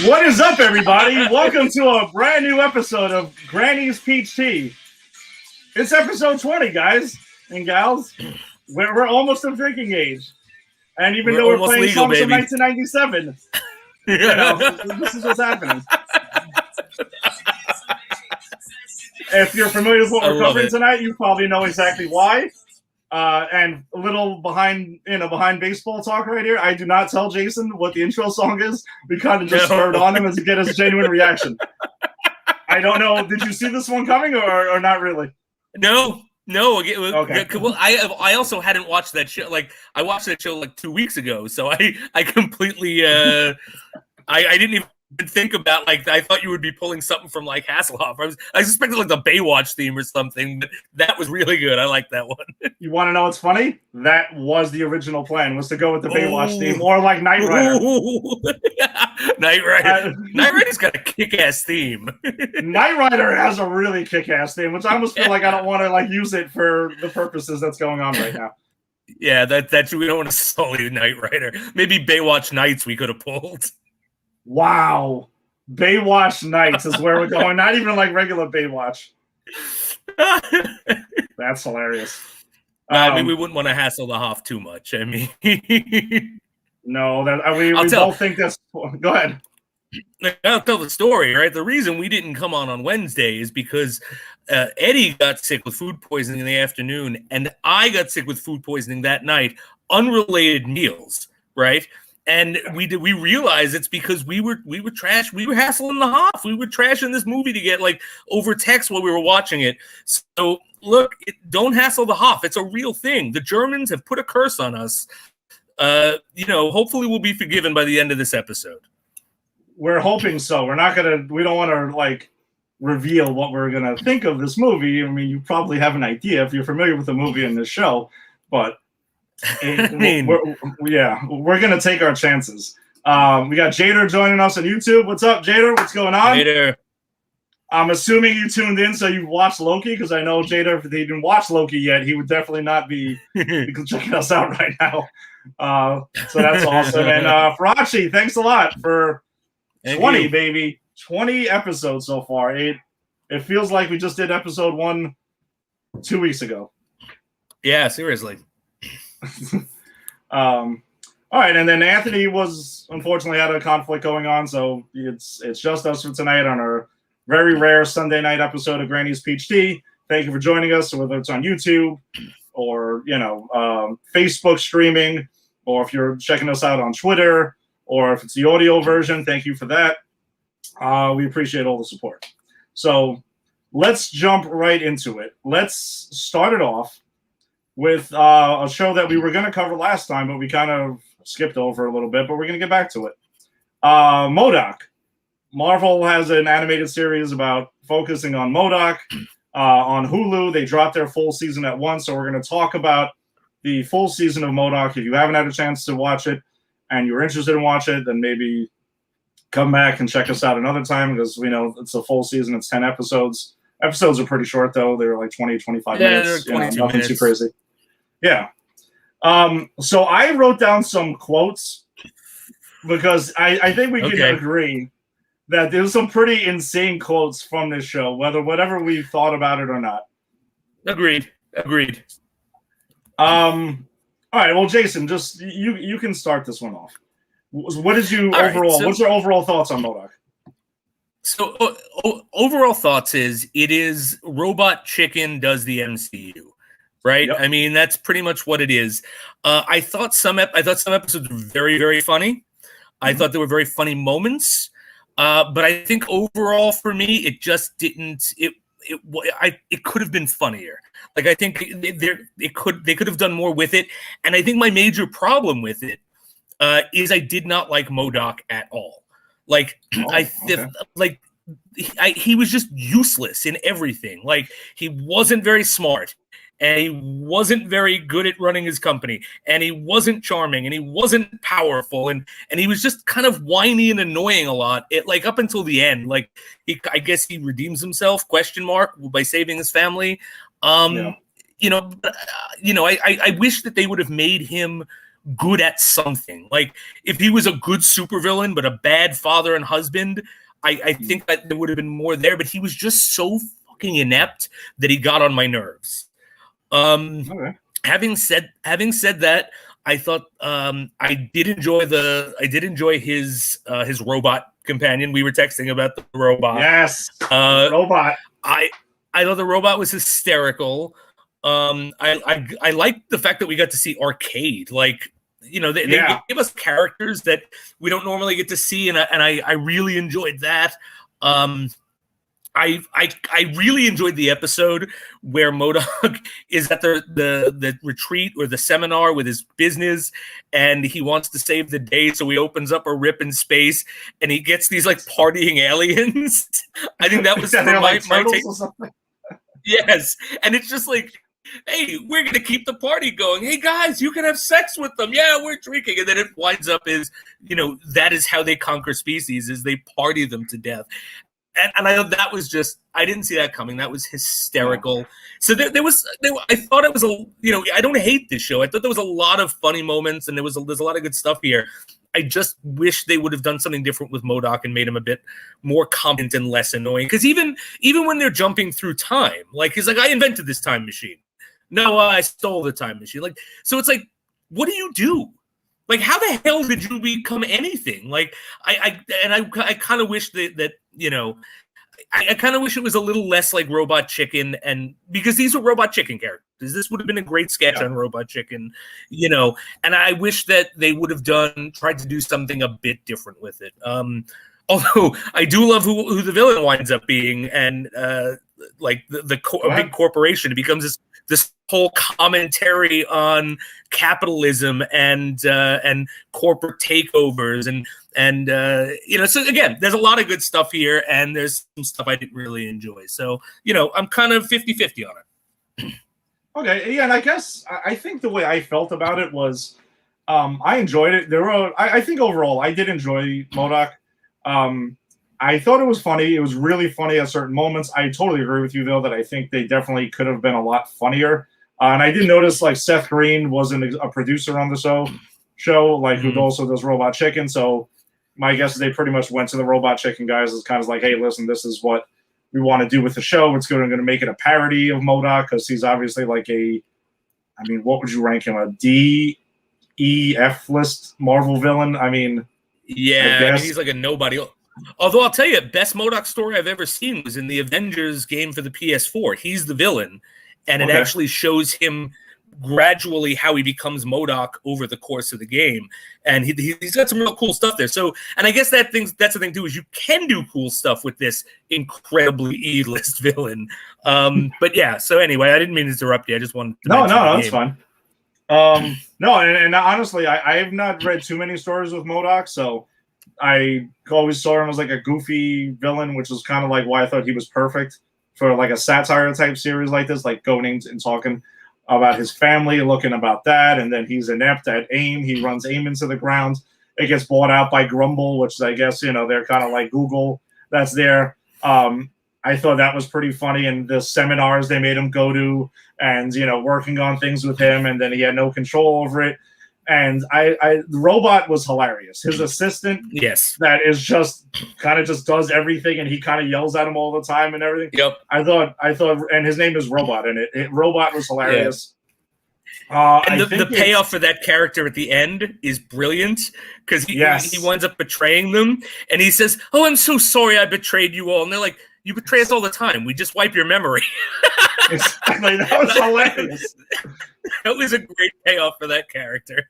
What is up, everybody? Welcome to a brand new episode of Granny's Peach Tea. It's episode 20, guys and gals. We're almost of drinking age. And even though we're playing legal, songs baby. from 1997, this is what's happening. If you're familiar with what we're covering tonight, you probably know exactly why. And a little behind baseball talk right here. I do not tell Jason what the intro song is. We kind of just spurred on him to get his genuine reaction. I don't know. Did you see this one coming or not really? No. Okay. Well, I also hadn't watched that show. Like, I watched that show like 2 weeks ago, so I completely I didn't even think about, like, I thought you would be pulling something from like Hasselhoff. I suspected like the Baywatch theme or something, but that was really good. I like that one. You want to know what's funny? That was the original plan, was to go with the Baywatch theme or like Knight Rider. Knight Rider. Knight Rider's got a kick-ass theme. Knight Rider has a really kick-ass theme, which I almost feel like I don't want to like use it for the purposes that's going on right now. Yeah, that's we don't want to sully Knight Rider. Maybe Baywatch Nights we could have pulled. Wow. Baywatch Nights is where we're going. Not even like regular Baywatch. That's hilarious. I mean, we wouldn't want to hassle the Hoff too much. I mean, no, we both think that's. Go ahead. I'll tell the story, right? The reason we didn't come on Wednesday is because Eddie got sick with food poisoning in the afternoon, and I got sick with food poisoning that night. Unrelated meals, right? And we realized it's because we were hassling the Hoff. We were trashing this movie to get like over text while we were watching it. So look, don't hassle the Hoff. It's a real thing. The Germans have put a curse on us. Hopefully we'll be forgiven by the end of this episode. We're hoping so. We don't want to like reveal what we're gonna think of this movie. I mean, you probably have an idea if you're familiar with the movie and this show, but we're gonna take our chances. We got Jader joining us on YouTube. What's up, Jader? What's going on? Jader. I'm assuming you tuned in so you've watched Loki, because I know Jader, if he didn't watch Loki yet, he would definitely not be checking us out right now. So that's awesome. And Farachi, thanks a lot for 20, baby. 20 episodes so far. It feels like we just did episode 1 2 weeks ago. Yeah, seriously. All right, and then Anthony unfortunately had a conflict going on, so it's just us for tonight on our very rare Sunday night episode of Granny's Peach Tea. Thank you for joining us, whether it's on YouTube or Facebook streaming, or if you're checking us out on Twitter, or if it's the audio version. Thank you for that. We appreciate all the support. So let's jump right into it. Let's start it off with a show that we were going to cover last time, but we kind of skipped over a little bit, but we're going to get back to it. M.O.D.O.K. Marvel has an animated series about focusing on M.O.D.O.K. On Hulu. They dropped their full season at once, so we're going to talk about the full season of M.O.D.O.K. If you haven't had a chance to watch it and you're interested in watch it, then maybe come back and check us out another time, because we know it's a full season. It's 10 episodes. Episodes are pretty short, though. They're like 20, 25 minutes. They're 22 nothing minutes. too crazy. Yeah. So I wrote down some quotes because I think we can agree that there's some pretty insane quotes from this show, whatever we thought about it or not. Agreed. All right. Well, Jason, just you can start this one off. What is you All overall? right, so, what's your overall thoughts on M.O.D.O.K? So overall thoughts is it is Robot Chicken does the MCU. Right. Yep. I mean, that's pretty much what it is. I thought some episodes were very, very funny. I thought there were very funny moments. But I think overall for me, it just didn't. It could have been funnier. Like, I think they could have done more with it. And I think my major problem with it is I did not like M.O.D.O.K. at all. Like, he was just useless in everything. Like, he wasn't very smart. And he wasn't very good at running his company, and he wasn't charming, and he wasn't powerful, and he was just kind of whiny and annoying a lot. Like, up until the end, like, I guess he redeems himself ? By saving his family. I wish that they would have made him good at something. Like if he was a good supervillain but a bad father and husband, I think that there would have been more there. But he was just so fucking inept that he got on my nerves. Okay. Having said that, I thought I did enjoy his robot companion. We were texting about the robot. Yes, robot. I thought the robot was hysterical. I liked the fact that we got to see Arcade. Like, you know, they give us characters that we don't normally get to see, and I really enjoyed that. I really enjoyed the episode where M.O.D.O.K is at the retreat or the seminar with his business, and he wants to save the day, so he opens up a rip in space, and he gets these like partying aliens. I think that was my take. Yes, and it's just like, hey, we're going to keep the party going. Hey, guys, you can have sex with them. Yeah, we're drinking. And then it winds up is, you know, that is how they conquer species, is they party them to death. And I thought that was just, I didn't see that coming. That was hysterical. So I thought it was I don't hate this show. I thought there was a lot of funny moments and there's a lot of good stuff here. I just wish they would have done something different with M.O.D.O.K and made him a bit more competent and less annoying. Because even when they're jumping through time, like he's like, I invented this time machine. No, I stole the time machine. Like, so it's like, what do you do? Like, how the hell did you become anything? Like, I kind of wish that you know, I kind of wish it was a little less like Robot Chicken, and because these were Robot Chicken characters, this would have been a great sketch on Robot Chicken, you know. And I wish that they would have tried to do something a bit different with it. Although I do love who the villain winds up being, and like a big corporation. It becomes this whole commentary on capitalism and corporate takovers and you know. So again, there's a lot of good stuff here, and there's some stuff I didn't really enjoy. So, you know, I'm kind of 50-50 on it. Okay, yeah, and I guess I think the way I felt about it was I enjoyed it. I think overall I did enjoy M.O.D.O.K. I thought it was funny. It was really funny at certain moments. I totally agree with you, though, that I think they definitely could have been a lot funnier. And I did notice, like, Seth Green wasn't a producer on the show, like, who also does Robot Chicken. So my guess is they pretty much went to the Robot Chicken guys. It's kind of like, hey, listen, this is what we want to do with the show. It's going to make it a parody of M.O.D.O.K because he's obviously like what would you rank him? A D, E, F list Marvel villain? I mean, yeah, he's like a nobody. Although I'll tell you, best M.O.D.O.K story I've ever seen was in the Avengers game for the PS4. He's the villain, and it actually shows him gradually how he becomes M.O.D.O.K over the course of the game. And he's got some real cool stuff there. So, and I guess that's the thing too, is you can do cool stuff with this incredibly E-list villain. But yeah, so anyway, I didn't mean to interrupt you. I just wanted to No, that's fine. No, and honestly, I have not read too many stories with M.O.D.O.K, so I always saw him as like a goofy villain, which is kind of like why I thought he was perfect for like a satire type series like this, like going and talking about his family, looking about that, and then he's inept at AIM. He runs AIM into the ground. It gets bought out by Grumble, which I guess, you know, they're kind of like Google that's there. I thought that was pretty funny, and the seminars they made him go to, and, you know, working on things with him, and then he had no control over it. And the robot was hilarious. His assistant, yes, that is just kind of just does everything, and he kind of yells at him all the time and everything. Yep. I thought, and his name is Robot, and Robot was hilarious. Yeah. And the payoff for that character at the end is brilliant because he winds up betraying them, and he says, "Oh, I'm so sorry, I betrayed you all." And they're like, "You betray us all the time. We just wipe your memory." Exactly. That was hilarious. That was a great payoff for that character.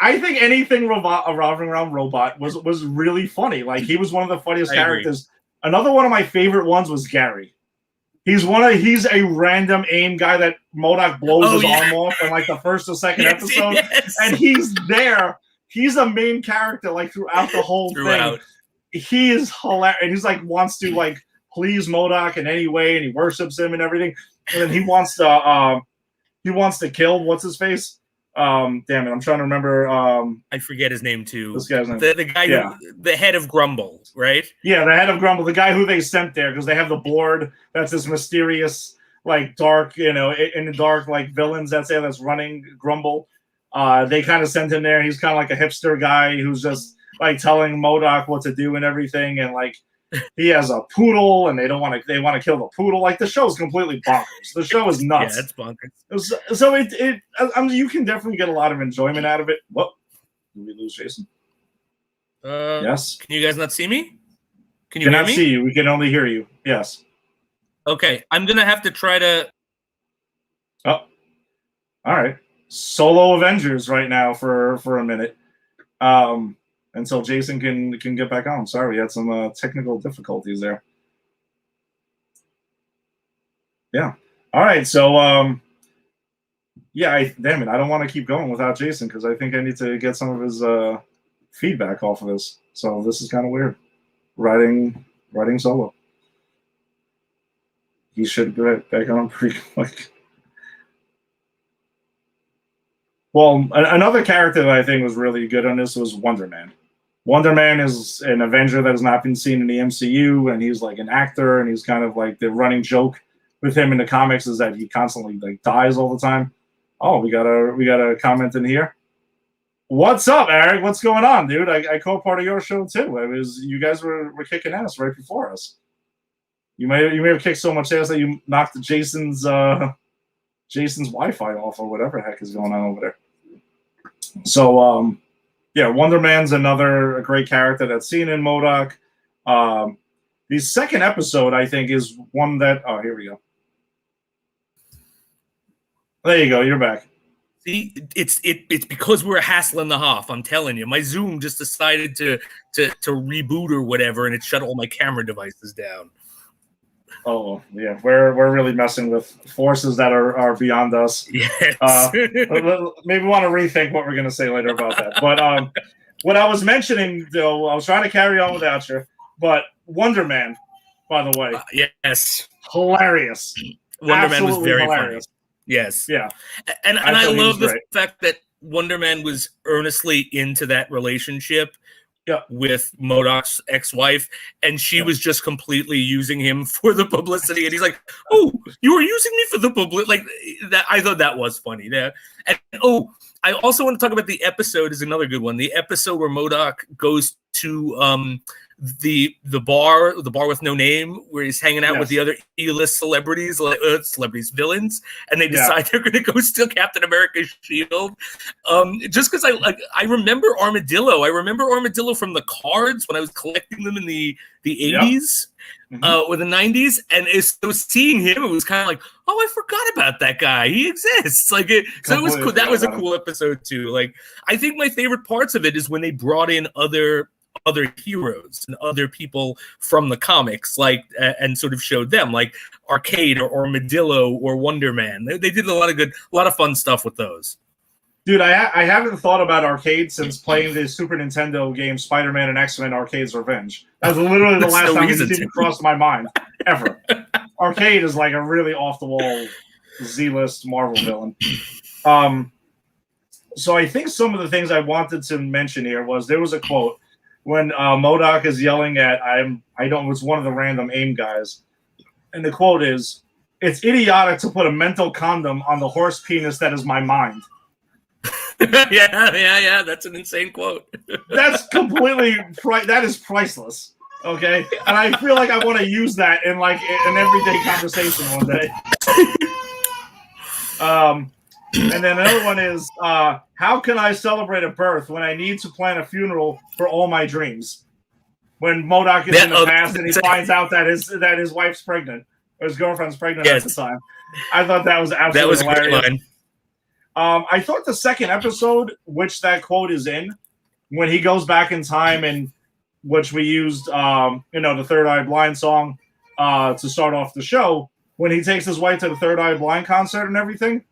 I think anything revolving around Robot was really funny. Like, he was one of the funniest characters. Another one of my favorite ones was Gary. He's a random AIM guy that M.O.D.O.K blows his arm off in like the first or second episode. Yes. And he's there. He's a main character like throughout the whole thing. He is hilarious. And he's like wants to like please M.O.D.O.K in any way, and he worships him and everything. And then he wants to kill what's his face? Damn it, I'm trying to remember. I forget his name too. This guy's name. The guy, the head of Grumble, right? Yeah, the head of Grumble, the guy who they sent there because they have the board that's this mysterious, like dark, you know, in the dark, like villains that's running Grumble. They kind of sent him there. He's kind of like a hipster guy who's just like telling M.O.D.O.K what to do and everything, and like he has a poodle, and they want to kill the poodle. Like the show is completely bonkers. The show is nuts. Yeah, it's bonkers. So you can definitely get a lot of enjoyment out of it. What? Did we lose Jason? Yes. Can you guys not see me? Can you cannot see you. We can only hear you. Yes. Okay, I'm gonna have to try to. Oh, all right. Solo Avengers right now for a minute, until Jason can get back on. Sorry, we had some technical difficulties there. Yeah. All right. So yeah. Damn it. I don't want to keep going without Jason because I think I need to get some of his feedback off of this. So this is kind of weird. Writing solo. He should get back on pretty quick. Well, another character that I think was really good on this was Wonder Man. Wonder Man is an Avenger that has not been seen in the MCU, and he's like an actor, and he's kind of like the running joke with him in the comics is that he constantly like dies all the time. Oh, we got a comment in here. What's up, Eric? What's going on, dude? I caught part of your show too. It was you guys were kicking ass right before us. You may have kicked so much ass that you knocked Jason's Wi-Fi off or whatever the heck is going on over there. So yeah, Wonder Man's another great character that's seen in M.O.D.O.K. The second episode, I think, is one that here we go. There you go, you're back. See, it's because we're hassling the Hoff. I'm telling you, my Zoom just decided to reboot or whatever, and it shut all my camera devices down. Oh yeah, we're really messing with forces that are beyond us. Yes. Maybe we want to rethink what we're going to say later about that. But what I was mentioning, though, I was trying to carry on without you. But Wonder Man, by the way, yes, hilarious. Wonder Man was very hilarious. Funny. Yes, yeah, and I love the fact that Wonder Man was earnestly into that relationship. Yeah, with M.O.D.O.K's ex-wife, and she was just completely using him for the publicity. And he's like, "Oh, you were using me for the publicity." Like that, I thought that was funny. Yeah, and I also want to talk about the episode. Is another good one. The episode where M.O.D.O.K goes to the bar with no name, where he's hanging out with the other E-list celebrities, villains, and they decide they're going to go steal Captain America's shield. Just because I remember Armadillo. I remember Armadillo from the cards when I was collecting them in the 80s or the 90s, and so seeing him, it was kind of like, oh, I forgot about that guy. He exists. So it was cool. That was a cool episode too. Like, I think my favorite parts of it is when they brought in other heroes and other people from the comics, like and sort of showed them, like Arcade or Armadillo or Wonder Man. They did a lot of fun stuff with those. Dude, I haven't thought about Arcade since playing the Super Nintendo game Spider-Man and X-Men Arcade's Revenge. That was literally the last time it even crossed my mind, ever. Arcade is like a really off-the-wall Z-list Marvel villain. So I think some of the things I wanted to mention here was there was a quote when M.O.D.O.K is yelling at it's one of the random AIM guys, and the quote is, "It's idiotic to put a mental condom on the horse penis that is my mind." yeah, that's an insane quote. That's completely that is priceless. Okay, and I feel like I want to use that in like an everyday conversation one day. And then another one is, how can I celebrate a birth when I need to plan a funeral for all my dreams? When M.O.D.O.K is in the past and he finds out that his wife's pregnant, or his girlfriend's pregnant at the time. I thought that was absolutely hilarious. A great line. I thought the second episode, which that quote is in, when he goes back in time and which we used, the Third Eye Blind song to start off the show, when he takes his wife to the Third Eye Blind concert and everything.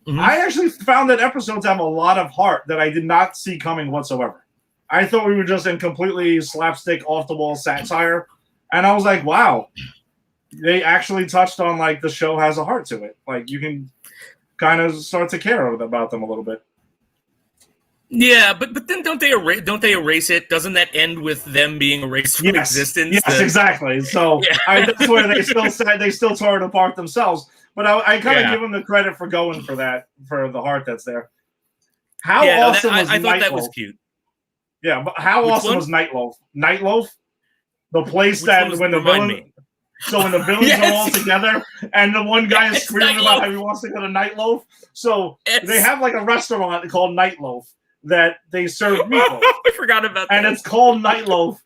Mm-hmm. I actually found that episodes have a lot of heart that I did not see coming whatsoever. I thought we were just in completely slapstick, off-the-wall satire. And I was like, wow, they actually touched on, like, the show has a heart to it. Like, you can kind of start to care about them a little bit. Yeah, but then don't they erase it? Doesn't that end with them being erased from existence? Yes, exactly. So that's where they still tore it apart themselves. But I kind of give them the credit for going for that, for the heart that's there. How Yeah, no, awesome was I thought that was Nightloaf? cute. Yeah, but how Which awesome one? was Nightloaf? Nightloaf, the place Which one that was, when the remind villain, me. so when the villains are all Yes. together, and the one guy is Yes, screaming about Nightloaf. how he wants to go to Nightloaf. So they Yes. have like a restaurant called Nightloaf that they serve meatloaf, I forgot about that. and it's called Nightloaf,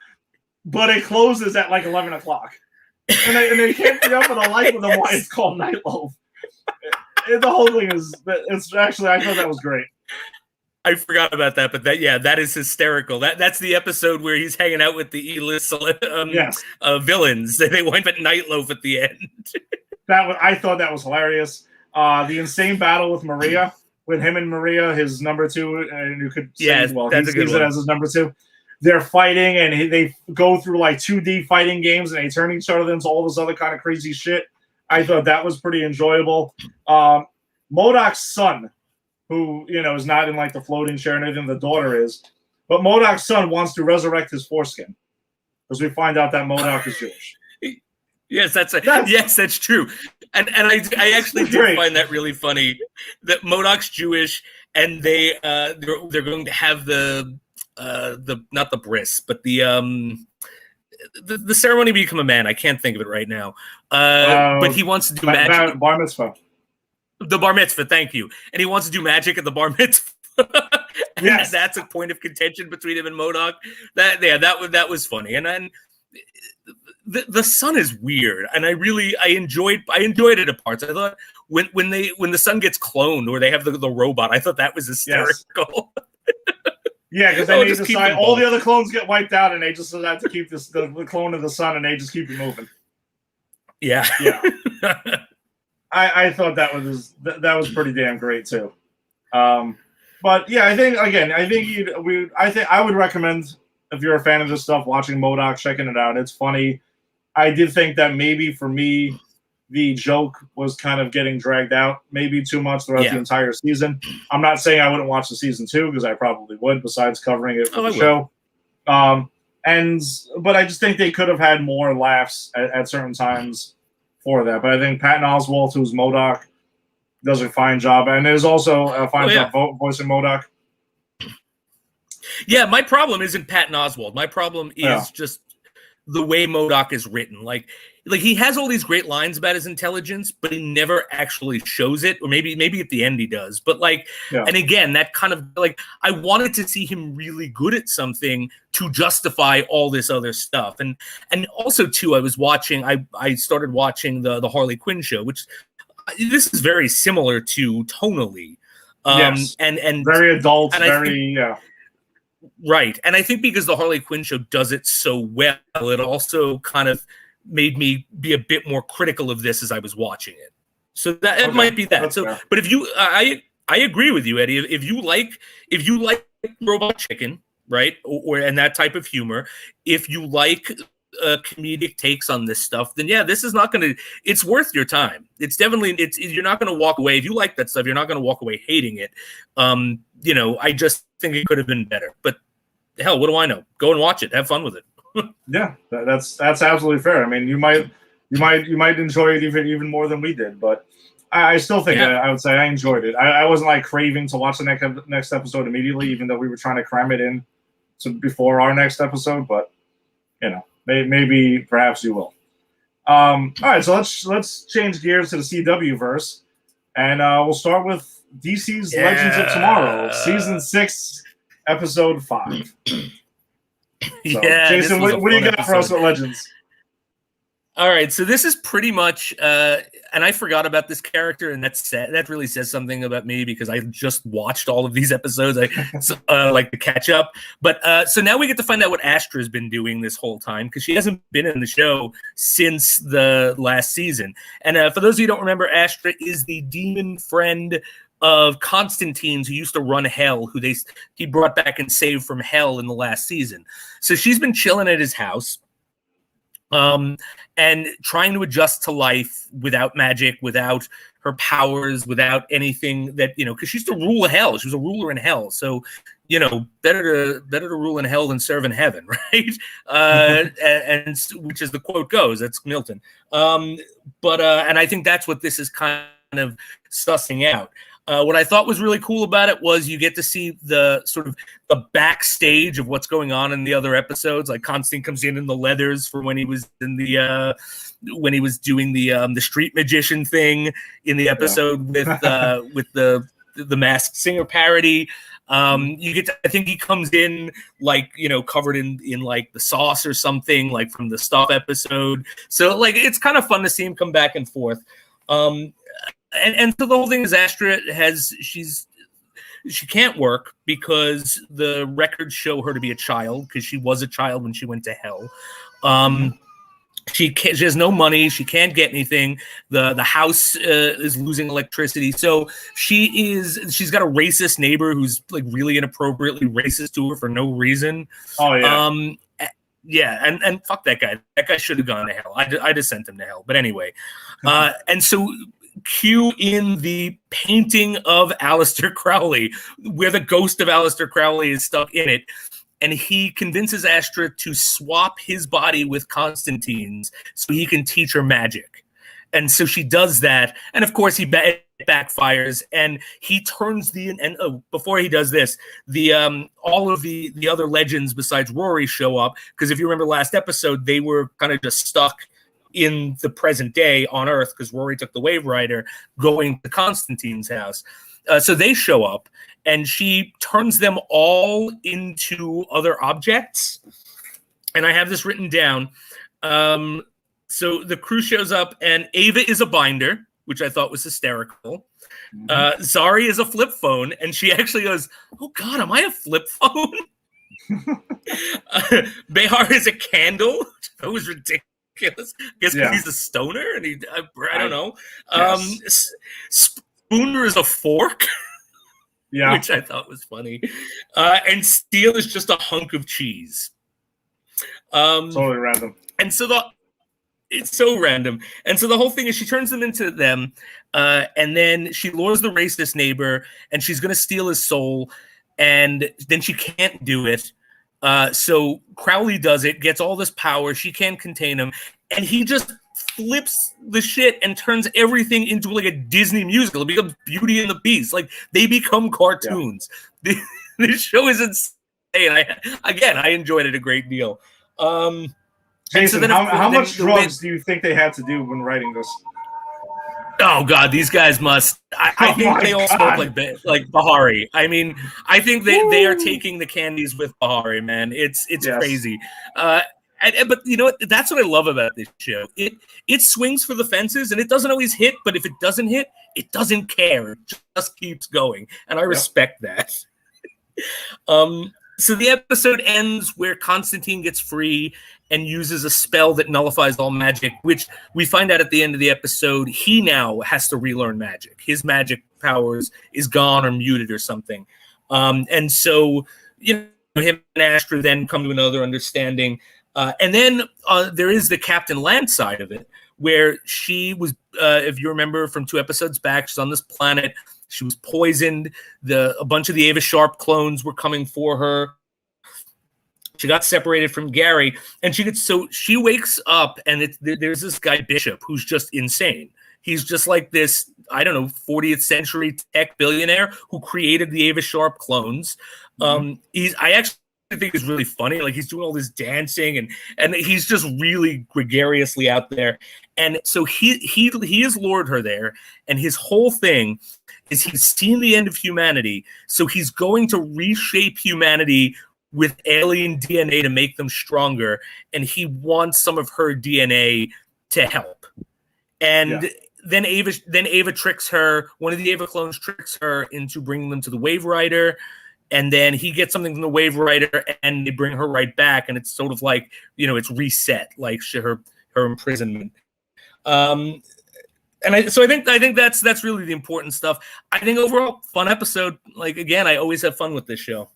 but it closes at like 11 o'clock, and they can't figure out for the life of them why it's called Nightloaf. The whole thing it's actually, I thought that was great. I forgot about that, but that is hysterical. That's the episode where he's hanging out with the E-list Yes. Villains. They wind up at Nightloaf at the end. I thought that was hilarious. The insane battle with Maria, with him and Maria, his number two, and you could say, he sees it as his number two. They're fighting, and they go through like 2D fighting games, and they turn each other into all this other kind of crazy shit. I thought that was pretty enjoyable. M.O.D.O.K's son, who is not in like the floating chair and anything, the daughter is, but M.O.D.O.K's son wants to resurrect his foreskin because we find out that M.O.D.O.K is Jewish. Yes, that's true, and I actually did find that really funny that M.O.D.O.K's Jewish, and they're going to have the not the bris, but the ceremony to become a man. I can't think of it right now, but he wants to do magic. Bar mitzvah. The bar mitzvah, thank you. And he wants to do magic at the bar mitzvah. Yes, that's a point of contention between him and M.O.D.O.K. That was funny. And then the son is weird, and I enjoyed it at parts. I thought when the son gets cloned or they have the robot, I thought that was hysterical. Yes. Yeah, because then they decide all the other clones get wiped out, and they just decide to keep the clone of the son, and they just keep it moving. Yeah. I thought that was pretty damn great too. But yeah, I think I would recommend, if you're a fan of this stuff, watching M.O.D.O.K, checking it out. It's funny. I did think that maybe for me, the joke was kind of getting dragged out maybe too much throughout the entire season. I'm not saying I wouldn't watch the season 2 because I probably would, besides covering it for the show. But I just think they could have had more laughs at certain times for that. But I think Patton Oswalt, who's M.O.D.O.K, does a fine job, and there's also a fine job voicing M.O.D.O.K. Yeah, my problem isn't Patton Oswalt. My problem is just the way M.O.D.O.K is written. Like he has all these great lines about his intelligence, but he never actually shows it. Or maybe at the end he does. But and again, that kind of I wanted to see him really good at something to justify all this other stuff. And also too, I started watching the Harley Quinn show, which this is very similar to tonally. Yes. And very adult, and right. And I think because the Harley Quinn show does it so well, it also kind of made me be a bit more critical of this as I was watching it. So that it might be that. So, but if you, I agree with you, Eddie. If you like Robot Chicken, right, and that type of humor, if you like comedic takes on this stuff, then this is not going to. It's worth your time. It's definitely. You're not going to walk away if you like that stuff. You're not going to walk away hating it. I just think it could have been better. But hell, what do I know? Go and watch it. Have fun with it. Yeah, that's absolutely fair. I mean, you might enjoy it even more than we did, but I still think I would say I enjoyed it. I wasn't like craving to watch the next episode immediately, even though we were trying to cram it in to before our next episode. But maybe perhaps you will. All right, so let's change gears to the CW verse, and we'll start with DC's Legends of Tomorrow, season 6, episode 5. So, Jason, what do you got for us with Legends? All right, so this is pretty much, and I forgot about this character, and that really says something about me because I just watched all of these episodes. I like to catch up. But so now we get to find out what Astra's been doing this whole time because she hasn't been in the show since the last season. And for those of you who don't remember, Astra is the demon friend of Constantine's, who used to run hell, who he brought back and saved from hell in the last season. So she's been chilling at his house. And trying to adjust to life without magic, without her powers, without anything that, because she used to rule hell. She was a ruler in hell. So, better to rule in hell than serve in heaven, right? And which is the quote goes, that's Milton. And I think that's what this is kind of sussing out. What I thought was really cool about it was you get to see the sort of the backstage of what's going on in the other episodes. Like Constantine comes in the leathers for when he was in the when he was doing the street magician thing in the episode with the Masked Singer parody. You get to, I think he comes in like, you know, covered in like the sauce or something, like from the Stuff episode. So like it's kind of fun to see him come back and forth. And so the whole thing is Astra she can't work because the records show her to be a child, because she was a child when she went to hell. She has no money. She can't get anything. The house is losing electricity. So she's got a racist neighbor who's like really inappropriately racist to her for no reason. Oh yeah. Yeah, and fuck that guy. That guy should have gone to hell. I just sent him to hell. But anyway, and so cue in the painting of Aleister Crowley, where the ghost of Aleister Crowley is stuck in it. And he convinces Astra to swap his body with Constantine's so he can teach her magic. And so she does that. And of course, it backfires. And he turns before he does this, all of the other legends besides Rory show up. Because if you remember last episode, they were kind of just stuck in the present day on Earth because Rory took the Wave Rider going to Constantine's house. So they show up, and she turns them all into other objects. And I have this written down. So the crew shows up, and Ava is a binder, which I thought was hysterical. Zari is a flip phone, and she actually goes, "Oh God, am I a flip phone?" Behar is a candle. That was ridiculous. I guess because he's a stoner, and I don't know. Yes. Spooner is a fork. Yeah, which I thought was funny. And Steel is just a hunk of cheese. Totally random. And so it's so random. And so the whole thing is she turns them into them, and then she lures the racist neighbor, and she's going to steal his soul, and then she can't do it. So Crowley does it, gets all this power. She can't contain him, and he just flips the shit and turns everything into like a Disney musical. It becomes Beauty and the Beast. Like they become cartoons. Yeah. This show is insane. I enjoyed it a great deal. Jason, how much drugs do you think they had to do when writing this? Oh God, these guys must. I think they all smoke like Bahari. I mean, I think they are taking the candies with Bahari, man. It's crazy. But you know what? That's what I love about this show. It swings for the fences, and it doesn't always hit. But if it doesn't hit, it doesn't care. It just keeps going, and I respect that. So the episode ends where Constantine gets free and uses a spell that nullifies all magic, which we find out at the end of the episode, he now has to relearn magic. His magic powers is gone or muted or something. And so, you know, him and Astra then come to another understanding. And then there is the Captain Land side of it, where she was, if you remember from 2 episodes back, she's on this planet. She was poisoned. A bunch of the Ava Sharp clones were coming for her. She got separated from Gary, and she wakes up, and there's this guy Bishop who's just insane. He's just like this, I don't know, 40th century tech billionaire who created the Ava Sharp clones. I actually think it's really funny. Like he's doing all this dancing, and he's just really gregariously out there. And so he has lured her there, and his whole thing is he's seen the end of humanity, so he's going to reshape humanity with alien DNA to make them stronger, and he wants some of her DNA to help. And then Ava tricks her. One of the Ava clones tricks her into bringing them to the Wave Rider, and then he gets something from the Wave Rider, and they bring her right back, and it's sort of like, you know, it's reset, like her imprisonment. So I think that's really the important stuff. I think overall fun episode. Like again, I always have fun with this show.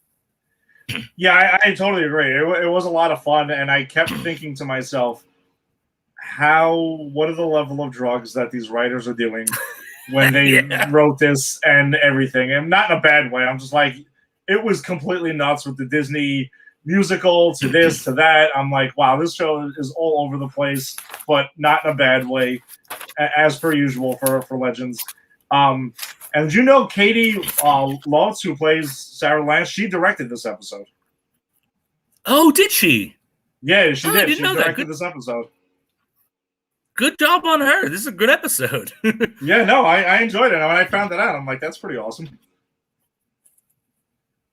Yeah, I totally agree. It was a lot of fun, and I kept thinking to myself, what are the level of drugs that these writers are doing when they wrote this and everything? And not in a bad way. I'm just like, it was completely nuts with the Disney musical to this to that. I'm like, wow, this show is all over the place, but not in a bad way, as per usual for Legends. And you know, Katie Lois, who plays Sarah Lance, she directed this episode. Oh, did she? Yeah, she did. I didn't she know directed that. this episode. Good job on her. This is a good episode. Yeah, no, I enjoyed it. When I found it out, I'm like, that's pretty awesome.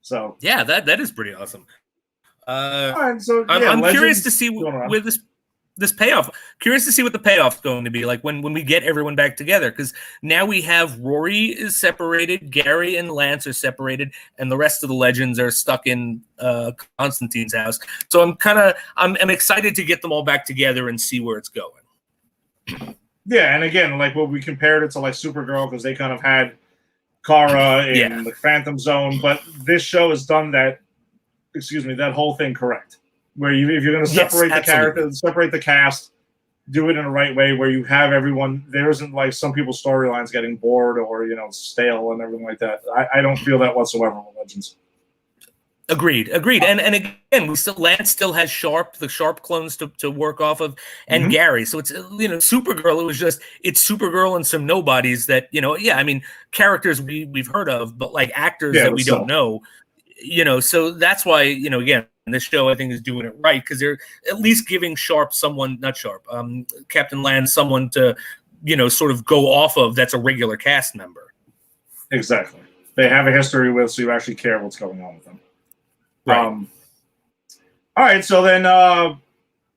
So yeah, that is pretty awesome. I'm curious to see where this payoff. Curious to see what the payoff is going to be like when we get everyone back together, because now we have Rory is separated, Gary and Lance are separated, and the rest of the legends are stuck in Constantine's house. So I'm excited to get them all back together and see where it's going. Yeah, and again, like what we compared it to like Supergirl, because they kind of had Kara in the Phantom Zone, but this show has done that whole thing correct. Where if you're going to separate the characters, separate the cast, do it in the right way, where you have everyone. There isn't like some people's storylines getting bored or stale and everything like that. I don't feel that whatsoever with Legends. Agreed. And again, Lance still has the Sharp clones to work off of, and Gary. So it's Supergirl. It's Supergirl and some nobodies that I mean, characters we've heard of, but like actors that we don't know. So that's why again, this show I think is doing it right, because they're at least giving Captain Lance someone to sort of go off of that's a regular cast member. Exactly. They have a history with, so you actually care what's going on with them. Right. All right, so then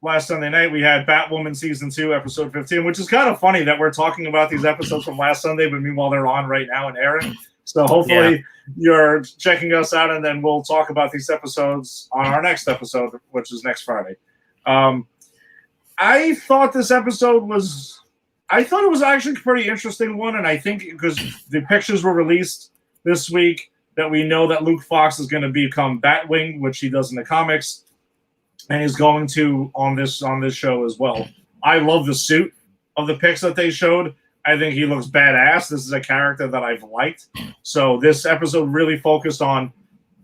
last Sunday night we had Batwoman season 2, episode 15, which is kind of funny that we're talking about these episodes from last Sunday, but meanwhile they're on right now and airing. So hopefully you're checking us out, and then we'll talk about these episodes on our next episode, which is next Friday. I thought this episode was actually a pretty interesting one, and I think because the pictures were released this week, that we know that Luke Fox is going to become Batwing, which he does in the comics, and he's going to on this show as well. I love the suit of the pics that they showed. I think he looks badass. This is a character that I've liked. So this episode really focused on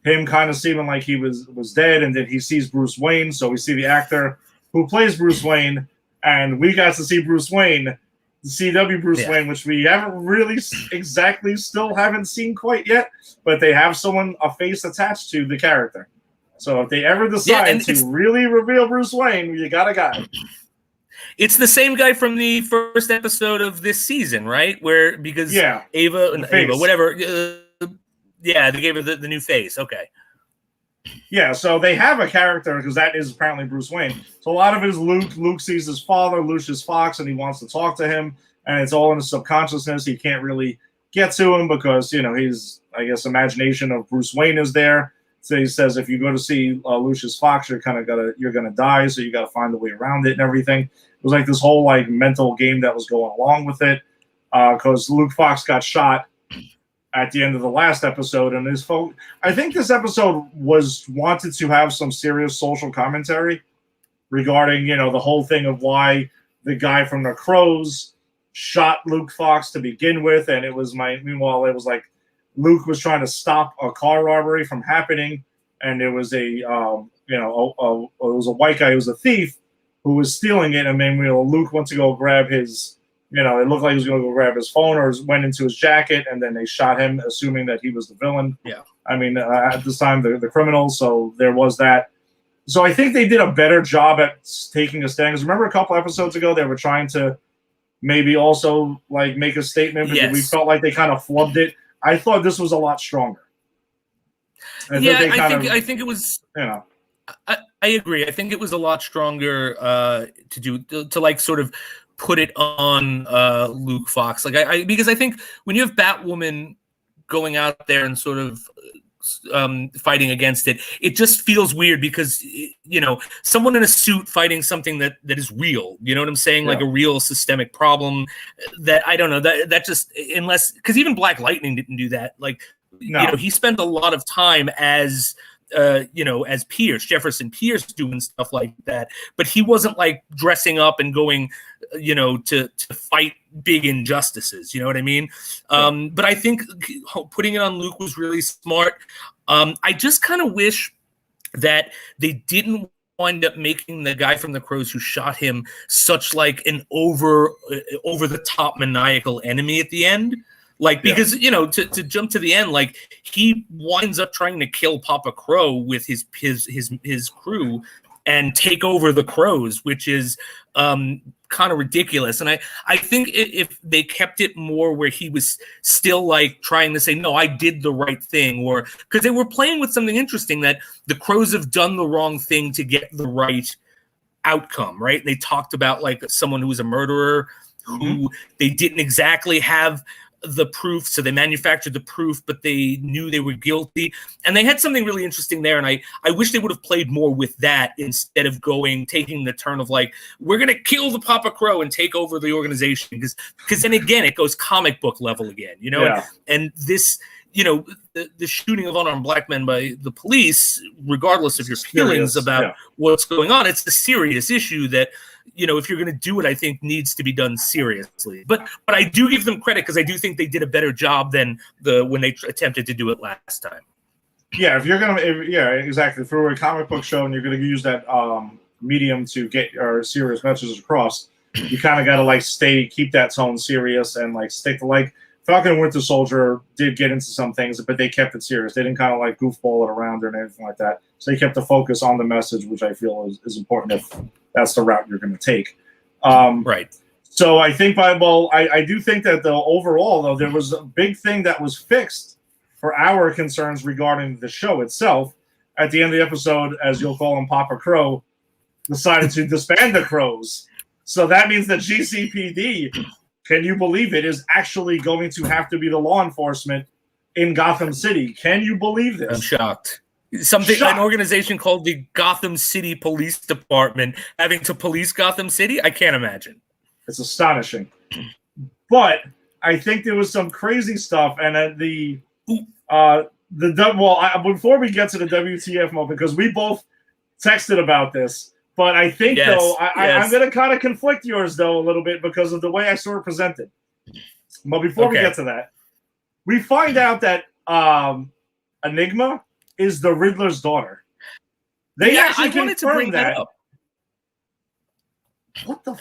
him kind of seeming like he was dead, and then he sees Bruce Wayne. So we see the actor who plays Bruce Wayne, and we got to see Bruce Wayne, the CW Bruce Wayne, which we haven't really still haven't seen quite yet, but they have a face attached to the character. So if they ever decide to really reveal Bruce Wayne, you got a guy. It's the same guy from the first episode of this season, right? Because Ava, whatever. They gave her the new face. Okay. Yeah, so they have a character, because that is apparently Bruce Wayne. So a lot of it is Luke. Luke sees his father, Lucius Fox, and he wants to talk to him, and it's all in his subconsciousness. He can't really get to him because, his, I guess, imagination of Bruce Wayne is there. So he says, if you go to see Lucius Fox, you're gonna die, so you got to find a way around it and everything. It was like this whole like mental game that was going along with it, because Luke Fox got shot at the end of the last episode, and I think this episode was wanted to have some serious social commentary regarding, the whole thing of why the guy from the Crows shot Luke Fox to begin with, and meanwhile it was like Luke was trying to stop a car robbery from happening, and it was it was a white guy who was a thief who was stealing it, and then Luke went to go grab his. It looked like he was going to go grab his phone or went into his jacket, and then they shot him, assuming that he was the villain. Yeah. I mean, at this time, the criminal, so there was that. So I think they did a better job at taking a stand. Because remember a couple episodes ago, they were trying to maybe also like make a statement, but we felt like they kind of flubbed it. I thought this was a lot stronger. I think it was. I agree. I think it was a lot stronger to like sort of put it on Luke Fox, because I think when you have Batwoman going out there and sort of fighting against it, it just feels weird because someone in a suit fighting something that is real. You know what I'm saying? Like a real systemic problem that I don't know that just because even Black Lightning didn't do that. Like he spent a lot of time as Pierce, Jefferson Pierce, doing stuff like that. But he wasn't like dressing up and going, to fight big injustices. You know what I mean? But I think putting it on Luke was really smart. I just kind of wish that they didn't wind up making the guy from the Crows who shot him such like an over the top maniacal enemy at the end. Like, because, you know, to jump to the end, like, he winds up trying to kill Papa Crow with his crew and take over the Crows, which is kind of ridiculous. And I think if they kept it more where he was still like trying to say, no, I did the right thing, or because they were playing with something interesting, that the Crows have done the wrong thing to get the right outcome, right? They talked about like someone who was a murderer who they didn't exactly have the proof, so they manufactured the proof, but they knew they were guilty, and they had something really interesting there. And I wish they would have played more with that instead of taking the turn of like, we're gonna kill the Papa Crow and take over the organization, because then again it goes comic book level again, you know. And this, you know, the shooting of unarmed black men by the police, regardless of your feelings about what's going on, it's a serious issue that, you know, if you're going to do it, I think needs to be done seriously. But I do give them credit, because I do think they did a better job than when they attempted to do it last time. Yeah, if you're gonna, exactly. For a comic book show and you're going to use that medium to get your serious messages across, you kind of got to like keep that tone serious and like stick to like. Falcon and Winter Soldier did get into some things, but they kept it serious. They didn't kind of like goofball it around or anything like that. So they kept the focus on the message, which I feel is important if that's the route you're going to take. Right. So I think I do think that though overall though there was a big thing that was fixed for our concerns regarding the show itself. At the end of the episode, as you'll call him, Papa Crow decided to disband the Crows. So that means that GCPD, can you believe it, is actually going to have to be the law enforcement in Gotham City. Can you believe this? I'm shocked. An organization called the Gotham City Police Department having to police Gotham City? I can't imagine. It's astonishing. But I think there was some crazy stuff, and before we get to the WTF moment, because we both texted about this, but I think I'm going to kind of conflict yours though a little bit because of the way I saw it presented. But before we get to that, we find out that Enigma is the Riddler's daughter. They actually wanted to bring that up. What the?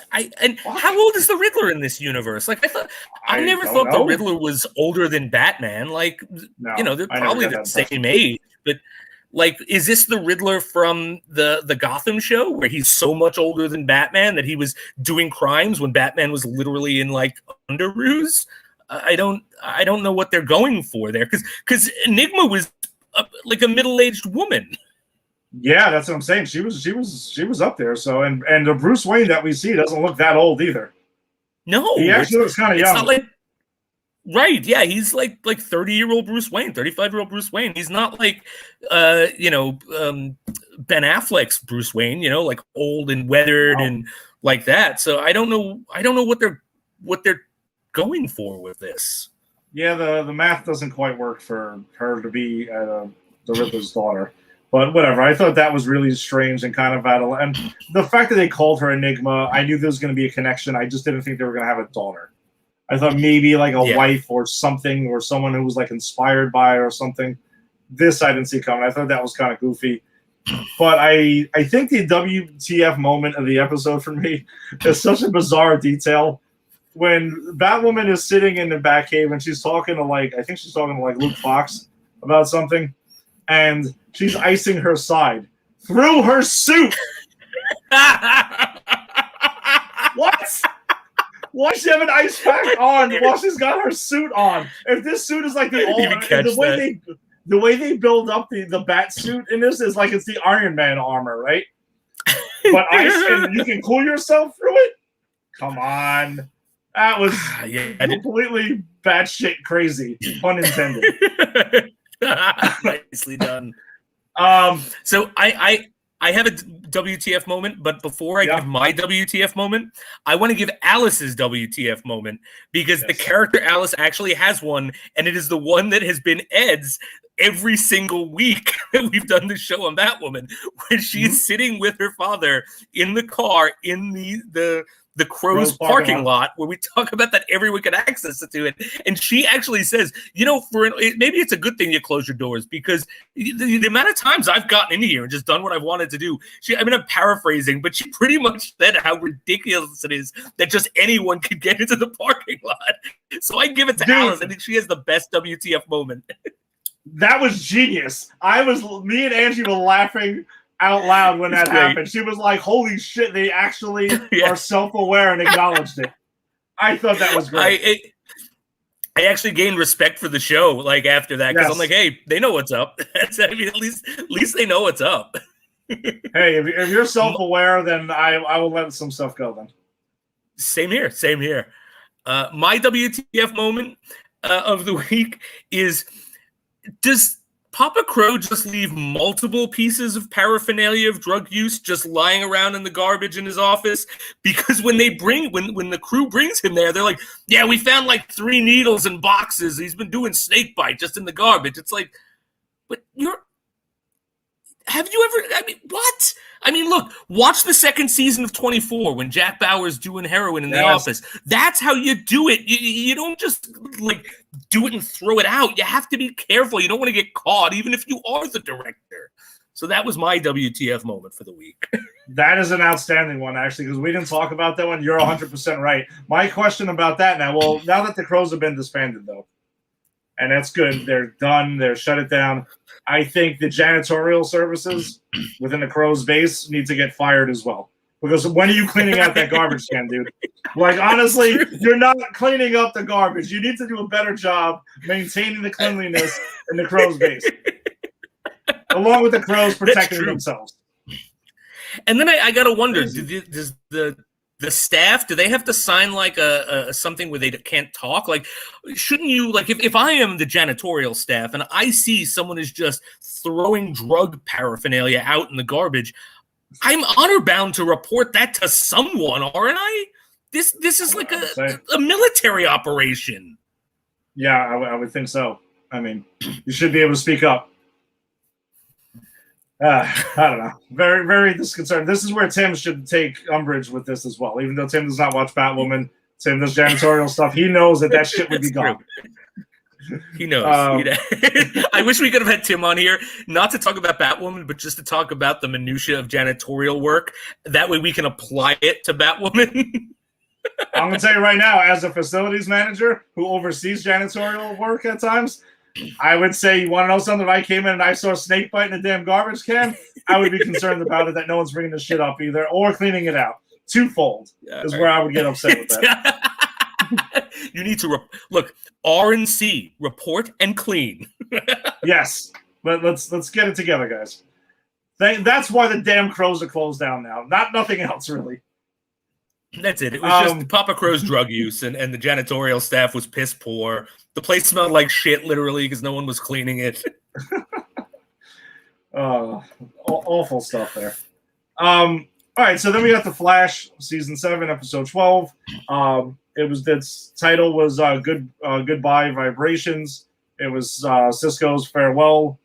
How old is the Riddler in this universe? Like I never thought the Riddler was older than Batman. Like, you know, they're probably the same age. But like, is this the Riddler from the Gotham show where he's so much older than Batman that he was doing crimes when Batman was literally in like underoos? I don't know what they're going for there, because Enigma was like a middle-aged woman. Yeah, that's what I'm saying. She was up there. So and the Bruce Wayne that we see doesn't look that old either. No, he actually looks kind of young. Not like, right? Yeah, he's like 30-year-old Bruce Wayne, 35-year-old Bruce Wayne. He's not like Ben Affleck's Bruce Wayne. You know, like old and weathered and like that. So I don't know what they're going for with this. Yeah, the math doesn't quite work for her to be the Riddler's daughter. But whatever, I thought that was really strange and kind of and the fact that they called her Enigma, I knew there was going to be a connection. I just didn't think they were going to have a daughter. I thought maybe like a wife or something, or someone who was like inspired by her or something. This I didn't see coming. I thought that was kind of goofy. But I think the WTF moment of the episode for me is such a bizarre detail. When Batwoman is sitting in the Batcave and she's talking to Luke Fox about something, and she's icing her side through her suit. What? Why does she have an ice pack on while she's got her suit on? If this suit is like the way they build up the bat suit in this is like it's the Iron Man armor, right? But ice, and you can cool yourself through it? Come on. That was completely batshit crazy, pun intended. Nicely done. So I have a WTF moment, but before I give my WTF moment, I want to give Alice's WTF moment, because the character Alice actually has one, and it is the one that has been Ed's every single week that we've done the show on Batwoman, when she's sitting with her father in the car in the the Crow's parking lot, where we talk about that everyone can access to it. And she actually says, maybe it's a good thing you close your doors, because the amount of times I've gotten into here and just done what I've wanted to do. I'm paraphrasing, but she pretty much said how ridiculous it is that just anyone could get into the parking lot. So I give it to Alice. I think she has the best WTF moment. That was genius. Me and Angie were laughing out loud when that happened. She was like, holy shit, they actually are self-aware and acknowledged it. I thought that was great. I actually gained respect for the show, like, after that, because I'm like, hey, they know what's up. I mean, at least they know what's up. Hey, if you're self-aware, then I will let some stuff go then. Same here. My WTF moment of the week is, does Papa Crow just leave multiple pieces of paraphernalia of drug use just lying around in the garbage in his office? Because when the crew brings him there, they're like, yeah, we found like 3 needles in boxes. He's been doing snake bite just in the garbage. It's like, but have you ever, what? I mean, look, watch the second season of 24 when Jack Bauer's doing heroin in the office. That's how you do it. You don't just like do it and throw it out. You have to be careful. You don't want to get caught, even if you are the director. So that was my WTF moment for the week. That is an outstanding one, actually, because we didn't talk about that one. You're 100% right. My question about that now that the Crows have been disbanded, though, and that's good. They're done. They're shut it down. I think the janitorial services within the Crow's base need to get fired as well. Because when are you cleaning out that garbage can, dude? Like, honestly, you're not cleaning up the garbage. You need to do a better job maintaining the cleanliness in the Crow's base. Along with the Crows protecting themselves. And then I got to wonder, does the staff, do they have to sign like a something where they can't talk? Like, shouldn't you, like, if I am the janitorial staff and I see someone is just throwing drug paraphernalia out in the garbage, I'm honor bound to report that to someone, aren't I? This is like a military operation. Yeah, I would think so. I mean, you should be able to speak up. I don't know. Very, very disconcerting. This is where Tim should take umbrage with this as well. Even though Tim does not watch Batwoman, Tim does janitorial stuff. He knows that shit would be gone. He knows. I wish we could have had Tim on here, not to talk about Batwoman, but just to talk about the minutia of janitorial work. That way we can apply it to Batwoman. I'm going to tell you right now, as a facilities manager who oversees janitorial work at times, I would say, you want to know something? If I came in and I saw a snake bite in a damn garbage can, I would be concerned about it, that no one's bringing the shit up either, or cleaning it out. Twofold is where I would get upset with that. You need to look, R&C, report and clean. Yes, but let's get it together, guys. That's why the damn Crows are closed down now. Nothing else, really. That's it. It was just Papa Crow's drug use, and the janitorial staff was piss poor. The place smelled like shit, literally, because no one was cleaning it. Awful stuff there. All right, so then we got The Flash, season 7, episode 12. Its title was Goodbye Vibrations. It was Cisco's farewell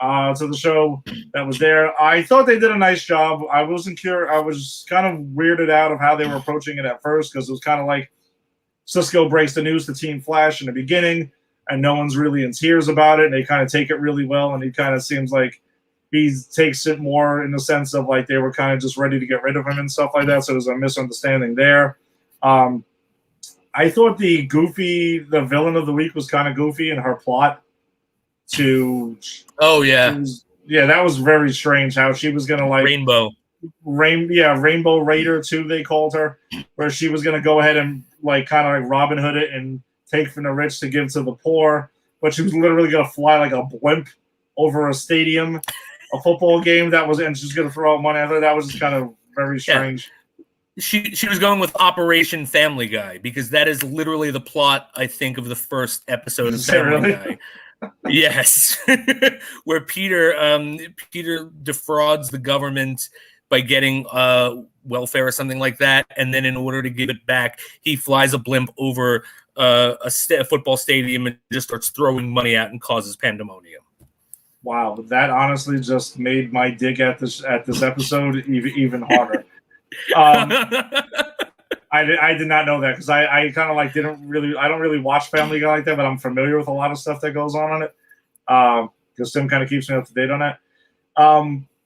to the show that was there. I thought they did a nice job. I wasn't curious. I was kind of weirded out of how they were approaching it at first, because it was kind of like Cisco breaks the news to Team Flash in the beginning, and no one's really in tears about it. And they kind of take it really well, and he kind of seems like he takes it more in the sense of like they were kind of just ready to get rid of him and stuff like that. So there's a misunderstanding there. I thought the villain of the week was kind of goofy in her plot to. Oh yeah, that was very strange how she was gonna like Rainbow Raider 2, they called her, where she was gonna go ahead and like kind of like Robin Hood it and take from the rich to give to the poor, but she was literally gonna fly like a blimp over a stadium, a football game and she's gonna throw out money. I thought that was just kind of very strange. Yeah. She was going with Operation Family Guy, because that is literally the plot, I think, of the first episode of Family Guy. Yes, where Peter defrauds the government by getting welfare or something like that, and then in order to give it back, he flies a blimp over a football stadium and just starts throwing money out and causes pandemonium. Wow, that honestly just made my dig at this episode even harder. I did not know that because I kind of like didn't really I don't really watch Family Guy like that, but I'm familiar with a lot of stuff that goes on it. Because Tim kind of keeps me up to date on that.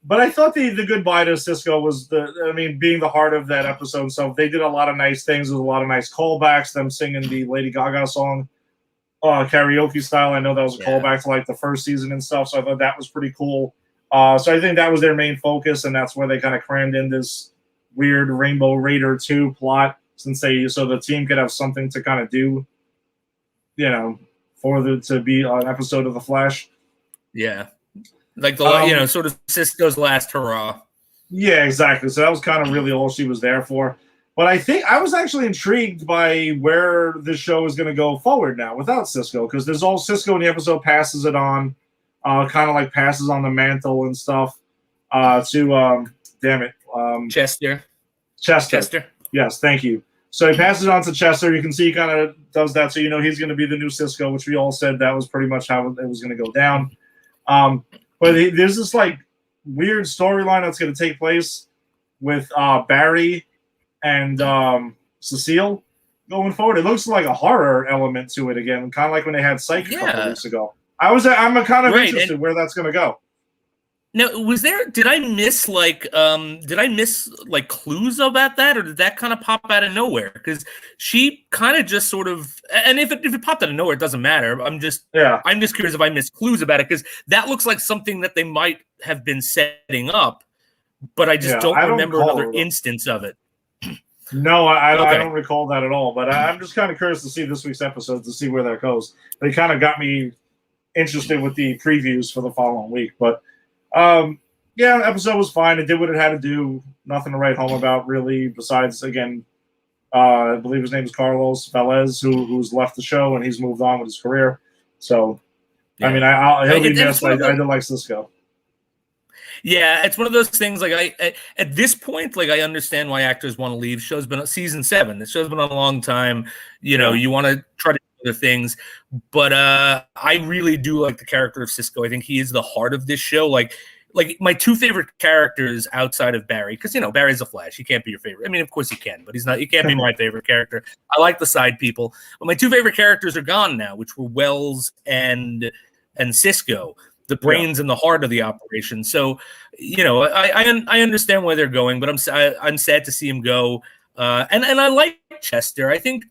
But I thought the goodbye to Cisco was being the heart of that episode. So they did a lot of nice things. There was a lot of nice callbacks. Them singing the Lady Gaga song, karaoke style. I know that was a callback to like the first season and stuff. So I thought that was pretty cool. So I think that was their main focus, and that's where they kind of crammed in this weird Rainbow Raider 2 plot, so the team could have something to kind of do, to be an episode of The Flash. Yeah. Like the sort of Cisco's last hurrah. Yeah, exactly. So that was kind of really all she was there for. But I think I was actually intrigued by where this show is going to go forward now without Cisco, because there's all Cisco in the episode passes it on, kind of like passes on the mantle and stuff to Chester. Yes, thank you. So he passes it on to Chester. You can see he kind of does that, so he's going to be the new Cisco, which we all said that was pretty much how it was going to go down. But there's this like weird storyline that's going to take place with Barry and Cecile going forward. It looks like a horror element to it again, kind of like when they had Psych a couple weeks ago. I'm kind of interested where that's going to go. Now, did I miss clues about that, or did that kind of pop out of nowhere? Because she kind of just sort of, and if it popped out of nowhere, it doesn't matter. I'm just curious if I missed clues about it, because that looks like something that they might have been setting up, but I just don't remember another instance of it. No, I don't recall that at all, but I'm just kind of curious to see this week's episode to see where that goes. They kind of got me interested with the previews for the following week, but the episode was fine. It did what it had to do. Nothing to write home about, really, besides, again, I believe his name is Carlos Velez, who's left the show, and he's moved on with his career. So, he'll be missed. I did like Cisco. Yeah, it's one of those things, like, at this point, like, I understand why actors want to leave. Show's been season 7. The show's been on a long time. You want to try to do other things. But I really do like the character of Cisco. I think he is the heart of this show. Like my two favorite characters outside of Barry, because Barry's a Flash. He can't be your favorite. I mean, of course he can, but he's not. He can't be my favorite character. I like the side people, but my two favorite characters are gone now, which were Wells and Cisco, the brains and the heart of the operation. So, I understand where they're going, but I'm sad to see him go. And I like Chester. I think.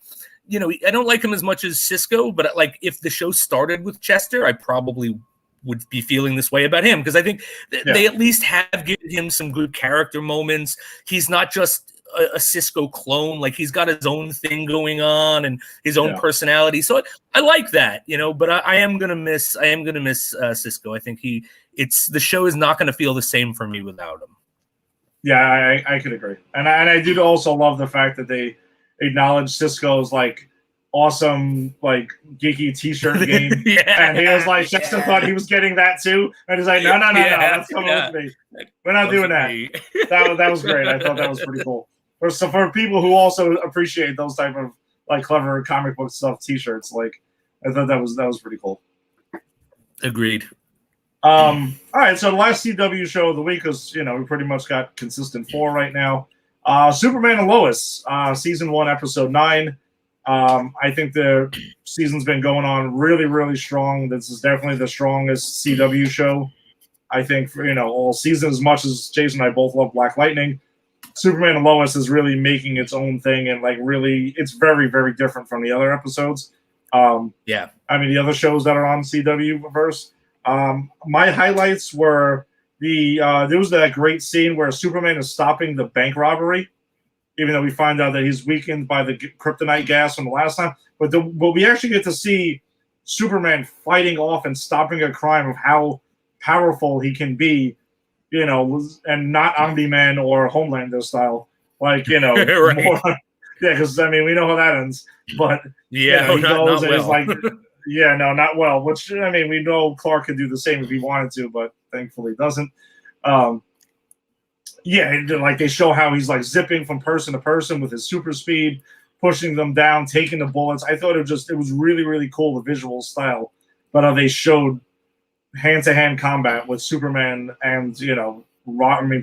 I don't like him as much as Cisco, but like if the show started with Chester, I probably would be feeling this way about him, because I think they at least have given him some good character moments. He's not just a Cisco clone; like he's got his own thing going on and his own personality. So I like that, But I am gonna miss Cisco. I think the show is not going to feel the same for me without him. Yeah, I could agree, and I do also love the fact that they acknowledge Cisco's like awesome like geeky T-shirt game, and he was like, Chester thought he was getting that too, and he's like, no, that's coming with me. We're not doing that. That was great. I thought that was pretty cool. So for people who also appreciate those type of like clever comic book stuff T-shirts, like I thought that was pretty cool. Agreed. All right, so the last CW show of the week is we pretty much got consistent 4 right now. Superman and Lois, season 1, episode 9. I think the season's been going on really, really strong. This is definitely the strongest CW show, I think, for all season. As much as Jason and I both love Black Lightning, Superman and Lois is really making its own thing, and like really, it's very, very different from the other episodes. The other shows that are on CW verse. My highlights were there was that great scene where Superman is stopping the bank robbery, even though we find out that he's weakened by the kryptonite gas from the last time. But we actually get to see Superman fighting off and stopping a crime of how powerful he can be, and not Omni-Man or Homelander style. Like, right. more, because, we know how that ends. But, he goes and he's like, not well. Which, we know Clark could do the same if he wanted to, but thankfully doesn't. Like they show how he's like zipping from person to person with his super speed, pushing them down, taking the bullets. I thought it was really, really cool, the visual style. But they showed hand-to-hand combat with Superman and,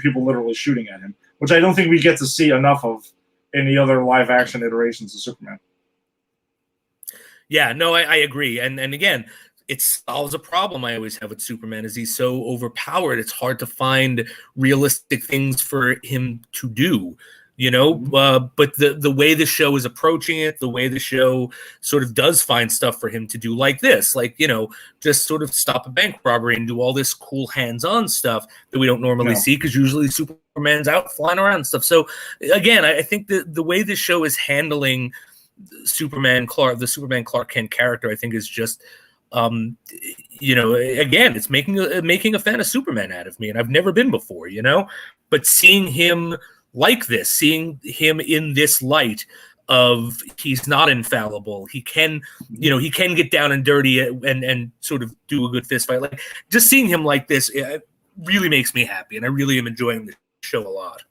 people literally shooting at him, which I don't think we get to see enough of in the other live action iterations of Superman. Yeah, no, I agree. And again, it solves a problem I always have with Superman is he's so overpowered. It's hard to find realistic things for him to do, but the way the show is approaching it, the way the show sort of does find stuff for him to do like this, just sort of stop a bank robbery and do all this cool hands-on stuff that we don't normally see because usually Superman's out flying around and stuff. So again, I think the way this show is handling the Superman Clark Kent character, I think is just again, it's making a fan of Superman out of me, and I've never been before, but seeing him like this, seeing him in this light of he's not infallible, he can get down and dirty and sort of do a good fist fight, like just seeing him like this, it really makes me happy, and I really am enjoying the show a lot.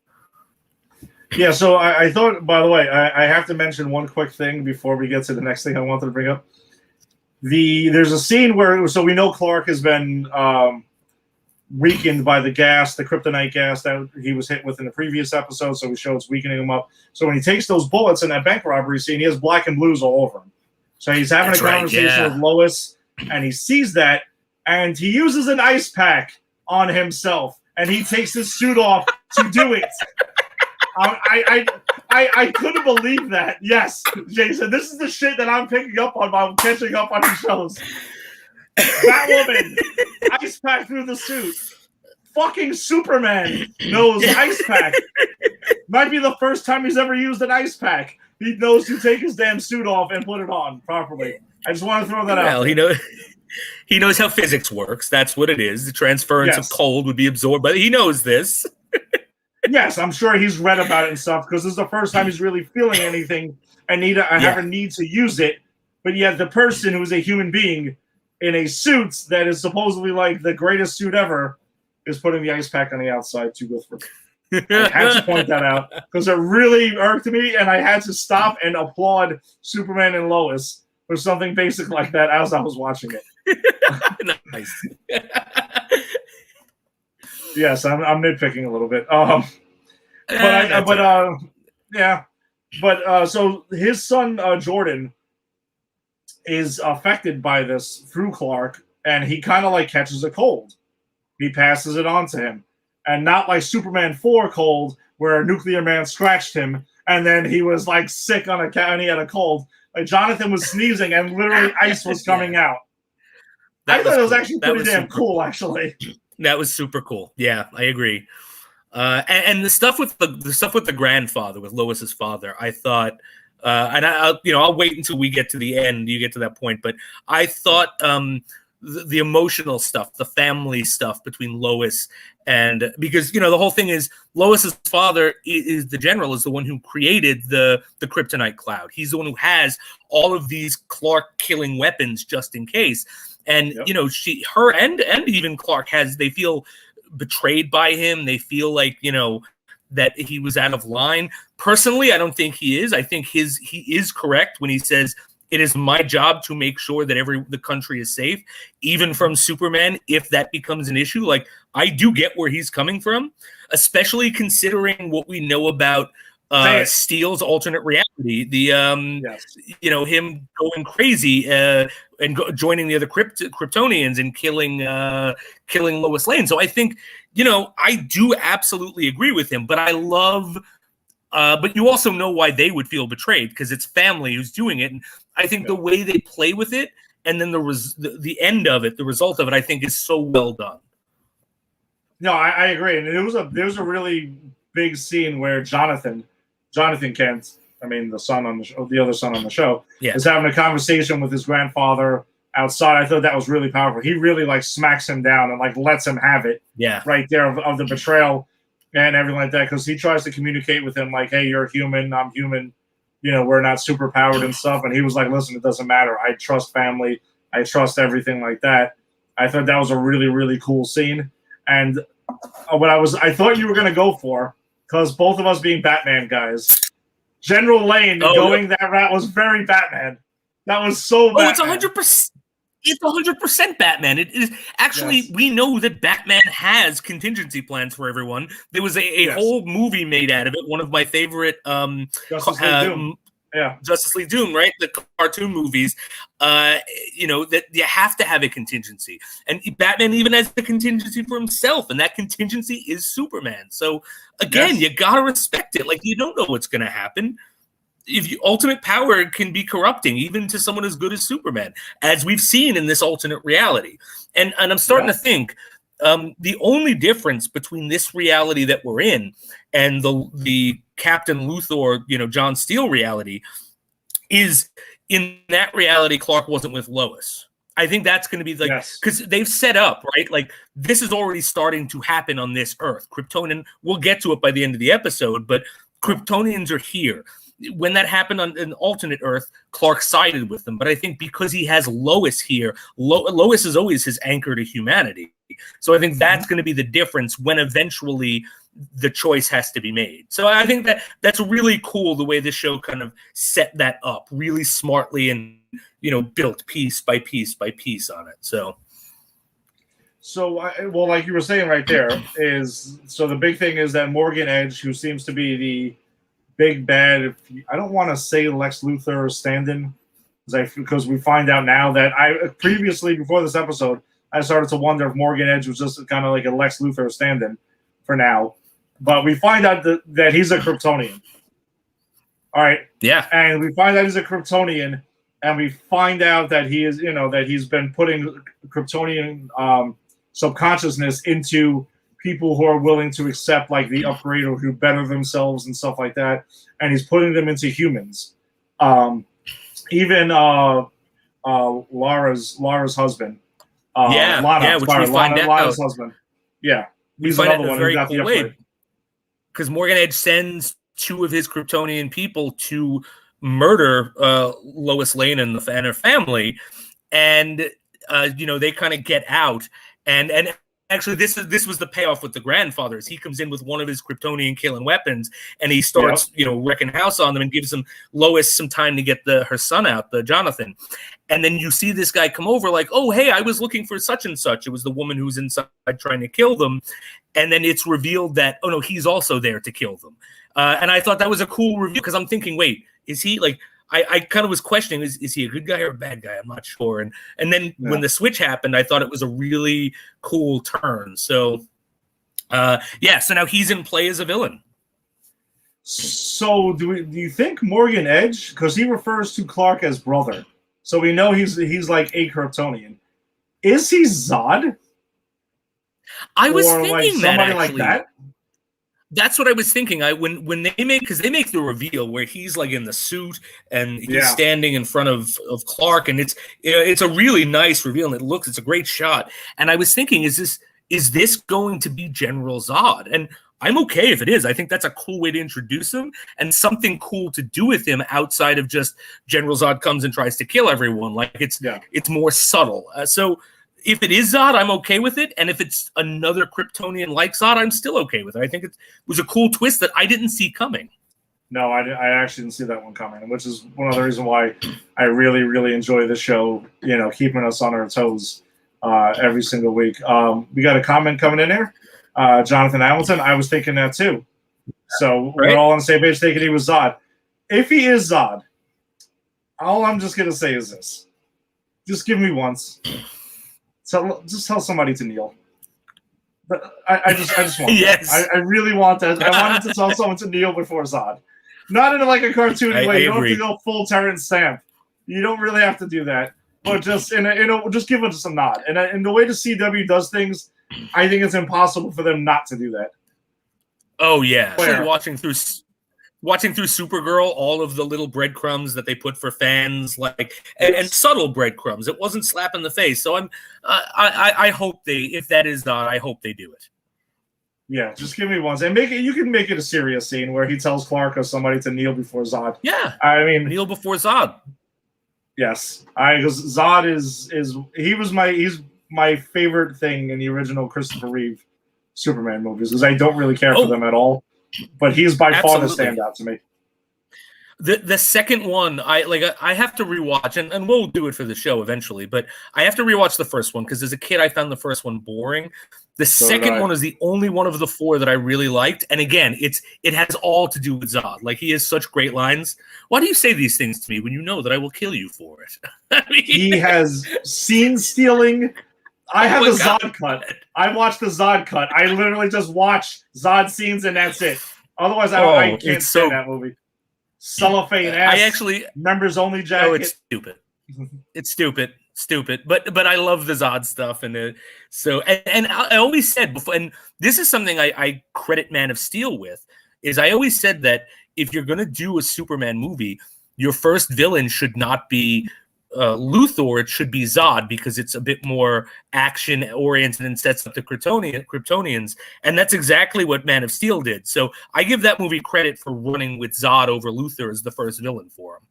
Yeah, so I thought, by the way, I have to mention one quick thing before we get to the next thing I wanted to bring up. There's a scene where, so we know Clark has been weakened by the kryptonite gas that he was hit with in the previous episode, so we show it's weakening him up. So when he takes those bullets in that bank robbery scene, he has black and blues all over him. So he's having a conversation with Lois, and he sees that, and he uses an ice pack on himself, and he takes his suit off to do it. I couldn't believe that. Yes, Jason, this is the shit that I'm picking up on while I'm catching up on the shows. Batwoman, ice pack through the suit. Fucking Superman knows ice pack. Might be the first time he's ever used an ice pack. He knows to take his damn suit off and put it on properly. I just want to throw that out. Well, he knows how physics works. That's what it is. The transference of cold would be absorbed, but he knows this. Yes, I'm sure he's read about it and stuff because this is the first time he's really feeling anything and have a need to use it. But yet the person who's a human being in a suit that is supposedly like the greatest suit ever is putting the ice pack on the outside to go through. I had to point that out because it really irked me, and I had to stop and applaud Superman and Lois for something basic like that as I was watching it. Nice. Yes, I'm nitpicking a little bit. So his son Jordan is affected by this through Clark, and he kind of like catches a cold. He passes it on to him, and not like Superman 4 cold, where a nuclear man scratched him, and then he was like sick on and he had a cold. Like Jonathan was sneezing, and literally ice was coming out. I thought it was actually pretty damn cool, actually. That was super cool. Yeah, I agree. And the stuff with the grandfather, with Lois's father, I thought, and I'll wait until we get to the end. You get to that point, but I thought the emotional stuff, the family stuff between Lois and because the whole thing is Lois's father is the general, is the one who created the kryptonite cloud. He's the one who has all of these Clark killing weapons just in case. And her and even Clark they feel betrayed by him. They feel like that he was out of line. Personally, I don't think he is. I think he is correct when he says it is my job to make sure that the country is safe, even from Superman. If that becomes an issue, like I do get where he's coming from, especially considering what we know about S.H.I.E.L.D's alternate reality, him going crazy and joining the other Kryptonians and killing Lois Lane. So I think I do absolutely agree with him, but I love. But you also know why they would feel betrayed because it's family who's doing it, and I think the way they play with it, and then the end of it, the result of it, I think is so well done. No, I agree, and there was a really big scene where Jonathan Kent, I mean the son on the other son on the show, is having a conversation with his grandfather outside. I thought that was really powerful. He really like smacks him down and like lets him have it. Yeah, right there of the betrayal and everything like that, because he tries to communicate with him like, "Hey, you're human. I'm human. We're not super powered and stuff." And he was like, "Listen, it doesn't matter. I trust family. I trust everything like that." I thought that was a really, really cool scene. And what I thought you were going to go for, because both of us being Batman guys, General Lane that route was very Batman. That was so Batman. Oh, it's 100%. It's 100% Batman. It is actually, Yes. we know that Batman has contingency plans for everyone. There was a Yes. whole movie made out of it. One of my favorite Justice League Doom. Yeah. Justice League Doom, right? The cartoon movies, you know, that you have to have a contingency. And Batman even has a contingency for himself, and that contingency is Superman. So again, Yes. you gotta respect it. Like, you don't know what's gonna happen. Ultimate power can be corrupting, even to someone as good as Superman, as we've seen in this alternate reality. And I'm starting to think the only difference between this reality that we're in and the Captain Luthor, you know, John Steele reality is, in that reality, Clark wasn't with Lois. I think that's going to be like, because they've set up, right? Like, this is already starting to happen on this Earth. Kryptonian, we'll get to it by the end of the episode, but Kryptonians are here. When that happened on an alternate Earth, Clark sided with them. But I think because he has Lois here, Lois is always his anchor to humanity. So I think that's going to be the difference when eventually the choice has to be made. So I think that's really cool, the way this show kind of set that up really smartly and, you know, built piece by piece by piece on it. So well, like you were saying right there, so the big thing is that Morgan Edge, who seems to be the big bad, I don't want to say Lex Luthor stand-in, because we find out now that previously, before this episode, I started to wonder if Morgan Edge was just kind of like a Lex Luthor stand-in for now. But we find out that he's a Kryptonian. All right. Yeah. And we find out he's a Kryptonian, and we find out that he is, you know, that he's been putting Kryptonian subconsciousness into people who are willing to accept like the upgrade or who better themselves and stuff like that, and he's putting them into humans. Even Lara's husband. Lana's husband. Yeah, he's another one who got the upgrade. Because Morgan Edge sends two of his Kryptonian people to murder Lois Lane and her family, and you know, they kind of get out and. Actually, this was the payoff with the grandfathers. He comes in with one of his Kryptonian killing weapons, and he starts, you know, wrecking house on them and gives Lois some time to get her son out, the Jonathan. And then you see this guy come over like, oh, hey, I was looking for such and such. It was the woman who's inside trying to kill them. And then it's revealed that, oh, no, he's also there to kill them. And I thought that was a cool review, because I'm thinking, wait, is he like... I kind of was questioning, is he a good guy or a bad guy? I'm not sure. And then when the switch happened, I thought it was a really cool turn. So, so now he's in play as a villain. So do you think Morgan Edge, because he refers to Clark as brother, so we know he's like a Kryptonian. Is he Zod? I was thinking like somebody like that. That's what I was thinking. When they make the reveal where he's like in the suit and he's standing in front of Clark, and it's a really nice reveal, and it's a great shot. And I was thinking, is this going to be General Zod? And I'm okay if it is. I think that's a cool way to introduce him and something cool to do with him outside of just General Zod comes and tries to kill everyone. Like it's more subtle. So if it is Zod, I'm okay with it. And if it's another Kryptonian like Zod, I'm still okay with it. I think it was a cool twist that I didn't see coming. No, I actually didn't see that one coming, which is one of the reasons why I really, really enjoy this show, you know, keeping us on our toes every single week. We got a comment coming in here. Jonathan Hamilton, I was thinking that too. So we're all on the same page thinking he was Zod. If he is Zod, all I'm just going to say is this. Just give me once. Just tell somebody to kneel. But I just want that. I really want that. I wanted to tell someone to kneel before Zod. Not in like a cartoon way. You don't have to go full Terrence Stamp. You don't really have to do that. But just just give us a nod. And the way the CW does things, I think it's impossible for them not to do that. Oh yeah, watching through Supergirl, all of the little breadcrumbs that they put for fans, like and subtle breadcrumbs. It wasn't slap in the face. So I hope if that is Zod, I hope they do it. Yeah, just give me once and make it. You can make it a serious scene where he tells Clark or somebody to kneel before Zod. Yeah, I mean kneel before Zod. Yes, because Zod he's my favorite thing in the original Christopher Reeve Superman movies, because I don't really care for them at all. But he's by far the standout to me. The second one, I have to rewatch, and we'll do it for the show eventually, but I have to rewatch the first one because as a kid I found the first one boring. The second one is the only one of the four that I really liked, and again, it has all to do with Zod. Like, he has such great lines. Why do you say these things to me when you know that I will kill you for it? I mean, he has scene stealing. I have the Zod cut. I watched the Zod cut. I literally just watch Zod scenes and that's it. Otherwise, I can't stand that movie. Cellophane ass. I actually members only jacket. Oh, it's stupid. It's stupid. But I love the Zod stuff, and I always said before, and this is something I credit Man of Steel with, is I always said that if you're gonna do a Superman movie, your first villain should not be Luthor, it should be Zod, because it's a bit more action oriented and sets up the Kryptonians, and that's exactly what Man of Steel did. So I give that movie credit for running with Zod over Luthor as the first villain for him.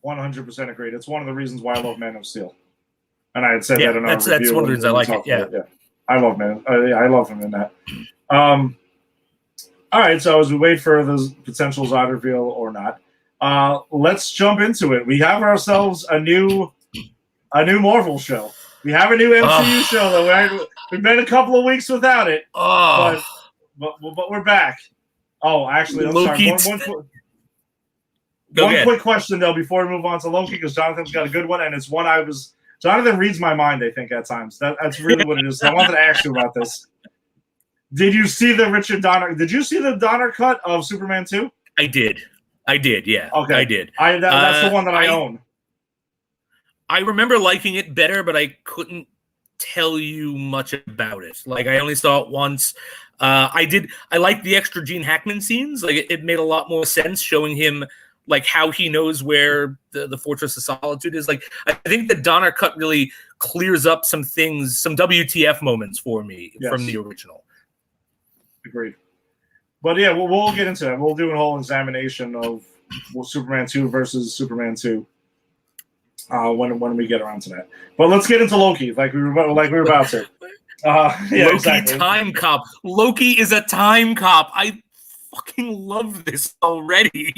100% agreed. It's one of the reasons why I love Man of Steel, and I had said that in our review. That's one of the reasons I like it. Yeah, I love Man. I love him in that. All right, so as we wait for the potential Zod reveal or not. Let's jump into it. We have ourselves a new Marvel show. We have a new MCU show that we've been a couple of weeks without it. But we're back. Oh, actually, I'm sorry. One quick question though before we move on to Loki, because Jonathan's got a good one, and it's one Jonathan reads my mind, I think, at times. That's really what it is. So I wanted to ask you about this. Did you see the Richard Donner? Did you see the Donner cut of Superman 2? I did. Yeah. Okay. I did. That's the one that I own. I remember liking it better, but I couldn't tell you much about it. Like, I only saw it once. I liked the extra Gene Hackman scenes. Like, it made a lot more sense showing him like how he knows where the Fortress of Solitude is. Like, I think the Donner cut really clears up some things, some WTF moments for me from the original. Agreed. But yeah, we'll get into that. We'll do a whole examination of Superman 2 versus Superman 2 when we get around to that. But let's get into Loki, like we were about to. Loki, exactly. Time cop. Loki is a time cop. I fucking love this already.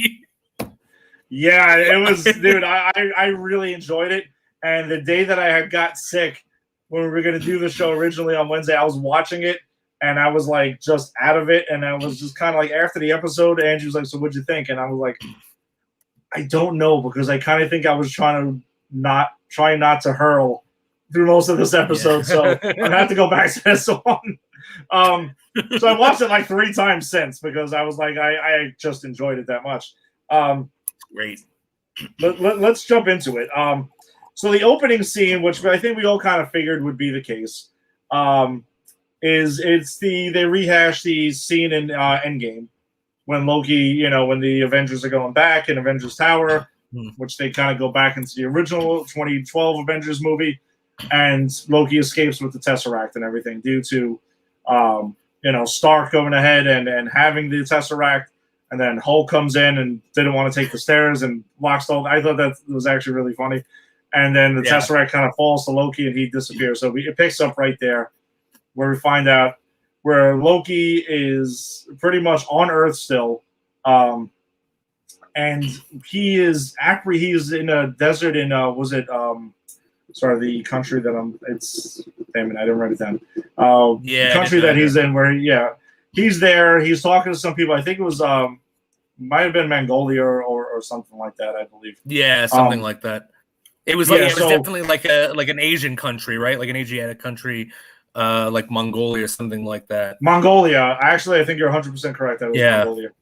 Yeah, it was, dude. I really enjoyed it. And the day that I had got sick, when we were going to do the show originally on Wednesday, I was watching it. And I was like just out of it, and I was just kind of like after the episode, Andrew was like, "So what'd you think?" And I was like, "I don't know," because I kind of think I was trying not to hurl through most of this episode, so I'm gonna have to go back to this one. So I watched it like 3 times since because I was like, I just enjoyed it that much. Great. Let's jump into it. So the opening scene, which I think we all kind of figured would be the case. They rehash the scene in Endgame when Loki, when the Avengers are going back in Avengers Tower, which they kind of go back into the original 2012 Avengers movie, and Loki escapes with the Tesseract and everything due to, Stark going ahead and having the Tesseract, and then Hulk comes in and didn't want to take the stairs and locks the. I thought that was actually really funny, and then the Tesseract kind of falls to Loki and he disappears. So it picks up right there, where we find out where Loki is pretty much on Earth still, and he is in a desert in the country that damn it, I didn't write it down. The country that he's in, where he's there. He's talking to some people. I think it was might have been Mongolia or something like that. I believe. Yeah, something like that. It was like it was definitely like an Asian country, right? Like an Asiatic country. Like Mongolia or something like that. Mongolia. Actually, I think you're 100% correct. That was Mongolia.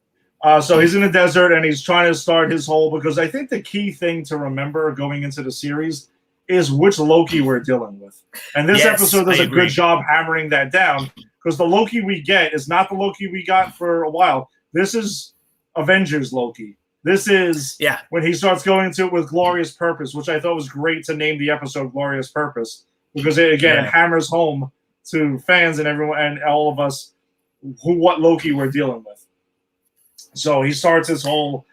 So he's in the desert and he's trying to start his whole, because I think the key thing to remember going into the series is which Loki we're dealing with. And this episode does a good job hammering that down, because the Loki we get is not the Loki we got for a while. This is Avengers Loki. This is when he starts going into it with Glorious Purpose, which I thought was great to name the episode Glorious Purpose, because it hammers home to fans and everyone and all of us what Loki we're dealing with. So he starts his whole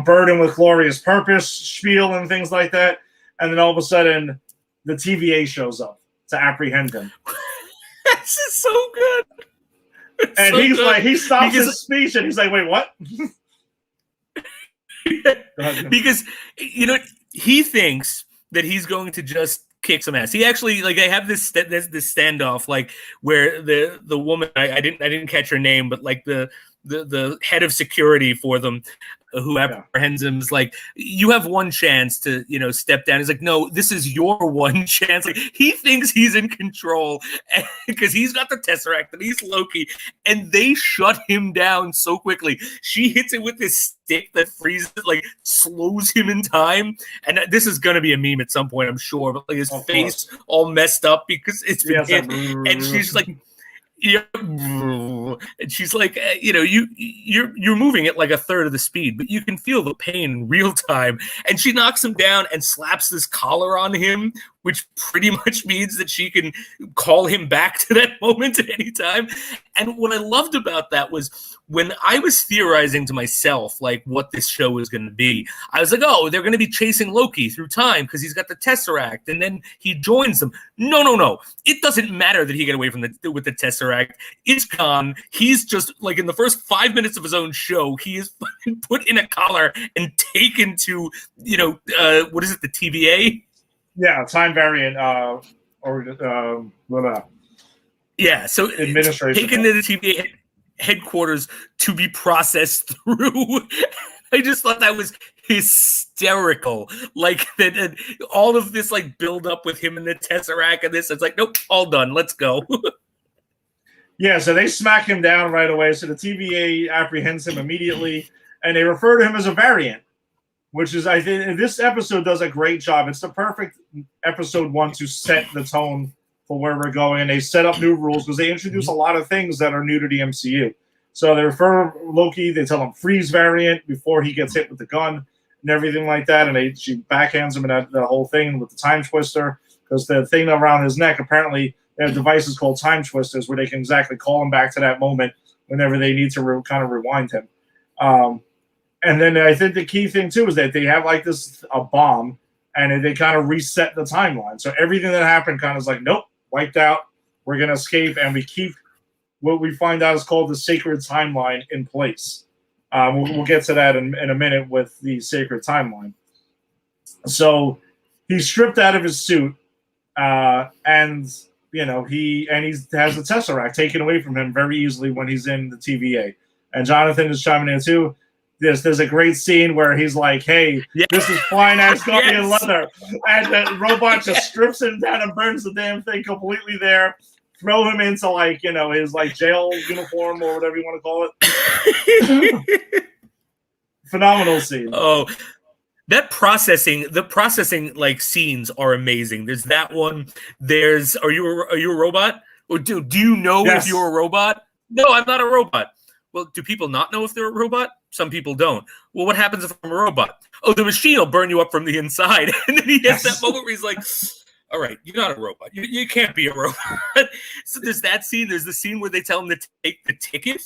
burden with Glorious Purpose spiel and things like that, and then all of a sudden the TVA shows up to apprehend him. This is so good. And he's like, he stops his speech and he's like, "Wait, what?" Because he thinks that he's going to just kick some ass. He actually they have this standoff where the woman I didn't catch her name, but the head of security for them who apprehends him is like, you have one chance to step down. He's like, no, this is your one chance. He thinks he's in control because he's got the Tesseract and he's Loki, and they shut him down so quickly. She hits it with this stick that freezes, slows him in time, and this is gonna be a meme at some point, I'm sure, but his face all messed up because it's been hit, and she's like, yeah, and she's like, you're moving at a third of the speed, but you can feel the pain in real time. And she knocks him down and slaps this collar on him, which pretty much means that she can call him back to that moment at any time. And what I loved about that was when I was theorizing to myself, what this show was going to be, I was like, oh, they're going to be chasing Loki through time because he's got the Tesseract, and then he joins them. No. It doesn't matter that he got away with the Tesseract. It's gone. He's just, in the first 5 minutes of his own show, he is put in a collar and taken to, what is it, the TVA? Yeah, time variant, yeah, so administration. Taken to the TVA headquarters to be processed through. I just thought that was hysterical. That all of this build up with him and the Tesseract and this, it's nope, all done. Let's go. Yeah, so they smack him down right away. So the TVA apprehends him immediately, and they refer to him as a variant, which is, I think, this episode does a great job. It's the perfect episode 1 to set the tone for where we're going. And they set up new rules because they introduce a lot of things that are new to the MCU. So they refer Loki, they tell him freeze variant before he gets hit with the gun and everything like that. And she backhands him in that whole thing with the time twister, because the thing around his neck, apparently they have devices called time twisters where they can exactly call him back to that moment whenever they need to kind of rewind him. And then I think the key thing, too, is that they have a bomb, and they kind of reset the timeline. So everything that happened kind of is nope, wiped out. We're going to escape, and we keep what we find out is called the sacred timeline in place. We'll get to that in a minute with the sacred timeline. So he's stripped out of his suit, and he has the Tesseract taken away from him very easily when he's in the TVA. And Jonathan is chiming in, too. There's a great scene where he's like, hey, this is fine ass Guardian leather. And the robot just strips him down and burns the damn thing completely there. Throw him into his jail uniform or whatever you want to call it. Phenomenal scene. Oh, the processing scenes are amazing. There's that one. There's are you a robot? Or do you know if you're a robot? No, I'm not a robot. Well, do people not know if they're a robot? Some people don't. Well, what happens if I'm a robot? Oh, the machine will burn you up from the inside. And then he has that moment where he's like, all right, you're not a robot. You can't be a robot. So there's that scene. There's the scene where they tell him to take the ticket.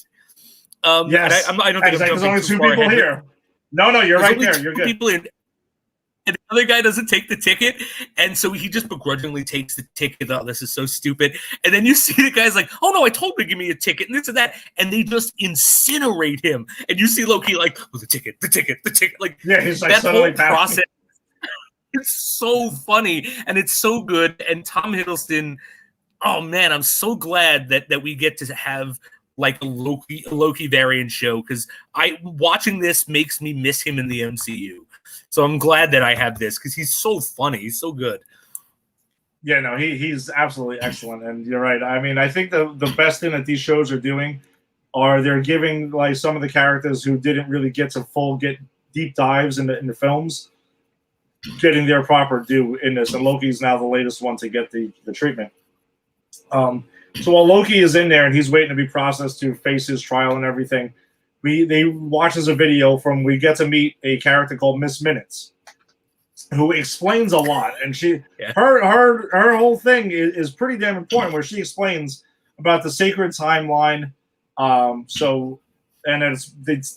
Yes. I don't think there's only 2 people here. No, you're right there. You're good. People in, and the other guy doesn't take the ticket, and so he just begrudgingly takes the ticket. Oh, this is so stupid. And then you see the guy's like, oh, no, I told him to give me a ticket, and this and that. And they just incinerate him. And you see Loki oh, the ticket. He's that whole process. It's so funny, and it's so good. And Tom Hiddleston, oh, man, I'm so glad that we get to have a Loki variant show, because watching this makes me miss him in the MCU. So I'm glad that I have this, because he's so funny. He's so good. Yeah, no, he's absolutely excellent. And you're right. I mean, I think the best thing that these shows are doing are they're giving some of the characters who didn't really get deep dives in the films, getting their proper due in this. And Loki's now the latest one to get the treatment. So while Loki is in there and he's waiting to be processed to face his trial and everything, they watches a video we get to meet a character called Miss Minutes, who explains a lot, and her whole thing is pretty damn important, where she explains about the sacred timeline.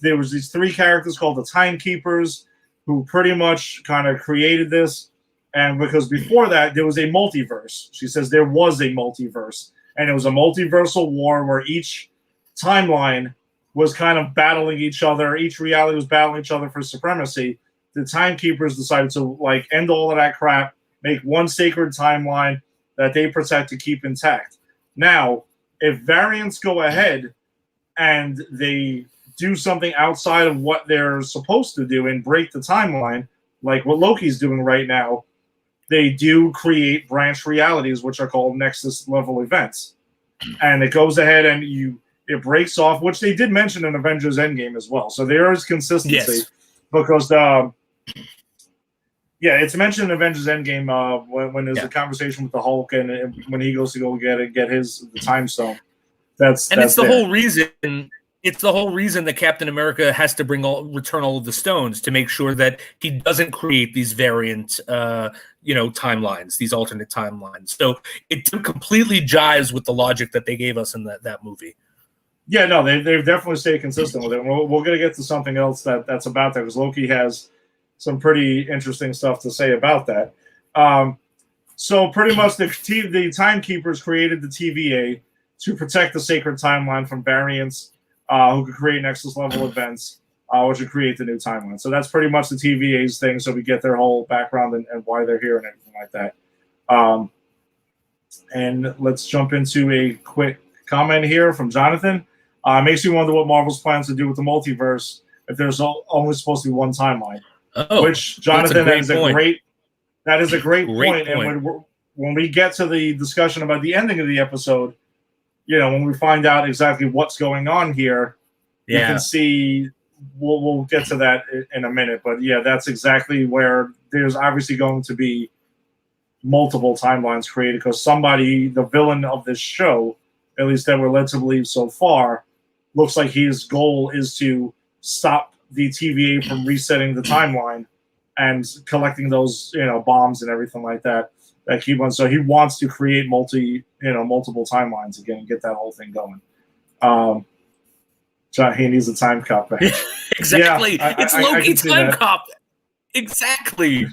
There was these 3 characters called the Timekeepers, who pretty much kind of created this, and because before that there was a multiverse. She says there was a multiverse, and it was a multiversal war where each timeline was kind of battling each other. Each reality was battling each other for supremacy. The timekeepers decided to like end all of that crap, make one sacred timeline that they protect to keep intact. Now, if variants go ahead and they do something outside of what they're supposed to do and break the timeline, like what Loki's doing right now, they do create branch realities, which are called Nexus level events. And it goes ahead and it breaks off, which they did mention in Avengers Endgame as well. So there is consistency. Yes. Because it's mentioned in Avengers Endgame when there's a conversation with the Hulk and when he goes to go get the time stone. That's it's the whole reason. It's the whole reason that Captain America has to return all of the stones to make sure that he doesn't create these variant, timelines, these alternate timelines. So it completely jives with the logic that they gave us in that movie. Yeah, no, they've definitely stayed consistent with it. We're going to get to something else that's about that because Loki has some pretty interesting stuff to say about that. So pretty much the timekeepers created the TVA to protect the sacred timeline from variants who could create Nexus level events, which would create the new timeline. So that's pretty much the TVA's thing. So we get their whole background and why they're here and everything like that. And let's jump into a quick comment here from Jonathan. Makes me wonder what Marvel's plans to do with the multiverse if there's only supposed to be one timeline. Which, Jonathan, that is a great point. And when we get to the discussion about the ending of the episode, when we find out exactly what's going on here, you can see. We'll get to that in a minute, but that's exactly where there's obviously going to be multiple timelines created because somebody, the villain of this show, at least that we're led to believe so far, looks like his goal is to stop the TVA from resetting the timeline and collecting those, bombs and everything like that keep on. So he wants to create multiple timelines again and get that whole thing going. John, he needs a time cop back. Exactly. It's Loki time cop. Exactly.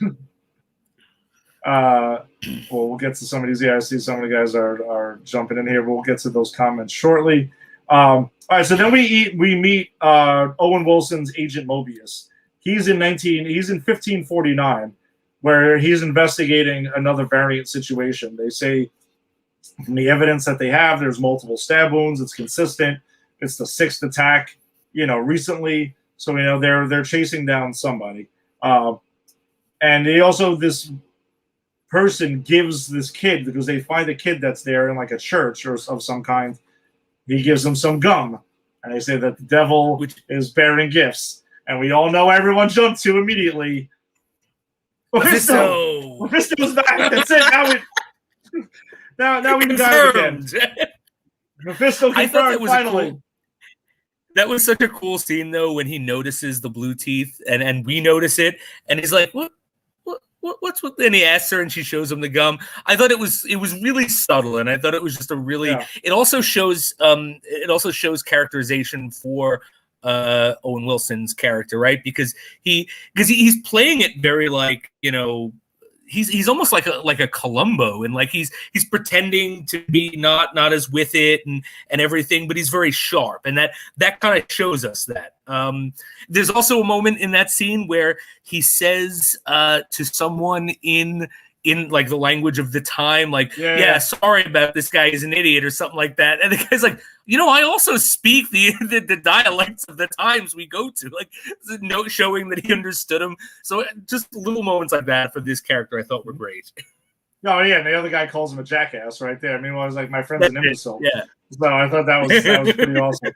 We'll get to some of these. Yeah, I see some of the guys are jumping in here, but we'll get to those comments shortly. All right, so then we meet Owen Wilson's Agent Mobius. He's in 1549, where he's investigating another variant situation. They say from the evidence that they have, there's multiple stab wounds. It's consistent. It's the 6th attack, recently. So they're chasing down somebody. And this person gives this kid, because they find a kid that's there in like a church or of some kind. He gives them some gum, and they say that the devil is bearing gifts. And we all know everyone jumped to immediately. Mephisto's back. That's it. Now we got it again. Mephisto confirmed finally. That was such a cool scene, though, when he notices the blue teeth, and we notice it, and he's like, "What's with?" And he asks her, and she shows him the gum. I thought it was really subtle, and I thought it was just a really. Yeah. It also shows characterization for Owen Wilson's character, right? Because he's playing it very like he's almost like a Columbo, and like he's pretending to be not as with it and everything, but he's very sharp, and that kind of shows us that. There's also a moment in that scene where he says to someone in like the language of the time, like, sorry about this guy, he's an idiot or something like that. And the guy's like, I also speak the dialects of the times we go to, like note showing that he understood him. So just little moments like that for this character I thought were great. Oh yeah, and the other guy calls him a jackass right there. I mean, I was like, my friend's an imbecile. Yeah. So I thought that was pretty awesome.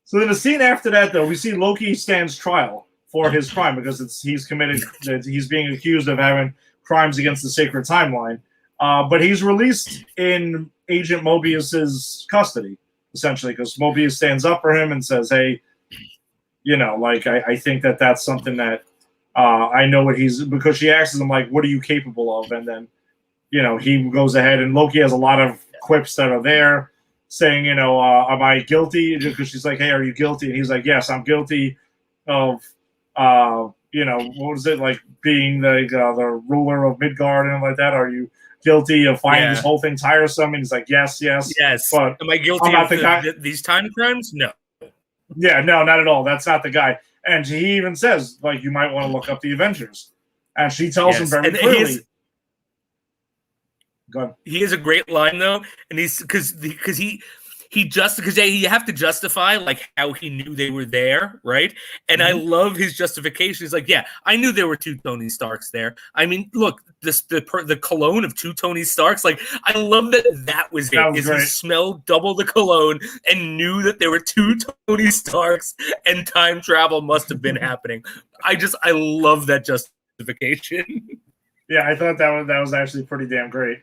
So then the scene after that, though, we see Loki stands trial for his crime because he's being accused of having crimes against the sacred timeline. But he's released in Agent Mobius's custody, essentially, because Mobius stands up for him and says, hey, I think that's something that I know what because she asks him, like, what are you capable of? And then, he goes ahead, and Loki has a lot of quips that are there saying, am I guilty? Because she's like, hey, are you guilty? And he's like, yes, I'm guilty of, what was it, like being the ruler of Midgard and like that? Are you guilty of finding this whole thing tiresome? And he's like, yes. Yes. But am I guilty of these time crimes? No. Yeah, no, not at all. That's not the guy. And he even says, like, you might want to look up the Avengers. And she tells him very clearly. Go ahead. He has a great line though, and he's because you have to justify like how he knew they were there, right? And I love his justification. He's like, yeah, I knew there were two Tony Starks there. I mean, look, the cologne of two Tony Starks. Like, I love that was it. Is he smelled double the cologne and knew that there were two Tony Starks and time travel must have been happening. I love that justification. Yeah, I thought that was actually pretty damn great.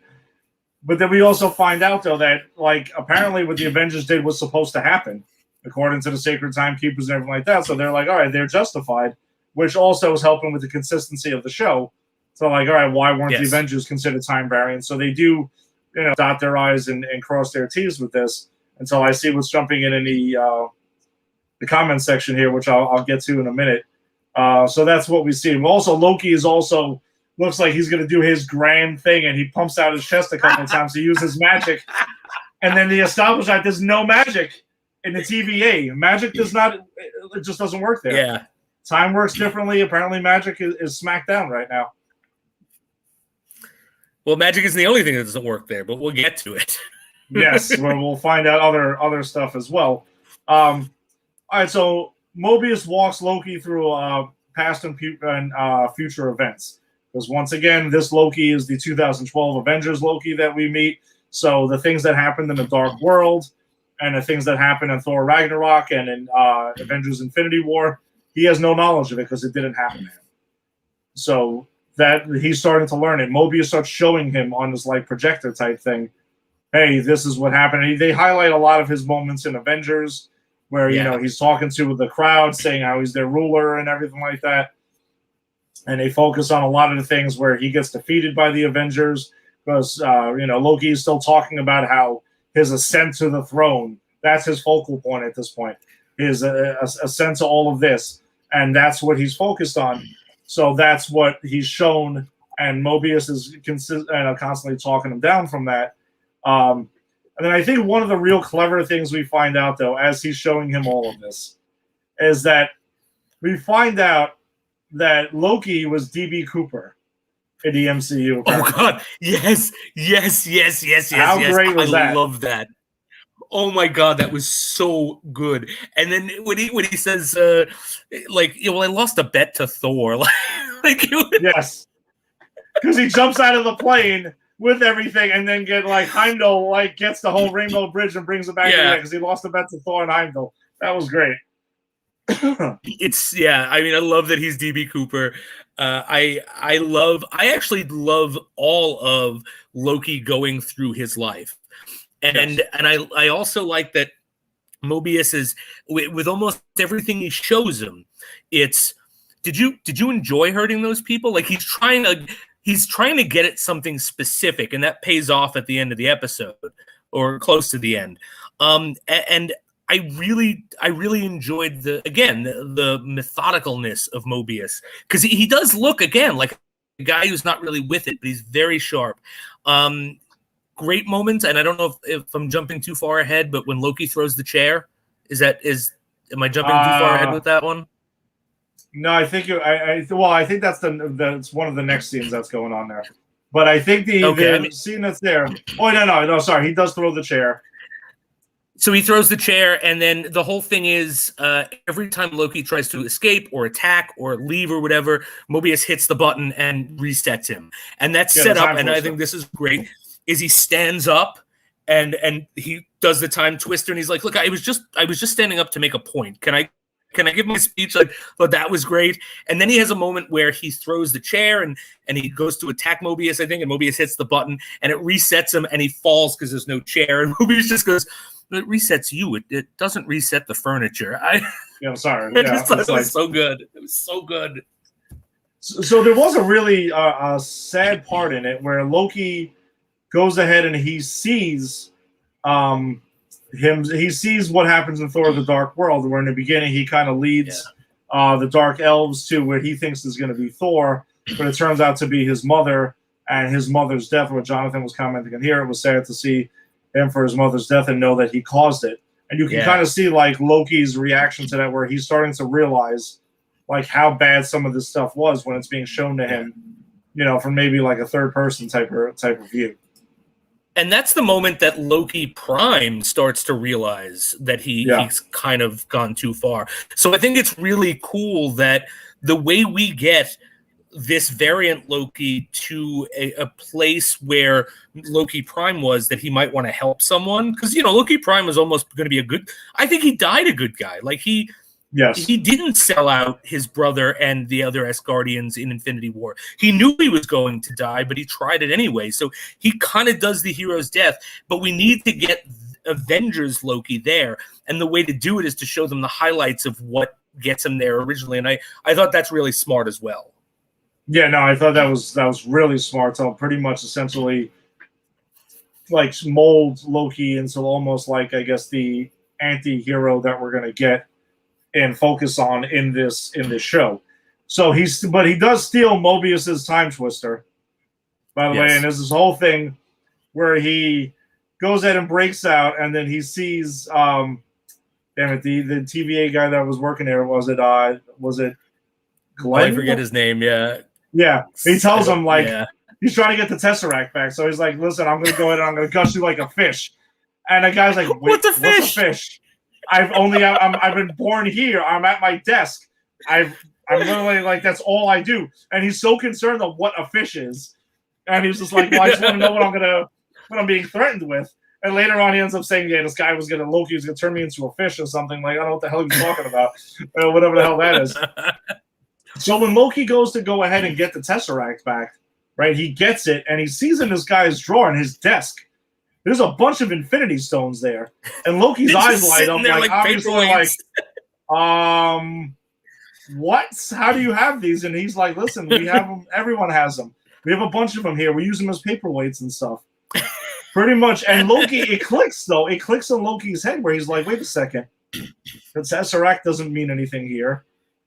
But then we also find out, though, that, like, apparently what the Avengers did was supposed to happen, according to the Sacred Timekeepers and everything like that. So they're like, all right, they're justified, which also is helping with the consistency of the show. So, like, all right, why weren't the Avengers considered time variants? So they do, dot their I's and cross their T's with this until I see what's jumping in the comment section here, which I'll get to in a minute. So that's what we see. Also, Loki is also... looks like he's going to do his grand thing, and he pumps out his chest a couple of times to use his magic. And then they establish that there's no magic in the TVA. Magic does not, it just doesn't work there. Yeah. Time works differently. Apparently magic is smacked down right now. Well, magic isn't the only thing that doesn't work there, but we'll get to it. Yes, we'll find out other stuff as well. All right, so Mobius walks Loki through past and future events. Because once again, this Loki is the 2012 Avengers Loki that we meet. So the things that happened in the Dark World and the things that happened in Thor Ragnarok and in Avengers Infinity War, he has no knowledge of it because it didn't happen to him. So that he's starting to learn it. Mobius starts showing him on this like projector type thing, hey, this is what happened. They highlight a lot of his moments in Avengers where, he's talking to the crowd saying how he's their ruler and everything like that. And they focus on a lot of the things where he gets defeated by the Avengers because, Loki is still talking about how his ascent to the throne, that's his focal point at this point, his ascent to all of this. And that's what he's focused on. So that's what he's shown. And Mobius is constantly talking him down from that. And then I think one of the real clever things we find out, though, as he's showing him all of this, is that we find out that Loki was D.B. Cooper in the MCU. Apparently. Oh God! Yes. How great was that? I love that. Oh my God, that was so good. And then when he says, I lost a bet to Thor. Yes, because he jumps out of the plane with everything, and then Heimdall gets the whole Rainbow Bridge and brings it back because he lost a bet to Thor and Heimdall. That was great. I love that he's DB Cooper. I actually love all of Loki going through his life. And I also like that Mobius is with almost everything he shows him. It's did you enjoy hurting those people? Like he's trying to get at something specific, and that pays off at the end of the episode or close to the end. And I really enjoyed the methodicalness of Mobius because he does look again like a guy who's not really with it, but he's very sharp. Great moments, and I don't know if I'm jumping too far ahead, but when Loki throws the chair, am I jumping too far ahead with that one? No, I think I think that's one of the next scenes that's going on there. But I think the scene that's there. Oh no, sorry, he does throw the chair. So he throws the chair, and then the whole thing is every time Loki tries to escape or attack or leave or whatever, Mobius hits the button and resets him. And that's set up, and I think this is great, is he stands up and he does the time twister, and he's like, look, I was just standing up to make a point. Can I give my speech? That was great. And then he has a moment where he throws the chair and he goes to attack Mobius, I think, and Mobius hits the button, and it resets him, and he falls because there's no chair, and Mobius just goes, it resets you. It doesn't reset the furniture. I'm sorry. It was so good. It was so good. So there was a really a sad part in it where Loki goes ahead and he sees he sees what happens in Thor: The Dark World, where in the beginning he kind of leads the Dark Elves to where he thinks is going to be Thor, but it turns out to be his mother and his mother's death. What Jonathan was commenting on here, it was sad to see him for his mother's death and know that he caused it. And you can kind of see like Loki's reaction to that, where he's starting to realize like how bad some of this stuff was when it's being shown to him, you know, from maybe like a third person type of view. And that's the moment that Loki Prime starts to realize that he's kind of gone too far. So I think it's really cool that the way we get this variant Loki to a place where Loki Prime was, that he might want to help someone. Because, you know, Loki Prime was almost going to be I think he died a good guy. Like he didn't sell out his brother and the other Asgardians in Infinity War. He knew he was going to die, but he tried it anyway. So he kind of does the hero's death. But we need to get Avengers Loki there. And the way to do it is to show them the highlights of what gets him there originally. And I thought that's really smart as well. Yeah, no, I thought that was really smart. So pretty much essentially like mold Loki into almost like, I guess, the anti-hero that we're going to get and focus on in this show. So he does steal Mobius's time twister, by the way, and there's this whole thing where he goes ahead and breaks out, and then he sees the TVA guy that was working there. Was it Glenn? I forget his name. Yeah. He tells him he's trying to get the Tesseract back. So he's like, "Listen, I'm going to go ahead and I'm going to gush you like a fish." And the guy's like, "What's a fish?" What's a fish? I've been born here. I'm at my desk. I'm literally like, that's all I do. And he's so concerned of what a fish is. And he's just like, well, I just want to know what I'm being threatened with. And later on, he ends up saying, this guy Loki was going to turn me into a fish or something. Like, I don't know what the hell he's talking about. Whatever the hell that is. So when Loki goes to go ahead and get the Tesseract back, right, he gets it, and he sees in this guy's drawer in his desk, there's a bunch of Infinity Stones there. And Loki's eyes light up, like obviously like, what? How do you have these? And he's like, listen, we have them. Everyone has them. We have a bunch of them here. We use them as paperweights and stuff. Pretty much. And Loki, it clicks, though. It clicks on Loki's head where he's like, wait a second. The Tesseract doesn't mean anything here.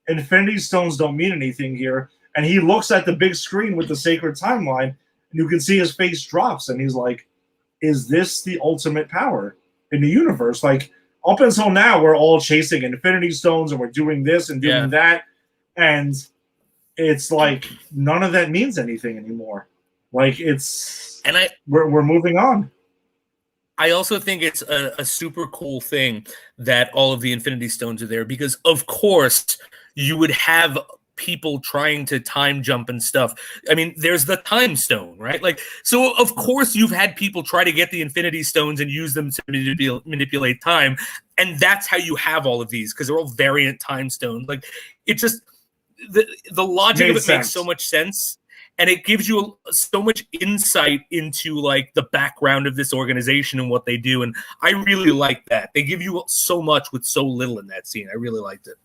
Infinity Stones don't mean anything here. And he looks at the big screen with the sacred timeline, and you can see his face drops, and he's like, is this the ultimate power in the universe? Like, up until now, we're all chasing Infinity Stones, and we're doing this and doing that, and it's like none of that means anything anymore. Like, we're moving on. I also think it's a super cool thing that all of the Infinity Stones are there, because of course you would have people trying to time jump and stuff. I mean, there's the time stone, right? Like, so of course you've had people try to get the Infinity Stones and use them to manipulate time. And that's how you have all of these, because they're all variant time stones. Like, it just, the logic of it makes so much sense. And it gives you so much insight into like the background of this organization and what they do. And I really like that. They give you so much with so little in that scene. I really liked it.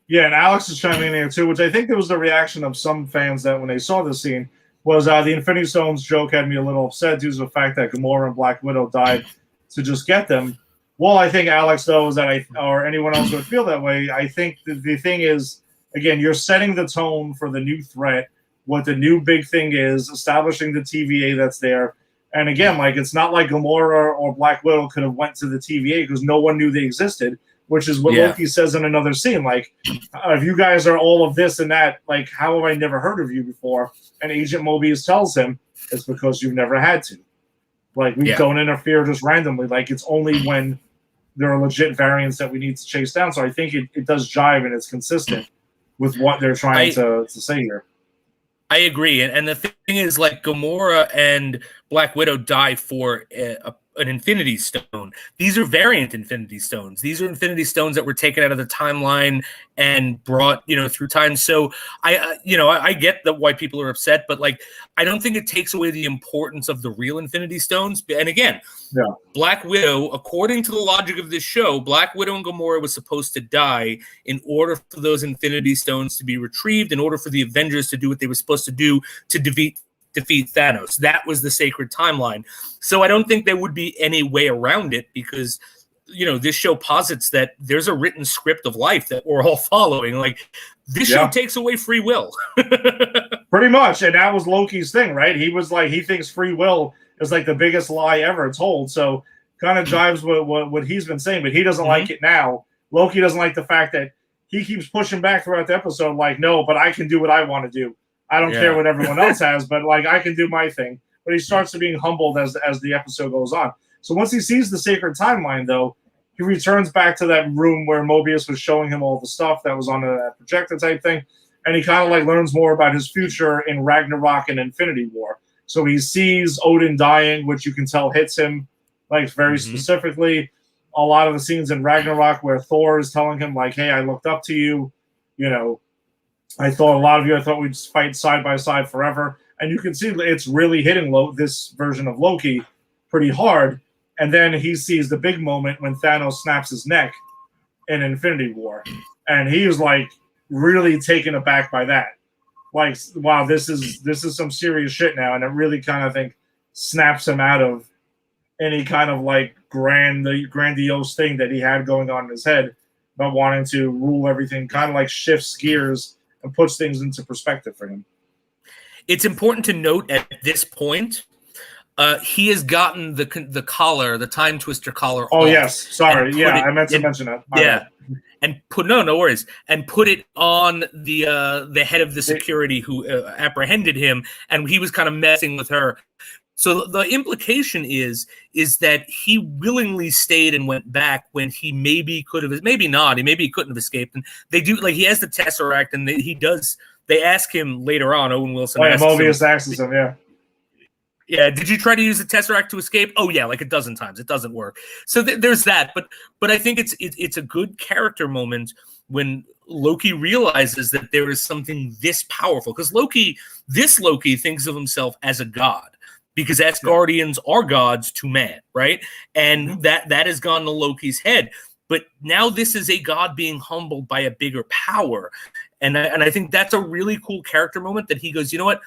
Yeah, and Alex is chiming in here too, which I think there was the reaction of some fans that when they saw the scene was the Infinity Stones joke had me a little upset due to the fact that Gamora and Black Widow died to just get them. Well, I think Alex, though, is that or anyone else would feel that way. I think the thing is, again, you're setting the tone for the new threat, what the new big thing is, establishing the TVA that's there. And again, like, it's not like Gamora or Black Widow could have went to the TVA because no one knew they existed, which is what Loki says in another scene. Like, if you guys are all of this and that, like, how have I never heard of you before? And Agent Mobius tells him, it's because you've never had to. Like, we don't interfere just randomly. Like, it's only when there are legit variants that we need to chase down. So I think it does jive and it's consistent with what they're trying to say here. I agree. And the thing is, like, Gamora and Black Widow die for an Infinity Stone. These are variant Infinity Stones. These are Infinity Stones that were taken out of the timeline and brought, through time. So I get that why people are upset, but like, I don't think it takes away the importance of the real Infinity Stones. And again, Black Widow, according to the logic of this show, Black Widow and Gamora was supposed to die in order for those Infinity Stones to be retrieved, in order for the Avengers to do what they were supposed to do to defeat Thanos. That was the sacred timeline. So I don't think there would be any way around it, because this show posits that there's a written script of life that we're all following. Like, this show takes away free will. Pretty much. And that was Loki's thing, right? He was like, he thinks free will is like the biggest lie ever told. So kind of jives with what he's been saying, but he doesn't like it now. Loki doesn't like the fact that he keeps pushing back throughout the episode, like, no, but I can do what I want to do. I don't care what everyone else has, but like I can do my thing. But he starts to being humbled as the episode goes on. So once he sees the sacred timeline, though, he returns back to that room where Mobius was showing him all the stuff that was on a projector type thing, and he kind of like learns more about his future in Ragnarok and Infinity War. So he sees Odin dying, which you can tell hits him like very specifically. A lot of the scenes in Ragnarok where Thor is telling him like, "Hey, I looked up to you. You know, I thought a lot of you. I thought we'd fight side by side forever." And you can see it's really hitting this version of Loki pretty hard. And then he sees the big moment when Thanos snaps his neck in Infinity War. And he was like really taken aback by that. Like, wow, this is some serious shit now. And it really kind of, I think, snaps him out of any kind of like grandiose thing that he had going on in his head about wanting to rule everything, kind of like shifts gears and puts things into perspective for him. It's important to note at this point, he has gotten the collar, the time twister collar. Oh yes, sorry, yeah, I meant to mention that. And no worries, and put it on the head of the security who apprehended him, and he was kind of messing with her. So the implication is that he willingly stayed and went back when he maybe could have, maybe not, maybe he couldn't have escaped. And they do, like, he has the Tesseract, and he does. They ask him later on. Owen Wilson. Mobius asks him, yeah. Yeah, did you try to use the Tesseract to escape? Oh yeah, like a dozen times. It doesn't work. So there's that. But I think it's a good character moment when Loki realizes that there is something this powerful. Because Loki thinks of himself as a god. Because Asgardians are gods to man, right? And that has gone to Loki's head. But now this is a god being humbled by a bigger power. And I think that's a really cool character moment that he goes, you know what?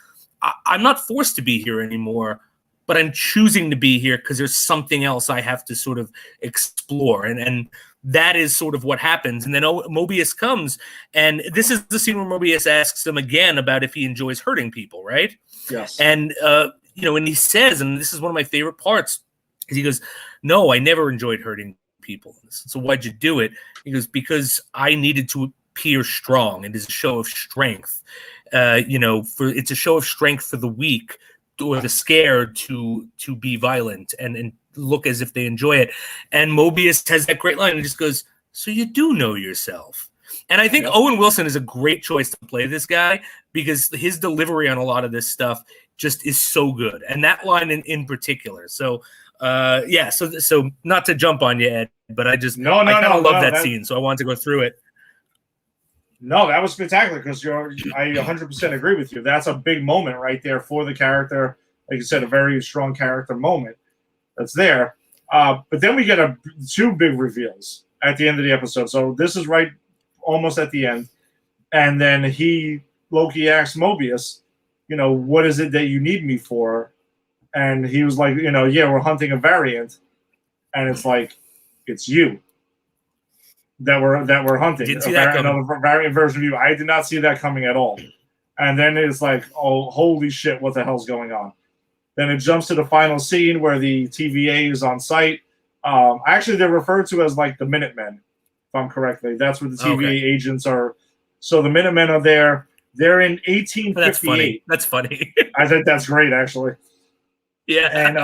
I'm not forced to be here anymore, but I'm choosing to be here because there's something else I have to sort of explore. And that is sort of what happens. And then Mobius comes, and this is the scene where Mobius asks him again about if he enjoys hurting people, right? Yes. And, and he says, and this is one of my favorite parts, is he goes, no, I never enjoyed hurting people. So why'd you do it? He goes, because I needed to appear strong. It is a show of strength. It's a show of strength for the weak or the scared to be violent and look as if they enjoy it. And Mobius has that great line and just goes, so you do know yourself. And I think Owen Wilson is a great choice to play this guy because his delivery on a lot of this stuff just is so good. And that line in particular. So so not to jump on you, Ed, but I kind of love that scene. So I wanted to go through it. No, that was spectacular because I 100% agree with you. That's a big moment right there for the character. Like you said, a very strong character moment that's there. But then we get two big reveals at the end of the episode. So this is right almost at the end. And then Loki asks Mobius, what is it that you need me for? And he was like, we're hunting a variant. And it's like, it's you that we're hunting. Didn't see that coming. Another variant version of you. I did not see that coming at all. And then it's like, oh, holy shit, what the hell's going on? Then it jumps to the final scene where the TVA is on site. Actually, they're referred to as like the Minutemen, if I'm correctly. That's what the TVA agents are. So the Minutemen are there. They're in 1858. That's funny. I think that's great, actually. Yeah. And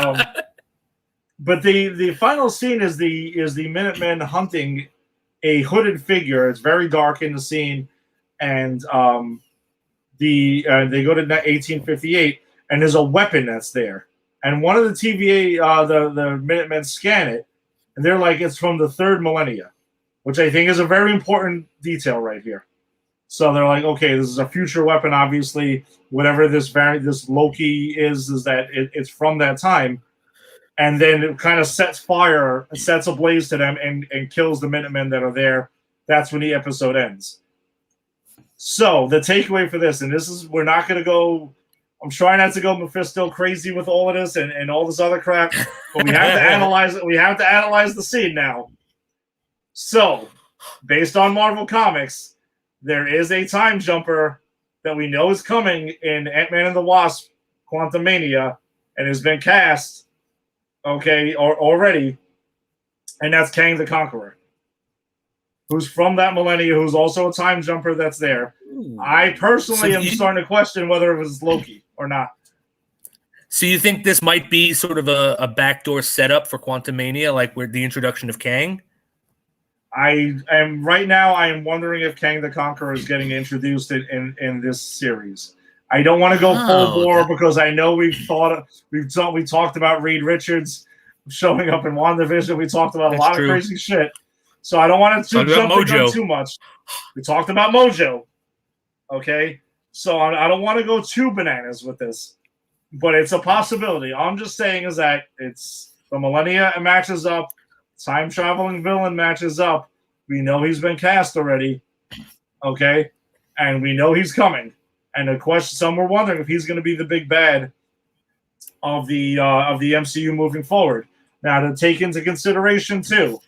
but the final scene is the Minutemen hunting a hooded figure. It's very dark in the scene, and they go to 1858, and there's a weapon that's there. And one of the TVA, the Minutemen scan it, and they're like, it's from the third millennia, which I think is a very important detail right here. So they're like, okay, this is a future weapon. Obviously, whatever this Loki is that it's from that time. And then it kind of sets ablaze to them and kills the Minutemen that are there. That's when the episode ends. So the takeaway for this, and we're not going to go, I'm trying not to go Mephisto crazy with all of this and all this other crap, but we have to analyze it. We have to analyze the scene now. So, based on Marvel Comics, there is a time jumper that we know is coming in Ant-Man and the Wasp, Quantumania, and has been cast. Okay, already, and that's Kang the Conqueror, who's from that millennia, who's also a time jumper that's there. Ooh. I personally am starting to question whether it was Loki or not. So you think this might be sort of a backdoor setup for Quantumania, like with the introduction of Kang? I am wondering if Kang the Conqueror is getting introduced in this series. I don't want to go full bore because I know we talked about Reed Richards showing up in WandaVision. We talked about a lot of crazy shit. So I don't want to jump the gun too much. We talked about Mojo. Okay? So I don't want to go too bananas with this. But it's a possibility. All I'm just saying is that it's the millennia matches up. Time-traveling villain matches up. We know he's been cast already. Okay? And we know he's coming. And the question, some were wondering if he's going to be the big bad of the MCU moving forward. Now, to take into consideration, too,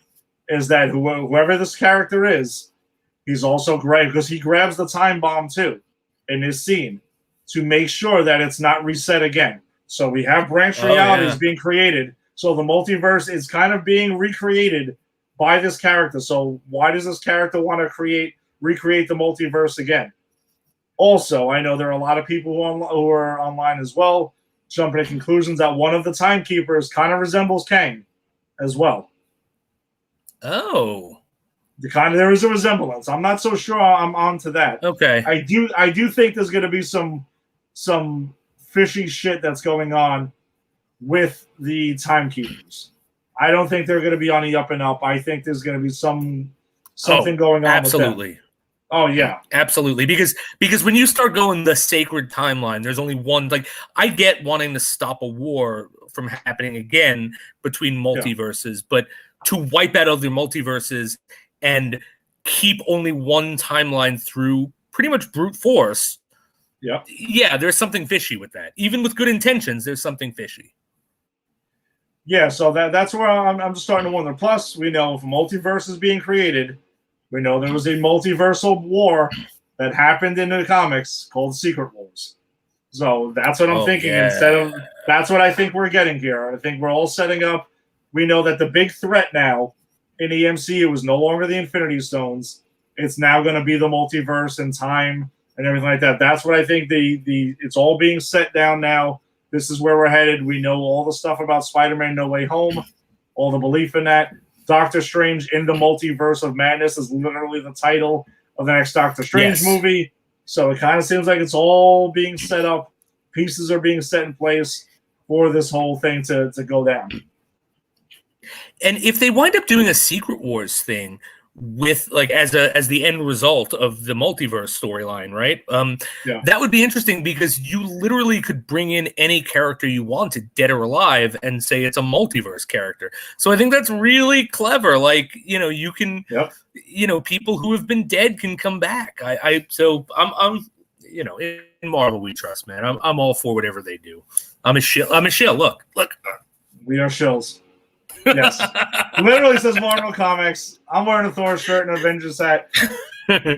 is that whoever this character is, he's also great because he grabs the time bomb, too, in this scene to make sure that it's not reset again. So we have branch realities being created. So the multiverse is kind of being recreated by this character. So why does this character want to recreate the multiverse again? Also, I know there are a lot of people who are online as well, jumping to conclusions that one of the timekeepers kind of resembles Kang as well. Oh. There is a resemblance. I'm not so sure I'm onto that. Okay. I do think there's going to be some fishy shit that's going on with the timekeepers. I don't think they're going to be on the up and up. I think there's going to be something going on absolutely. with them. Oh, yeah. Absolutely. Because when you start going the sacred timeline, there's only one. Like, I get wanting to stop a war from happening again between multiverses, but to wipe out other multiverses and keep only one timeline through pretty much brute force. Yeah, there's something fishy with that. Even with good intentions, there's something fishy. Yeah, so that's where I'm just starting to wonder. Plus, we know if a multiverse is being created, we know there was a multiversal war that happened in the comics called Secret Wars. So that's what I'm thinking. Yeah. That's what I think we're getting here. I think we're all setting up. We know that the big threat now in the MCU is no longer the Infinity Stones. It's now going to be the multiverse and time and everything like that. That's what I think. It's all being set down now. This is where we're headed. We know all the stuff about Spider-Man No Way Home, all the belief in that. Doctor Strange in the Multiverse of Madness is literally the title of the next Doctor Strange movie. So it kind of seems like it's all being set up. Pieces are being set in place for this whole thing to go down. And if they wind up doing a Secret Wars thing with like as the end result of the multiverse storyline, right? That would be interesting because you literally could bring in any character you wanted, dead or alive, and say it's a multiverse character. So I think that's really clever. Like, you can, people who have been dead can come back. I'm in Marvel we trust, man. I'm all for whatever they do. I'm a shill. Look. We are shills. Yes. Literally says Marvel Comics. I'm wearing a Thor shirt and an Avengers hat.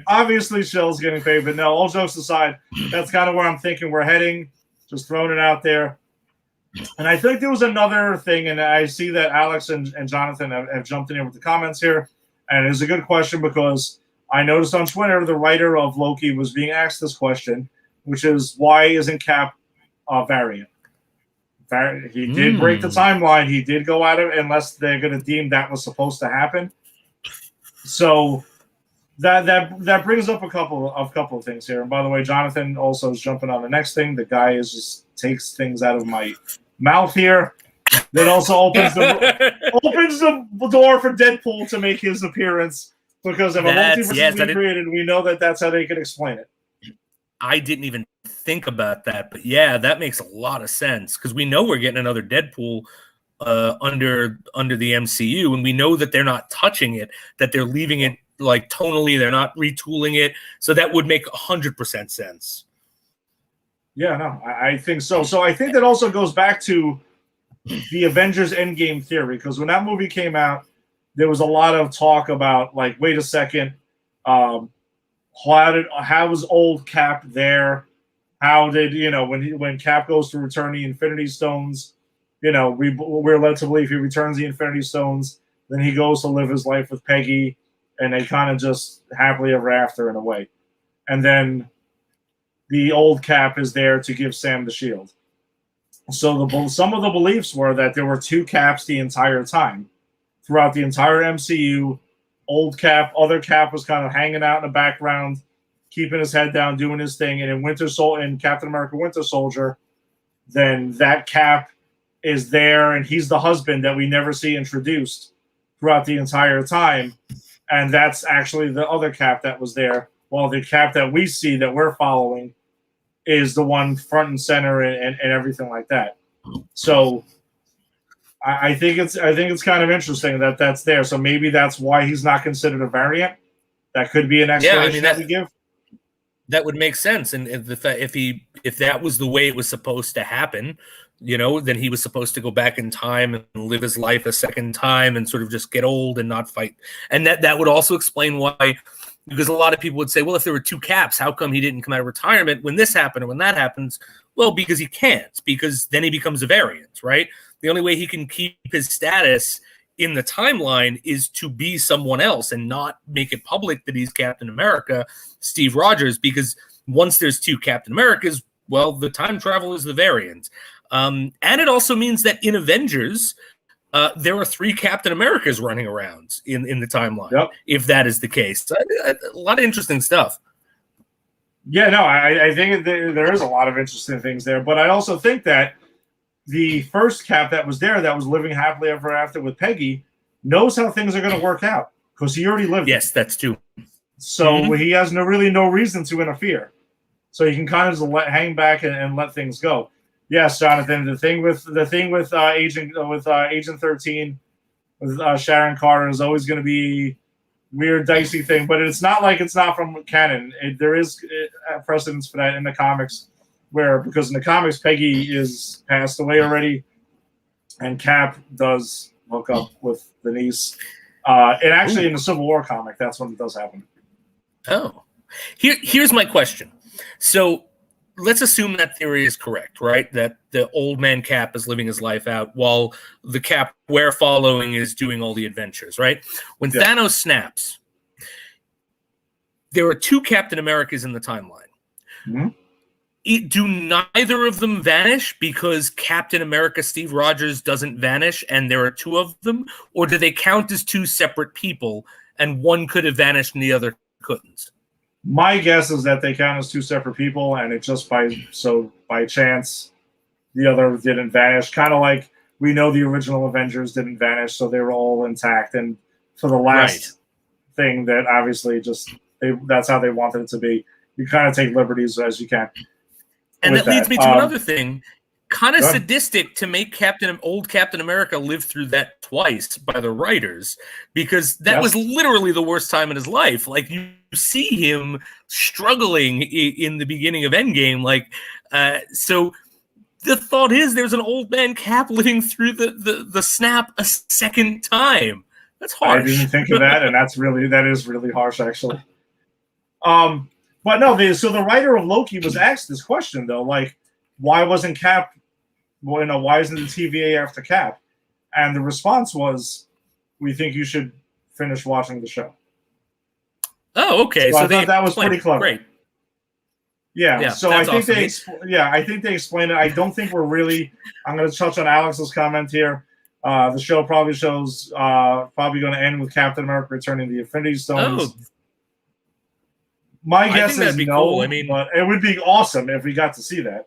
Obviously, Shell's getting paid, but no, all jokes aside, that's kind of where I'm thinking we're heading. Just throwing it out there. And I think there was another thing, and I see that Alex and Jonathan have jumped in here with the comments here. And it's a good question because I noticed on Twitter the writer of Loki was being asked this question, which is why isn't Cap variant? He did break the timeline. He did go out of it unless they're going to deem that was supposed to happen. So that brings up a couple of things here. And by the way, Jonathan also is jumping on the next thing. The guy just takes things out of my mouth here. That also opens the door for Deadpool to make his appearance because if a multiverse is being created, we know that's how they can explain it. I didn't even think about that, but yeah, that makes a lot of sense because we know we're getting another Deadpool under the MCU, and we know that they're not touching it, that they're leaving it like tonally, they're not retooling it, so that would make 100% sense. Yeah, no, I think so. So I think that also goes back to the Avengers Endgame theory because when that movie came out, there was a lot of talk about like, wait a second. How was old Cap there? How did when Cap goes to return the Infinity Stones? We're led to believe he returns the Infinity Stones. Then he goes to live his life with Peggy, and they kind of just happily ever after in a way. And then the old Cap is there to give Sam the shield. So some of the beliefs were that there were two Caps the entire time. Throughout the entire MCU, old Cap, other Cap was kind of hanging out in the background, keeping his head down, doing his thing. And in Captain America Winter Soldier, then that Cap is there, and he's the husband that we never see introduced throughout the entire time. And that's actually the other Cap that was there. While the Cap that we see that we're following is the one front and center and everything like that. So I think it's kind of interesting that that's there. So maybe that's why he's not considered a variant. That could be an explanation that we give. That would make sense. And if that was the way it was supposed to happen, then he was supposed to go back in time and live his life a second time and sort of just get old and not fight. And that would also explain why, because a lot of people would say, well, if there were two Caps, how come he didn't come out of retirement when this happened or when that happens? Well, because he can't, because then he becomes a variant, right? The only way he can keep his status in the timeline is to be someone else and not make it public that he's Captain America, Steve Rogers, because once there's two Captain Americas, well, the time travel is the variant. And it also means that in Avengers, there are three Captain Americas running around in the timeline, if that is the case. So, a lot of interesting stuff. Yeah, no, I think there is a lot of interesting things there. But I also think that the first Cap that was there, that was living happily ever after with Peggy, knows how things are going to work out because he already lived. Yes, that's true. So he has no reason to interfere. So he can kind of just hang back and let things go. Yes, Jonathan. The thing with Agent 13 with Sharon Carter is always going to be weird, dicey thing. But it's not like it's not from canon. There is precedence for that in the comics, because in the comics Peggy is passed away already, and Cap does hook up with the niece. And actually, in the Civil War comic, that's when it does happen. Oh, here's my question. So let's assume that theory is correct, right? That the old man Cap is living his life out while the Cap we're following is doing all the adventures, right? When Thanos snaps, there are two Captain Americas in the timeline. Mm-hmm. Do neither of them vanish because Captain America Steve Rogers doesn't vanish and there are two of them? Or do they count as two separate people and one could have vanished and the other couldn't? My guess is that they count as two separate people, and it just by chance the other didn't vanish. Kind of like we know the original Avengers didn't vanish, so they were all intact. And for the last thing, that obviously that's how they wanted it to be. You kind of take liberties as you can. And that leads me to another thing. Kind of sadistic to make old Captain America live through that twice by the writers, because that was literally the worst time in his life. Like, you see him struggling in the beginning of Endgame. So the thought is there's an old man Cap living through the snap a second time. That's harsh. I didn't think of that, and that is really harsh, actually. But no, so the writer of Loki was asked this question though, like, why wasn't Cap? Why isn't the TVA after Cap? And the response was, "We think you should finish watching the show." Oh, okay. So I thought that was pretty clever. Great. Yeah. So I think awesome. I think they explained it. I don't think we're really. I'm going to touch on Alex's comment here. The show probably shows probably going to end with Captain America returning the Infinity Stones. Oh. My guess is no. Cool. I mean, but it would be awesome if we got to see that.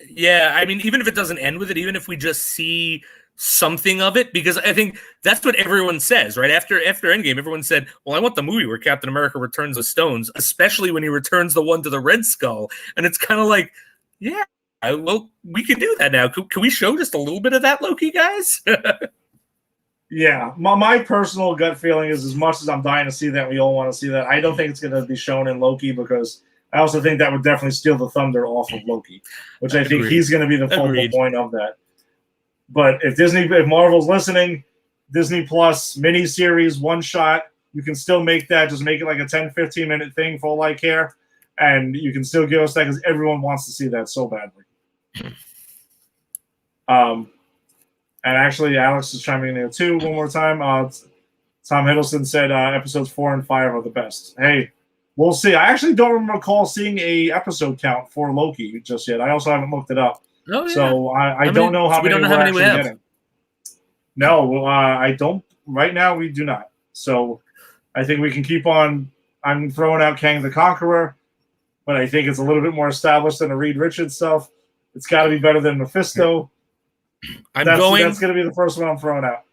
Yeah, I mean, even if it doesn't end with it, even if we just see something of it, because I think that's what everyone says, right? After Endgame, everyone said, well, I want the movie where Captain America returns the stones, especially when he returns the one to the Red Skull. And it's kind of like, yeah, well, we can do that now. Can we show just a little bit of that, Loki, guys? Yeah, my personal gut feeling is, as much as I'm dying to see that, we all want to see that, I don't think it's going to be shown in Loki, because I also think that would definitely steal the thunder off of Loki, which I think he's going to be the focal point of that. But if Marvel's listening, Disney Plus miniseries, one shot, you can still make that. Just make it like a 10, 15-minute thing for all I care. And you can still give us that, because everyone wants to see that so badly. And actually, Alex is chiming in there too. One more time, Tom Hiddleston said episodes 4 and 5 are the best. Hey, we'll see. I actually don't recall seeing a episode count for Loki just yet. I also haven't looked it up. Oh, yeah. So I don't know how many we're actually getting. No, I don't. Right now, we do not. So I think we can keep on. I'm throwing out Kang the Conqueror, but I think it's a little bit more established than the Reed Richards stuff. It's got to be better than Mephisto. That's going to be the first one I'm throwing out.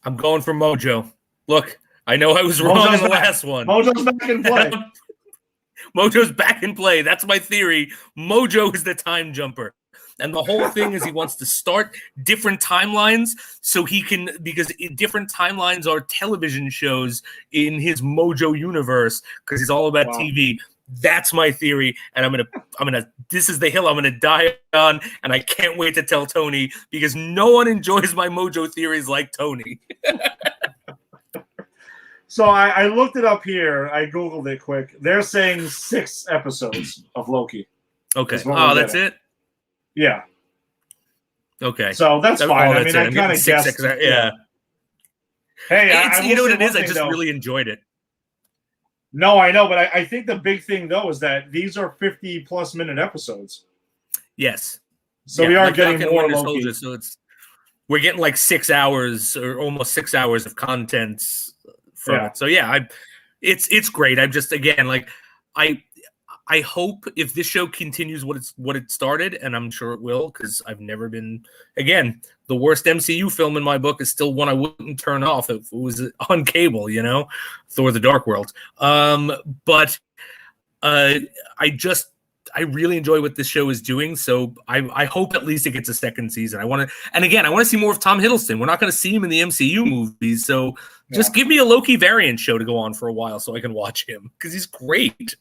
I'm going for Mojo. Look, I know I was wrong in the last one. Mojo's back in play. Mojo's back in play. That's my theory. Mojo is the time jumper. And the whole thing is he wants to start different timelines so he can, because different timelines are television shows in his Mojo universe, because he's all about TV. That's my theory, and I'm gonna. This is the hill I'm gonna die on, and I can't wait to tell Tony, because no one enjoys my Mojo theories like Tony. So I looked it up here. I googled it quick. They're saying 6 episodes of Loki. Okay. Oh, that's it. Yeah. Okay. So that's fine. I mean, I kind of guessed. Yeah. Hey, you know what it is? I just really enjoyed it. No, I know, but I think the big thing, though, is that these are 50-plus minute episodes. Yes. So we are getting more Loki. So we're getting like 6 hours or almost 6 hours of content from it. So yeah, it's great. I'm just, again, like I hope if this show continues what it started, and I'm sure it will, because I've never been, again, the worst MCU film in my book is still one I wouldn't turn off if it was on cable, you know, Thor: The Dark World. But I really enjoy what this show is doing, so I hope at least it gets a second season. I want to see more of Tom Hiddleston. We're not going to see him in the MCU movies, so just give me a Loki variant show to go on for a while so I can watch him, because he's great.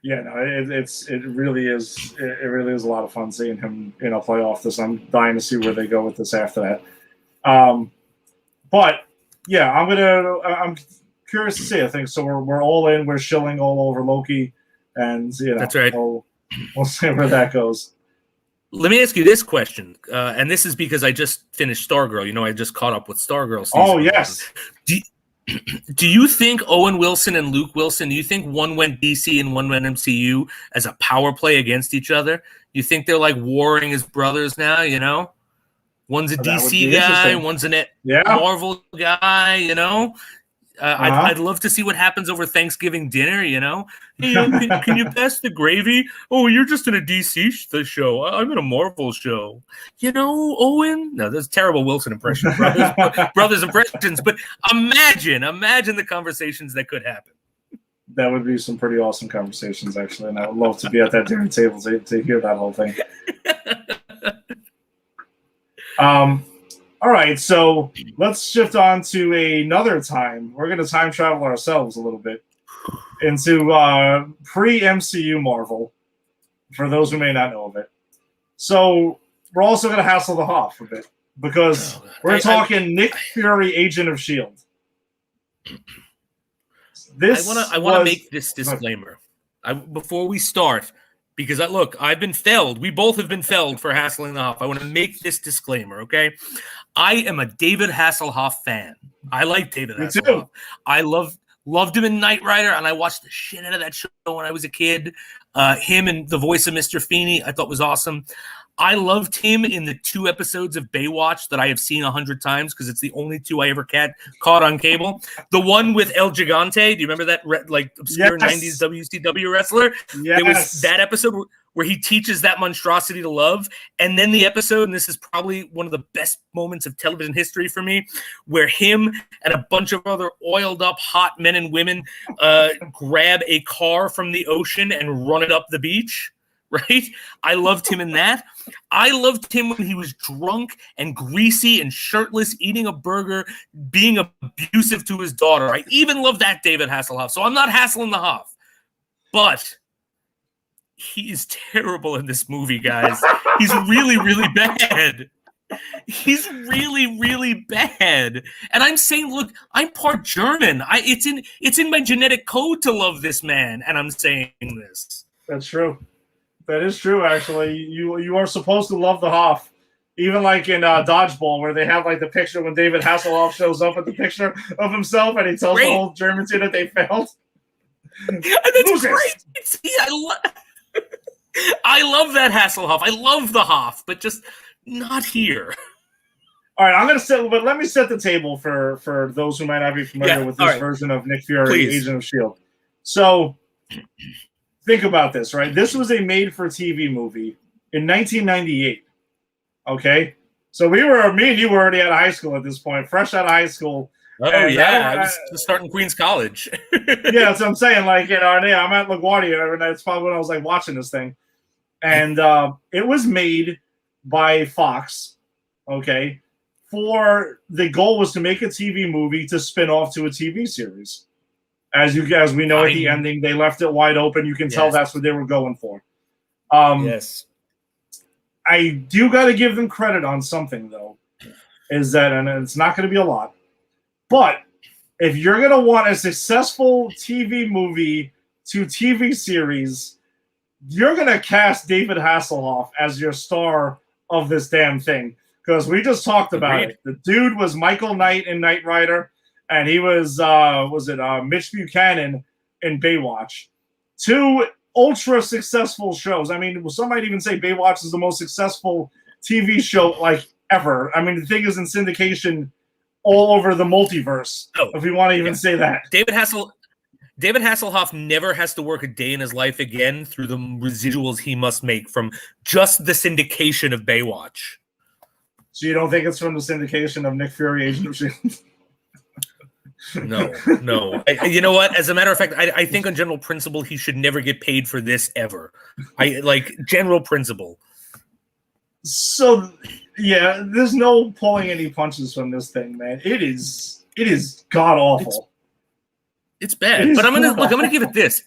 Yeah, no, it really is. It really is a lot of fun seeing him, play off this. I'm dying to see where they go with this after that. But yeah, I'm curious to see. I think so. We're all in. We're shilling all over Loki, and that's right. We'll see where that goes. Let me ask you this question, and this is because I just finished Stargirl. I just caught up with Stargirl. Oh yes. Do you think Owen Wilson and Luke Wilson, do you think one went DC and one went MCU as a power play against each other? You think they're like warring as brothers now, One's a DC guy, one's a Marvel guy, I'd love to see what happens over Thanksgiving dinner, Hey, can you pass the gravy? Oh, you're just in a DC show. I'm in a Marvel show. Owen? No, that's terrible Wilson impression. Brothers impressions. But imagine the conversations that could happen. That would be some pretty awesome conversations, actually. And I would love to be at that dinner table to hear that whole thing. All right, so let's shift on to another time. We're going to time travel ourselves a little bit into pre-MCU Marvel, for those who may not know of it. So we're also going to hassle the Hoff a bit, because we're talking Nick Fury, Agent of S.H.I.E.L.D. I want to make this disclaimer before we start, because I've been felled. We both have been felled for hassling the Hoff. I want to make this disclaimer, okay? I am a David Hasselhoff fan. I like David Hasselhoff. Too. I loved him in Knight Rider, and I watched the shit out of that show when I was a kid. Him and the voice of Mr. Feeney I thought was awesome. I loved him in the 2 episodes of Baywatch that I have seen 100 times, because it's the only 2 I ever caught on cable. The one with El Gigante. Do you remember that obscure 90s WCW wrestler? Yes. There was that episode where he teaches that monstrosity to love. And then the episode, and this is probably one of the best moments of television history for me, where him and a bunch of other oiled up hot men and women grab a car from the ocean and run it up the beach. Right? I loved him in that. I loved him when he was drunk and greasy and shirtless, eating a burger, being abusive to his daughter. I even love that David Hasselhoff. So I'm not hassling the Hoff. But he is terrible in this movie, guys. He's really, really bad. He's really, really bad. And I'm saying, look, I'm part German. It's in my genetic code to love this man, and I'm saying this. That's true. That is true, actually. You are supposed to love the Hoff, Even like in Dodgeball, where they have like the picture when David Hasselhoff shows up with the picture of himself and he tells the whole German team that they failed. And that's great. See, I love that Hasselhoff. I love the Hoff, but just not here. All right, I'm going to set, but let me set the table for those who might not be familiar with this version of Nick Fury, Agent of S.H.I.E.L.D. So, think about this, right? This was a made-for-TV movie in 1998. Okay, so me and you were already out of high school at this point, fresh out of high school. Oh yeah, I was starting Queens College. Yeah, that's what I'm saying. Like, I'm at LaGuardia, and that's probably when I was like watching this thing, and it was made by Fox. Okay. The goal was to make a TV movie to spin off to a TV series. As we know at the ending, they left it wide open. You can tell that's what they were going for. Yes. I do got to give them credit on something, though, is that, and it's not going to be a lot, but if you're going to want a successful TV movie to TV series, you're going to cast David Hasselhoff as your star of this damn thing. Because we just talked about it. The dude was Michael Knight in Knight Rider, and he was Mitch Buchanan in Baywatch. Two ultra successful shows. I mean, some might even say Baywatch is the most successful TV show like ever. I mean, the thing is in syndication all over the multiverse, if we want to even say that. David Hasselhoff never has to work a day in his life again through the residuals he must make from just the syndication of Baywatch. So you don't think it's from the syndication of Nick Fury, Agent of S.H.I.E.L.D.? No. You know what? As a matter of fact, I think on general principle, he should never get paid for this ever. General principle. So, yeah, there's no pulling any punches from this thing, man. It is god awful. It's bad, but I'm gonna give it this.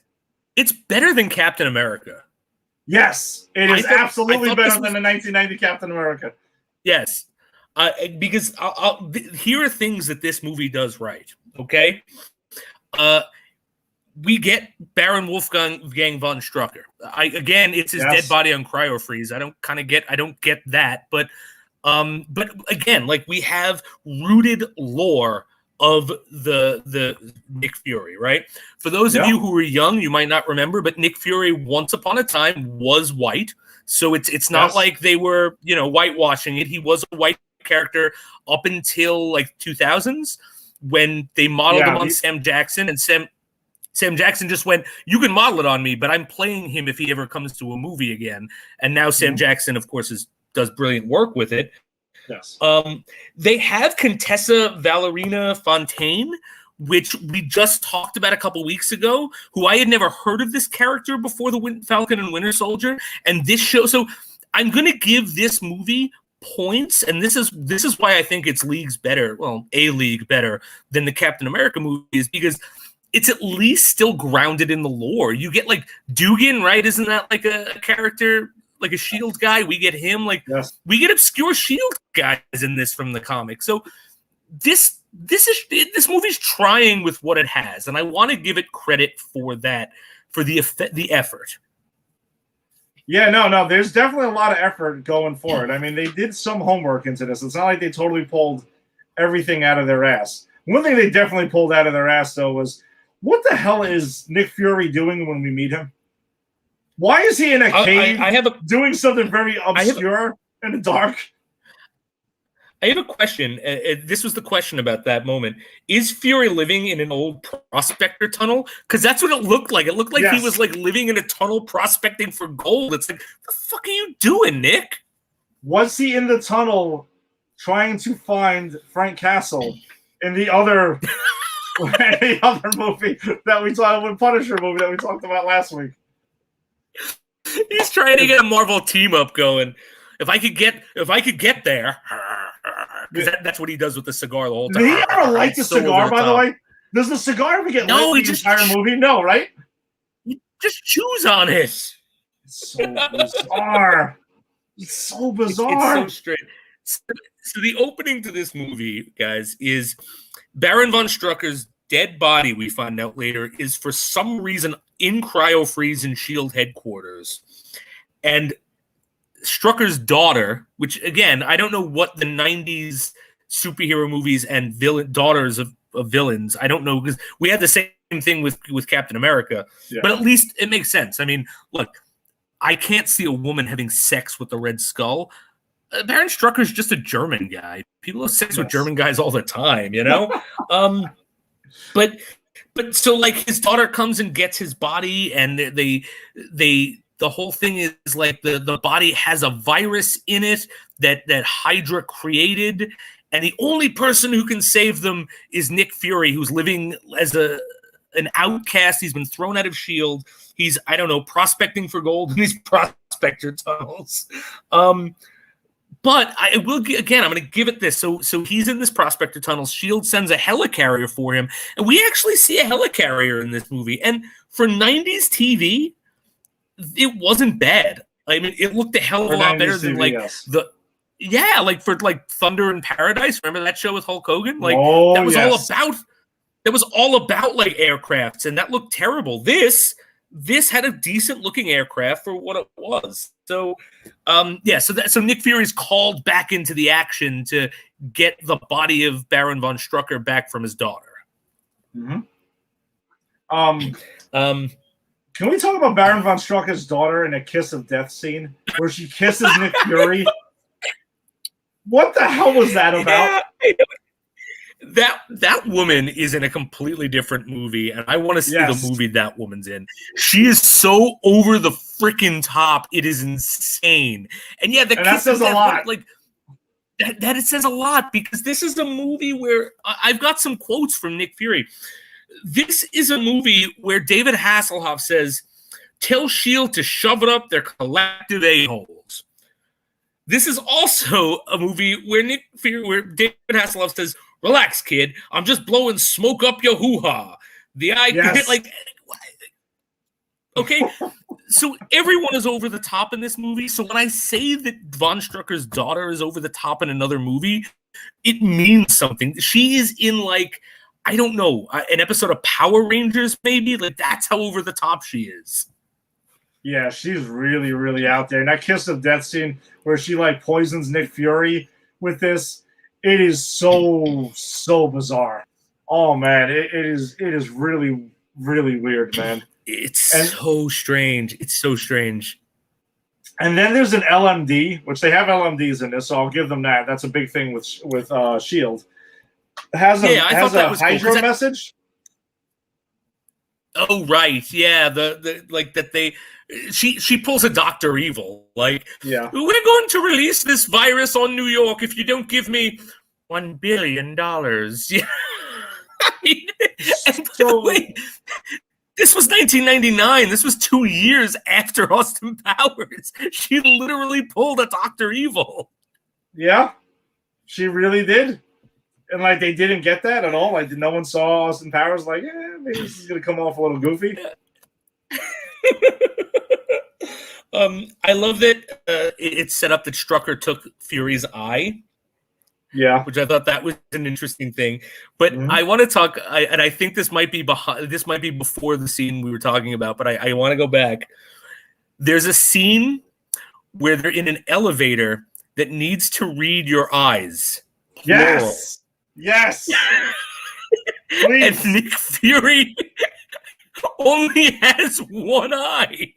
It's better than Captain America. Yes, it is absolutely better than the 1990 Captain America. Yes, because here are things that this movie does right. Okay, we get Baron Wolfgang von Strucker. It's his dead body on cryo-freeze. I don't get that, but again, like we have rooted lore of the Nick Fury, right? For those of you who were young, you might not remember, but Nick Fury once upon a time was white. So it's not like they were, whitewashing it. He was a white character up until like 2000s when they modeled him on Sam Jackson, and Sam Jackson just went, you can model it on me, but I'm playing him if he ever comes to a movie again. And now Sam Jackson, of course, does brilliant work with it. Yes. They have Contessa Valerina Fontaine, which we just talked about a couple weeks ago, who I had never heard of this character before the Falcon and Winter Soldier. And this show, so I'm going to give this movie points, and this is why I think it's leagues better, well, a league better than the Captain America movies, because it's at least still grounded in the lore. You get like Dugan, right? Isn't that like a character, like a S.H.I.E.L.D. guy? We get him. We get obscure S.H.I.E.L.D. guys in this from the comic. So this movie's trying with what it has, and I want to give it credit for that, for the effort. Yeah, no, there's definitely a lot of effort going forward. I mean, they did some homework into this. It's not like they totally pulled everything out of their ass. One thing they definitely pulled out of their ass, though, was what the hell is Nick Fury doing when we meet him? Why is he in a cave doing something very obscure in the dark? I have a question. This was the question about that moment. Is Fury living in an old prospector tunnel? Because that's what it looked like. It looked like he was like living in a tunnel prospecting for gold. It's like, what the fuck are you doing, Nick? Was he in the tunnel trying to find Frank Castle in the other movie that we saw, the Punisher movie that we talked about last week? He's trying to get a Marvel team up going. If I could get there. Because that's what he does with the cigar the whole time. Did he ever light the cigar, by the way? Does the cigar ever get lit the entire movie? No, right? He just chews on it. It's so bizarre. It's so bizarre. It's so straight. So the opening to this movie, guys, is Baron von Strucker's dead body, we find out later, is for some reason in cryo-freeze in S.H.I.E.L.D. headquarters. And Strucker's daughter, which again, I don't know what the 90s superhero movies and daughters of villains. I don't know, because we had the same thing with Captain America, but at least it makes sense. I mean, look, I can't see a woman having sex with the Red Skull. Baron Strucker's just a German guy. People have sex with German guys all the time, you know? But so like his daughter comes and gets his body, and the whole thing is like the body has a virus in it that Hydra created, and the only person who can save them is Nick Fury, who's living as an outcast. He's been thrown out of S.H.I.E.L.D. He's, I don't know, prospecting for gold in these prospector tunnels. But I will, again, I'm going to give it this. So he's in this prospector tunnel. S.H.I.E.L.D. sends a helicarrier for him, and we actually see a helicarrier in this movie. And for 90s TV, it wasn't bad. I mean, it looked a hell of a lot better than like like for like Thunder in Paradise. Remember that show with Hulk Hogan? Like that was all about like aircrafts, and that looked terrible. This had a decent looking aircraft for what it was. So, so Nick Fury's called back into the action to get the body of Baron von Strucker back from his daughter. Mm-hmm. Can we talk about Baron von Strucker's daughter in a kiss of death scene where she kisses Nick Fury? What the hell was that about? That woman is in a completely different movie, and I want to see the movie that woman's in. She is so over the freaking top; it is insane. And that says a lot. Like that, it says a lot, because this is a movie where I've got some quotes from Nick Fury. This is a movie where David Hasselhoff says, "Tell S.H.I.E.L.D. to shove it up their collective a-holes." This is also a movie where David Hasselhoff says, "Relax, kid. I'm just blowing smoke up your hoo-ha." Okay. So everyone is over the top in this movie. So when I say that Von Strucker's daughter is over the top in another movie, it means something. She is in like, I don't know, an episode of Power Rangers, maybe. Like that's how over the top she is. Yeah, she's really, really out there. And that kiss of death scene where she like poisons Nick Fury with this. It is so bizarre. Oh man, it is really, really weird, man. It's so strange. It's so strange. And then there's an LMD, which they have LMDs in this, so I'll give them that. That's a big thing with S.H.I.E.L.D. Has a Hydra message. Oh right, yeah. The like that they. She pulls a Dr. Evil. Like, we're going to release this virus on New York if you don't give me $1 billion. Yeah. I mean, and by the way, this was 1999. This was 2 years after Austin Powers. She literally pulled a Dr. Evil. Yeah, she really did. And like they didn't get that at all. Like no one saw Austin Powers. Like, maybe this is gonna come off a little goofy. I love that it's set up that Strucker took Fury's eye. Yeah, which I thought that was an interesting thing. But I want to talk, and I think this might be before the scene we were talking about. But I want to go back. There's a scene where they're in an elevator that needs to read your eyes. Plural. Yes. And Nick Fury only has one eye.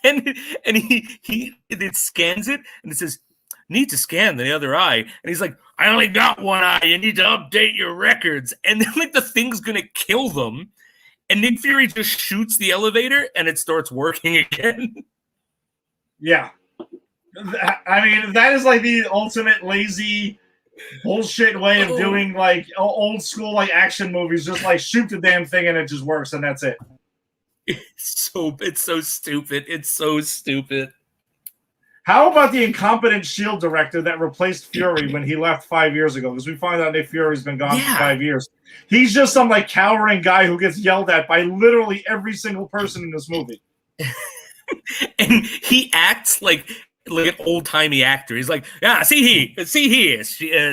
And it scans it, and it says, "Need to scan the other eye." And he's like, "I only got one eye. You need to update your records." And then like the thing's gonna kill them, and Nick Fury just shoots the elevator, and it starts working again. Yeah, I mean that is like the ultimate lazy bullshit way of doing like old school like action movies. Just like shoot the damn thing, and it just works, and that's it. It's so stupid. It's so stupid. How about the incompetent S.H.I.E.L.D. director that replaced Fury when he left 5 years ago? Because we find out Nick Fury's been gone for 5 years. He's just some like cowering guy who gets yelled at by literally every single person in this movie. And he acts like an old-timey actor. He's like, see here,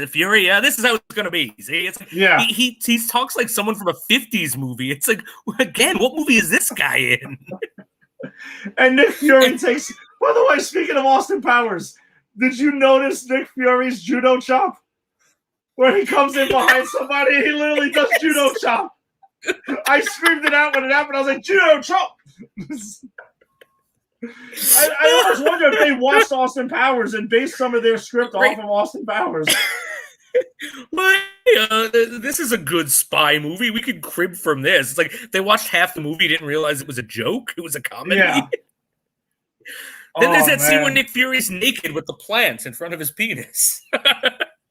Fury, this is how it's gonna be. See, he talks like someone from a 50s movie. It's like, again, what movie is this guy in? And Nick Fury takes By the way, speaking of Austin Powers, did you notice Nick Fury's judo chop? Where he comes in behind somebody, he literally does judo chop. I screamed it out when it happened. I was like, judo chop! I almost wonder if they watched Austin Powers and based some of their script off of Austin Powers. This is a good spy movie. We could crib from this. It's like they watched half the movie, didn't realize it was a joke. It was a comedy. Yeah. Then there's that scene where Nick Fury's naked with the plants in front of his penis.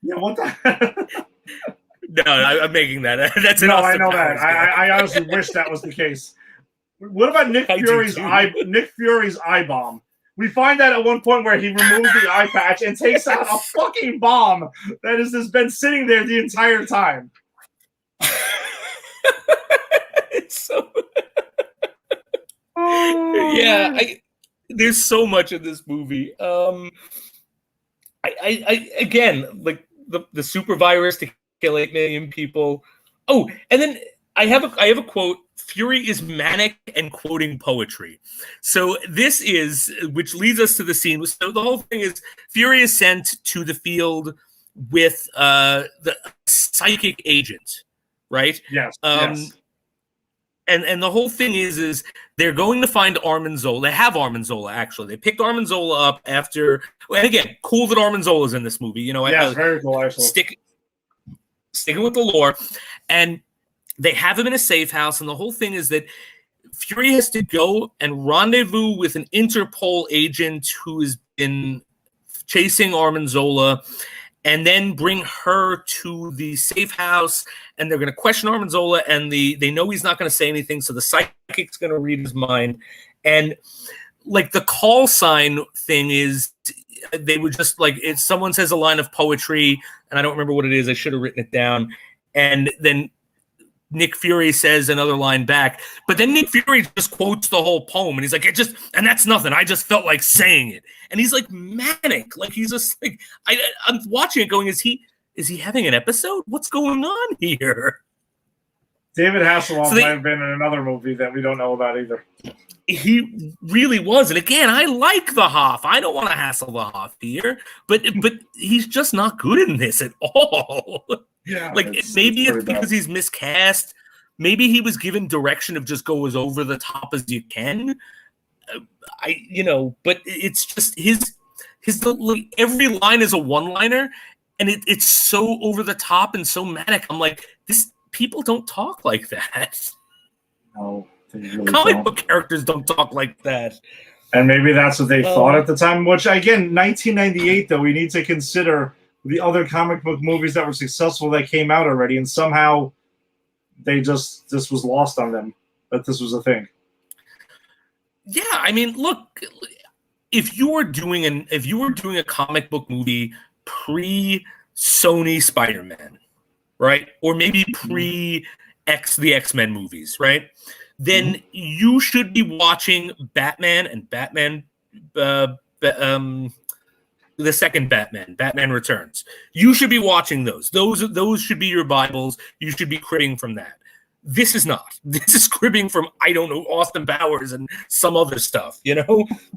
Yeah, what the? No, I'm making that. That's an I know that. I honestly wish that was the case. What about Nick Fury's eye bomb? We find that at one point where he removes the eye patch and takes out a fucking bomb that has just been sitting there the entire time. It's so. Yeah, there's so much in this movie. I again, like the super virus to kill 8 million people. Oh, and then I have a quote. Fury is manic and quoting poetry. So this is, which leads us to the scene. So the whole thing is Fury is sent to the field with the psychic agent, right? Yes. Yes. And the whole thing is they're going to find Armin Zola. They have Armin Zola, actually. They picked Armin Zola up after, and again, cool that Armin Zola's in this movie. You know, yeah, very cool, actually. Sticking with the lore. And they have him in a safe house, and the whole thing is that Fury has to go and rendezvous with an Interpol agent who has been chasing Armin Zola, and then bring her to the safe house, and they're going to question Armin Zola, and they know he's not going to say anything, so the psychic's going to read his mind. And like the call sign thing is, they would just like, if someone says a line of poetry, and I don't remember what it is, I should have written it down, and then Nick Fury says another line back, but then Nick Fury just quotes the whole poem, and he's like, and that's nothing. I just felt like saying it, and he's like manic, like he's just like, I'm watching it, going, is he having an episode? What's going on here? David Hasselhoff might have been in another movie that we don't know about either. He really was, and again, I like the Hoff. I don't want to hassle the Hoff here, but he's just not good in this at all. Yeah, like maybe it's because he's miscast. Maybe he was given direction of just go as over the top as you can. But it's just his every line is a one-liner, and it's so over the top and so manic. I'm like, people don't talk like that. No, really comic book characters don't talk like that. And maybe that's what they thought at the time. Which again, 1998, though, we need to consider the other comic book movies that were successful that came out already, and somehow this was lost on them that this was a thing. Yeah, I mean, look, if you were doing a comic book movie pre-Sony Spider-Man, right, or maybe pre the X-Men movies, right, then you should be watching Batman and Batman. The second Batman Returns. You should be watching those. Those should be your Bibles. You should be cribbing from that. This is not. This is cribbing from, I don't know, Austin Powers and some other stuff,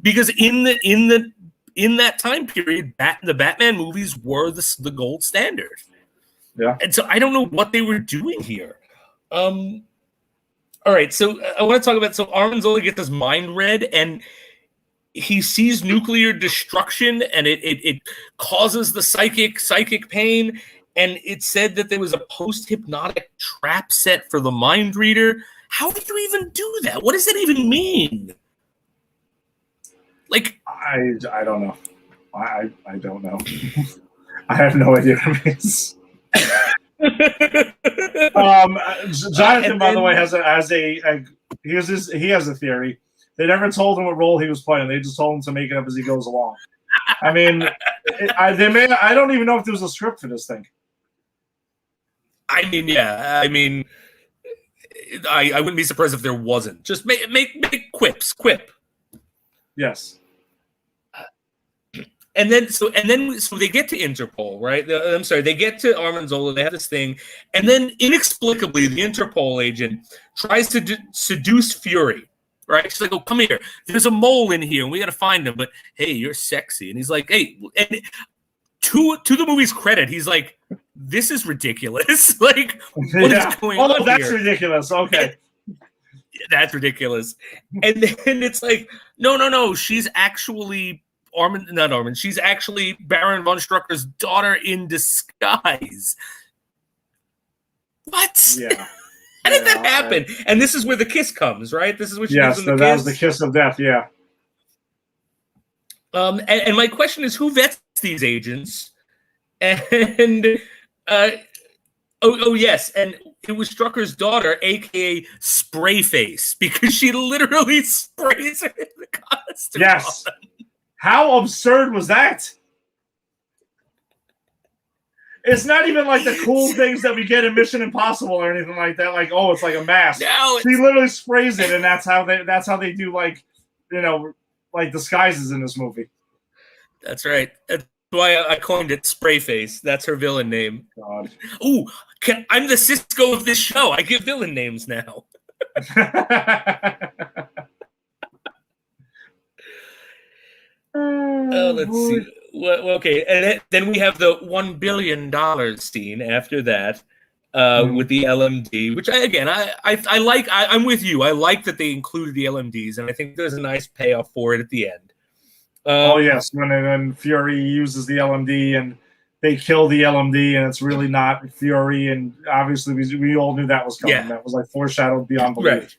because in that time period, the Batman movies were the gold standard. Yeah. And so I don't know what they were doing here. All right, so I want to talk about, Armin Zola gets his mind read, and he sees nuclear destruction, and it causes the psychic pain. And it said that there was a post-hypnotic trap set for the mind reader. How do you even do that? What does that even mean? Like, I don't know. I don't know. I have no idea what it means. Jonathan, by the way, he has a theory. They never told him what role he was playing. They just told him to make it up as he goes along. I mean, I don't even know if there was a script for this thing. I mean, yeah. I mean, I wouldn't be surprised if there wasn't. Just make quips. Quip. Yes. And then they get to Interpol, right? I'm sorry, they get to Armin Zola. They have this thing, and then inexplicably, the Interpol agent tries to seduce Fury, right? She's like, "Oh, come here. There's a mole in here, and we got to find him." But hey, you're sexy, and he's like, "Hey," and to the movie's credit, he's like, "This is ridiculous. Like, what is going on that's here? ridiculous. Okay, that's ridiculous." And then it's like, no, she's actually not Armin. She's actually Baron von Strucker's daughter in disguise. What? Yeah. How did that happen? And this is where the kiss comes, right? This is what she gives him the kiss. That was the kiss of death. Yeah. And my question is, who vets these agents? And yes, and it was Strucker's daughter, aka Spray Face, because she literally sprays her in the costume. Yes. How absurd was that? It's not even like the cool things that we get in Mission Impossible or anything like that. Like, oh, it's like a mask. No, she literally sprays it, and that's how they do, like, you know, like disguises in this movie. That's right. That's why I coined it Spray Face. That's her villain name. God. Ooh, I'm the Cisco of this show. I give villain names now. Let's see. Well, okay, and then we have the $1 billion scene after that with the LMD, which I like. I'm with you. I like that they included the LMDs, and I think there's a nice payoff for it at the end. Yes, when Fury uses the LMD and they kill the LMD, and it's really not Fury, and obviously we all knew that was coming. Yeah. That was like foreshadowed beyond belief.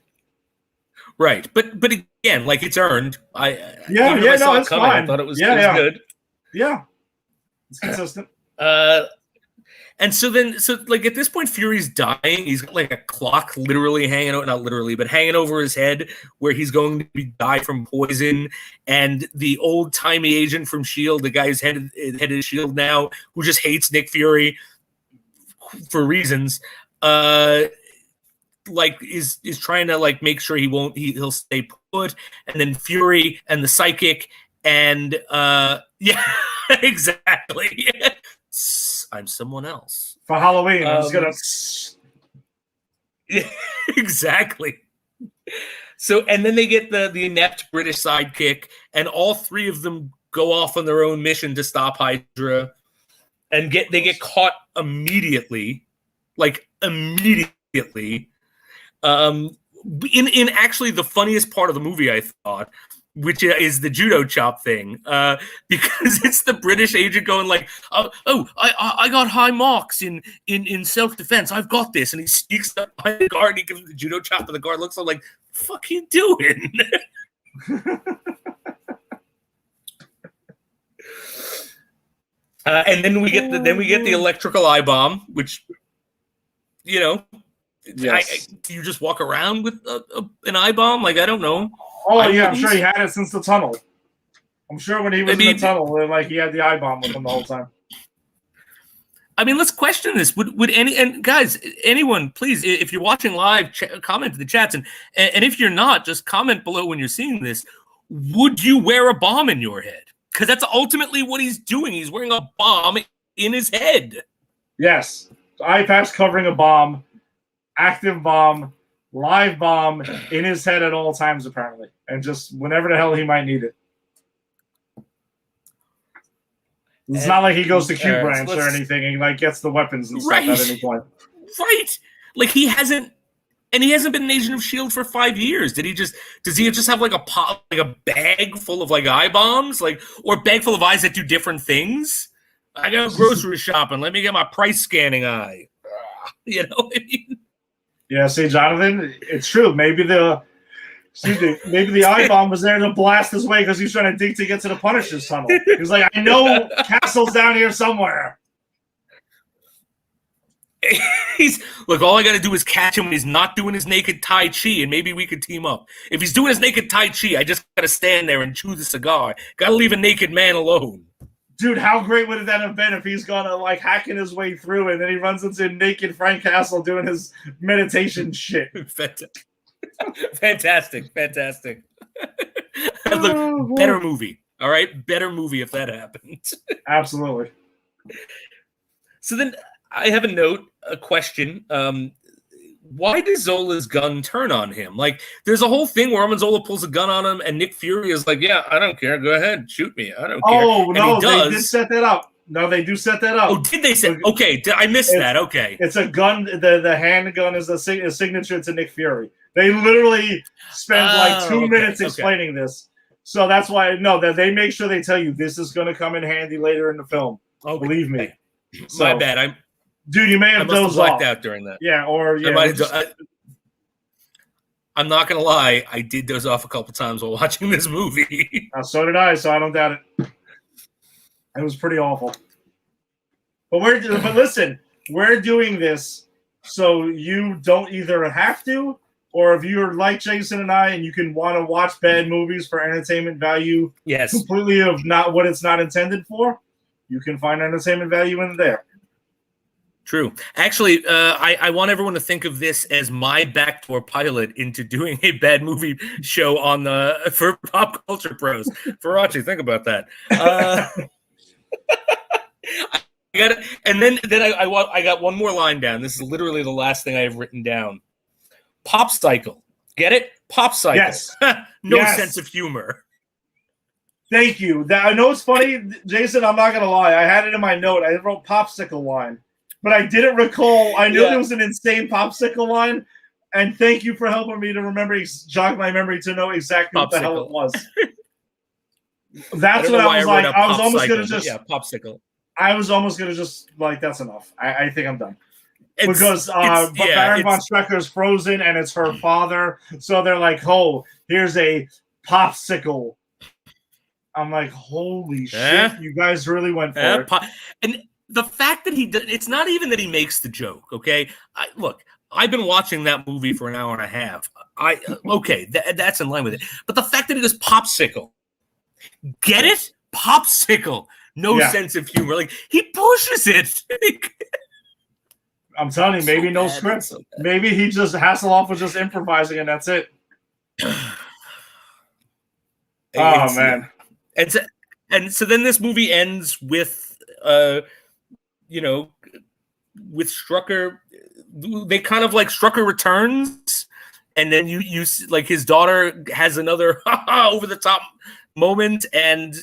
Right. But again, like, it's earned. It's fine. I thought it was good. Yeah, it's consistent. And so like at this point, Fury's dying. He's got like a clock literally hanging out, not literally, but hanging over his head, where he's going to die from poison. And the old timey agent from S.H.I.E.L.D, the guy who's head of S.H.I.E.L.D. now, who just hates Nick Fury for reasons, like is trying to like make sure he'll stay put. And then Fury and the psychic and exactly. I'm someone else for Halloween. I was gonna exactly. So, and then they get the inept British sidekick, and all three of them go off on their own mission to stop Hydra, and they get caught immediately, like immediately. In actually the funniest part of the movie, I thought, which is the judo chop thing, because it's the British agent going like, I got high marks in self-defense. I've got this. And he sneaks up behind the guard and he gives him the judo chop, and the guard looks like, fuck you doing? And then we get the electrical eye bomb, which, you know, yes. Do you just walk around with an eye bomb? Like, I don't know. Oh, yeah, I'm sure he had it since the tunnel. I'm sure when he was in the tunnel, like, he had the eye bomb with him the whole time. I mean, let's question this. Would anyone, please, if you're watching live, comment in the chats, and if you're not, just comment below when you're seeing this. Would you wear a bomb in your head? Because that's ultimately what he's doing. He's wearing a bomb in his head. Yes. Eye patch covering a bomb, active bomb, live bomb in his head at all times, apparently, and just whenever the hell he might need it. It's not like he goes to Q branch or anything and like gets the weapons and stuff at any point. Right. Like, he hasn't been an agent of S.H.I.E.L.D. for 5 years. Does he just have like a bag full of like eye bombs, like, or a bag full of eyes that do different things? I go grocery shopping. Let me get my price scanning eye. You know what I mean? Yeah, see, Jonathan, it's true. Maybe the eye bomb was there to blast his way because he's trying to dig to get to the Punisher's tunnel. He's like, I know Castle's down here somewhere. Look, all I got to do is catch him when he's not doing his naked Tai Chi, and maybe we could team up. If he's doing his naked Tai Chi, I just got to stand there and chew the cigar. Got to leave a naked man alone. Dude, how great would that have been if he's gonna like hacking his way through and then he runs into naked Frank Castle doing his meditation shit. Fantastic. Look, better movie. All right, better movie if that happened. Absolutely. So then I have a question. why does Zola's gun turn on him? Like, there's a whole thing where Zola pulls a gun on him, and Nick Fury is like, "Yeah, I don't care. Go ahead, shoot me. I don't care." Oh, and no, he does. they did set that up. No, they do set that up. Oh, did they say? Okay, I missed that. Okay, it's a gun. The handgun is a signature to Nick Fury. They literally spend like 2 minutes explaining this. So that's why that they make sure they tell you this is going to come in handy later in the film. Okay. Believe me. So, my bad. Dude, you may have dozed blacked out during that. Yeah, or I'm not gonna lie, I did doze off a couple times while watching this movie. So did I, so I don't doubt it. It was pretty awful. But listen, we're doing this so you don't either have to, or if you're like Jason and I and you can want to watch bad movies for entertainment value, yes, completely of not what it's not intended for, you can find entertainment value in there. True. Actually, I want everyone to think of this as my backdoor pilot into doing a bad movie show on for Pop Culture Pros. Farachi, think about that. And then I got one more line down. This is literally the last thing I have written down. Pop cycle. Get it? Pop cycle. Yes. No sense of humor. Thank you. I know it's funny, Jason. I'm not gonna lie. I had it in my note. I wrote popsicle line. But I didn't recall. I knew there was an insane popsicle line, and thank you for helping me to jog my memory to know exactly what the hell it was. That's what I was like. I was almost going to popsicle. I was almost going to just like, that's enough. I think I'm done. Because Baron von Strucker is frozen, and it's her father. So they're like, oh, here's a popsicle. I'm like, holy shit, you guys really went for it. And the fact that it's not even that he makes the joke, okay? Look, I've been watching that movie for an hour and a half. That's in line with it. But the fact that it is popsicle, get it? Popsicle. No sense of humor. Like, he pushes it. I'm telling you, maybe no script. So maybe he just, Hasselhoff was just improvising and that's it. Oh, man. And so then this movie ends with, with Strucker, they kind of like Strucker returns, and then you like his daughter has another over the top moment, and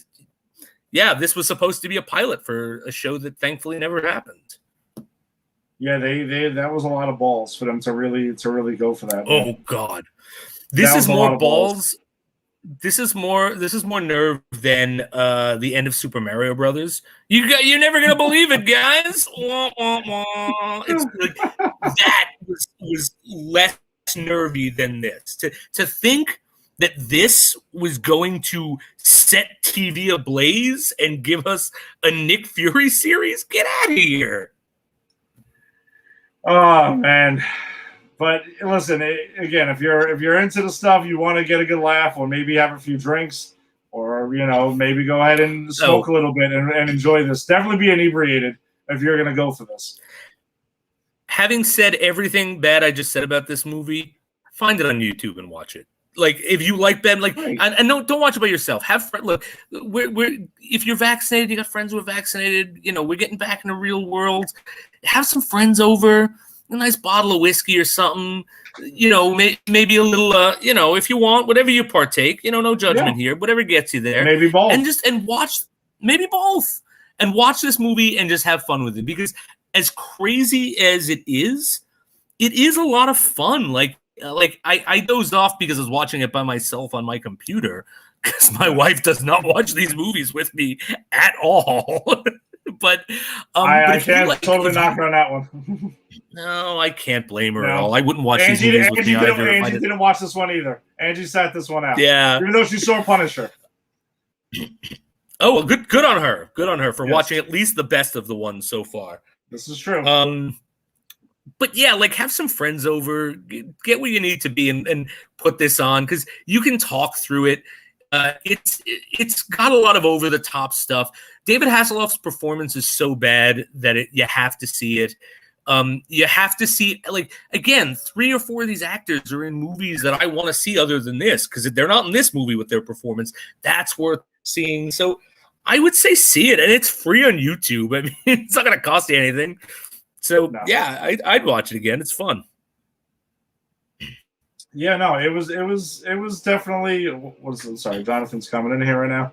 this was supposed to be a pilot for a show that thankfully never happened. Yeah, they that was a lot of balls for them to really go for that. Oh God, this is more balls. This is more nerve than the end of Super Mario Brothers. You're never gonna believe it, guys. Wah, wah, wah. It's like, that was less nervy than this. To think that this was going to set TV ablaze and give us a Nick Fury series, get out of here. Oh man. But listen, again, if you're into the stuff, you want to get a good laugh, or maybe have a few drinks, or maybe go ahead and smoke a little bit and enjoy this. Definitely be inebriated if you're going to go for this. Having said everything bad I just said about this movie, find it on YouTube and watch it. Like, if you like Ben, like, right. and don't watch it by yourself. Have look, if you're vaccinated, you got friends who are vaccinated. We're getting back in the real world. Have some friends over. A nice bottle of whiskey or something, maybe a little, if you want, whatever you partake, no judgment here, whatever gets you there. Maybe both. And watch, maybe both. And watch this movie and just have fun with it. Because as crazy as it is a lot of fun. Like I dozed off because I was watching it by myself on my computer because my wife does not watch these movies with me at all. But I can't totally knock her on that one. No, I can't blame her at all. I wouldn't watch these movies with me either. Angie didn't watch this one either. Angie sat this one out. Yeah. Even though she saw Punisher. Oh, well, good on her. Good on her for watching at least the best of the ones so far. This is true. But yeah, like, have some friends over, get where you need to be and put this on, because you can talk through it. It's got a lot of over the top stuff. David Hasselhoff's performance is so bad that you have to see it. You have to see, like, again, 3 or 4 of these actors are in movies that I want to see other than this, because if they're not in this movie with their performance, that's worth seeing. So I would say see it, and it's free on YouTube. I mean, it's not going to cost you anything. So yeah, I'd watch it again. It's fun. Yeah, no, it was definitely. What is it? Sorry, Jonathan's coming in here right now.